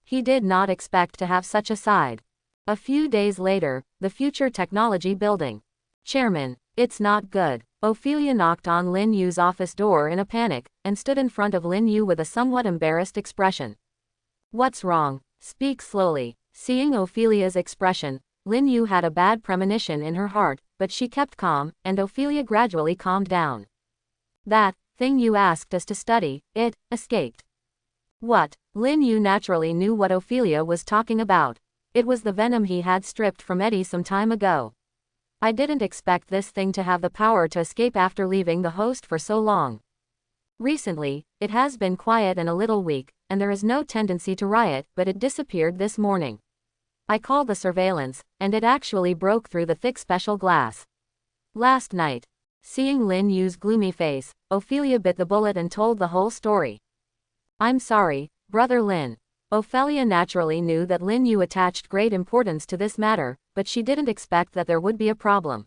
He did not expect to have such a side. A few days later, the Future Technology building. Chairman, it's not good. Ophelia knocked on Lin Yu's office door in a panic, and stood in front of Lin Yu with a somewhat embarrassed expression. What's wrong? Speak slowly. Seeing Ophelia's expression, Lin Yu had a bad premonition in her heart, but she kept calm, and Ophelia gradually calmed down. That thing you asked us to study, it escaped. What? Lin Yu naturally knew what Ophelia was talking about. It was the venom he had stripped from Eddie some time ago. I didn't expect this thing to have the power to escape after leaving the host for so long. Recently, it has been quiet and a little weak, and there is no tendency to riot, but it disappeared this morning. I called the surveillance, and it actually broke through the thick special glass. Last night. Seeing Lin Yu's gloomy face, Ophelia bit the bullet and told the whole story. I'm sorry, Brother Lin. Ophelia naturally knew that Lin Yu attached great importance to this matter, but she didn't expect that there would be a problem.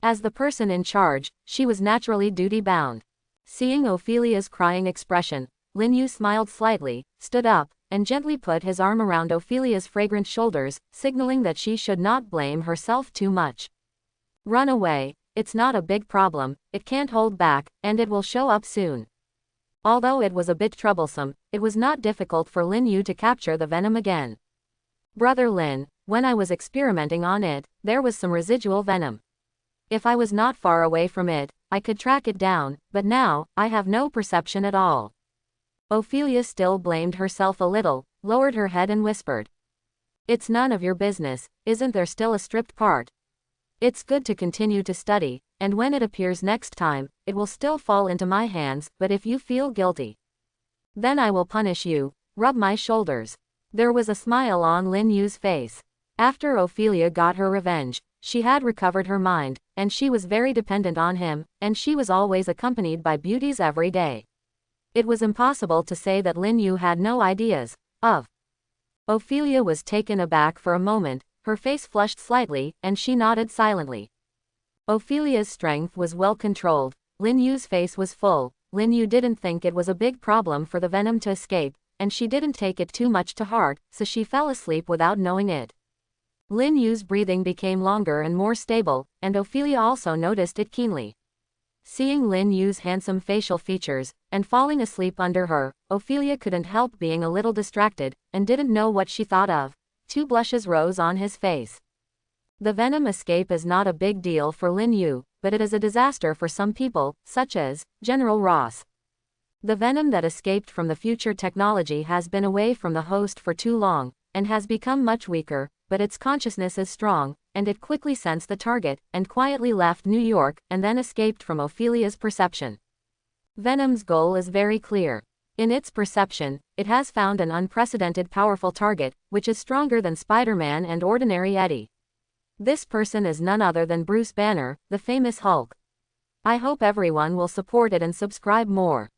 As the person in charge, she was naturally duty-bound. Seeing Ophelia's crying expression, Lin Yu smiled slightly, stood up, and gently put his arm around Ophelia's fragrant shoulders, signaling that she should not blame herself too much. Run away, it's not a big problem, it can't hold back, and it will show up soon. Although it was a bit troublesome, it was not difficult for Lin Yu to capture the venom again. Brother Lin, when I was experimenting on it, there was some residual venom. If I was not far away from it, I could track it down, but now, I have no perception at all. Ophelia still blamed herself a little, lowered her head and whispered. It's none of your business, isn't there still a stripped part? It's good to continue to study, and when it appears next time, it will still fall into my hands, but if you feel guilty, then I will punish you. Rub my shoulders. There was a smile on Lin Yu's face. After Ophelia got her revenge, she had recovered her mind, and she was very dependent on him, and she was always accompanied by beauties every day. It was impossible to say that Lin Yu had no ideas of. Ophelia was taken aback for a moment, her face flushed slightly, and she nodded silently. Ophelia's strength was well controlled. Lin Yu's face was full. Lin Yu didn't think it was a big problem for the venom to escape, and she didn't take it too much to heart, so she fell asleep without knowing it. Lin Yu's breathing became longer and more stable, and Ophelia also noticed it keenly. Seeing Lin Yu's handsome facial features, and falling asleep under her, Ophelia couldn't help being a little distracted, and didn't know what she thought of. 2 blushes rose on his face. The venom escape is not a big deal for Lin Yu, but it is a disaster for some people, such as General Ross. The venom that escaped from the future technology has been away from the host for too long, and has become much weaker, but its consciousness is strong, and it quickly sensed the target, and quietly left New York, and then escaped from Ophelia's perception. Venom's goal is very clear. In its perception, it has found an unprecedented powerful target, which is stronger than Spider-Man and ordinary Eddie. This person is none other than Bruce Banner, the famous Hulk. I hope everyone will support it and subscribe more.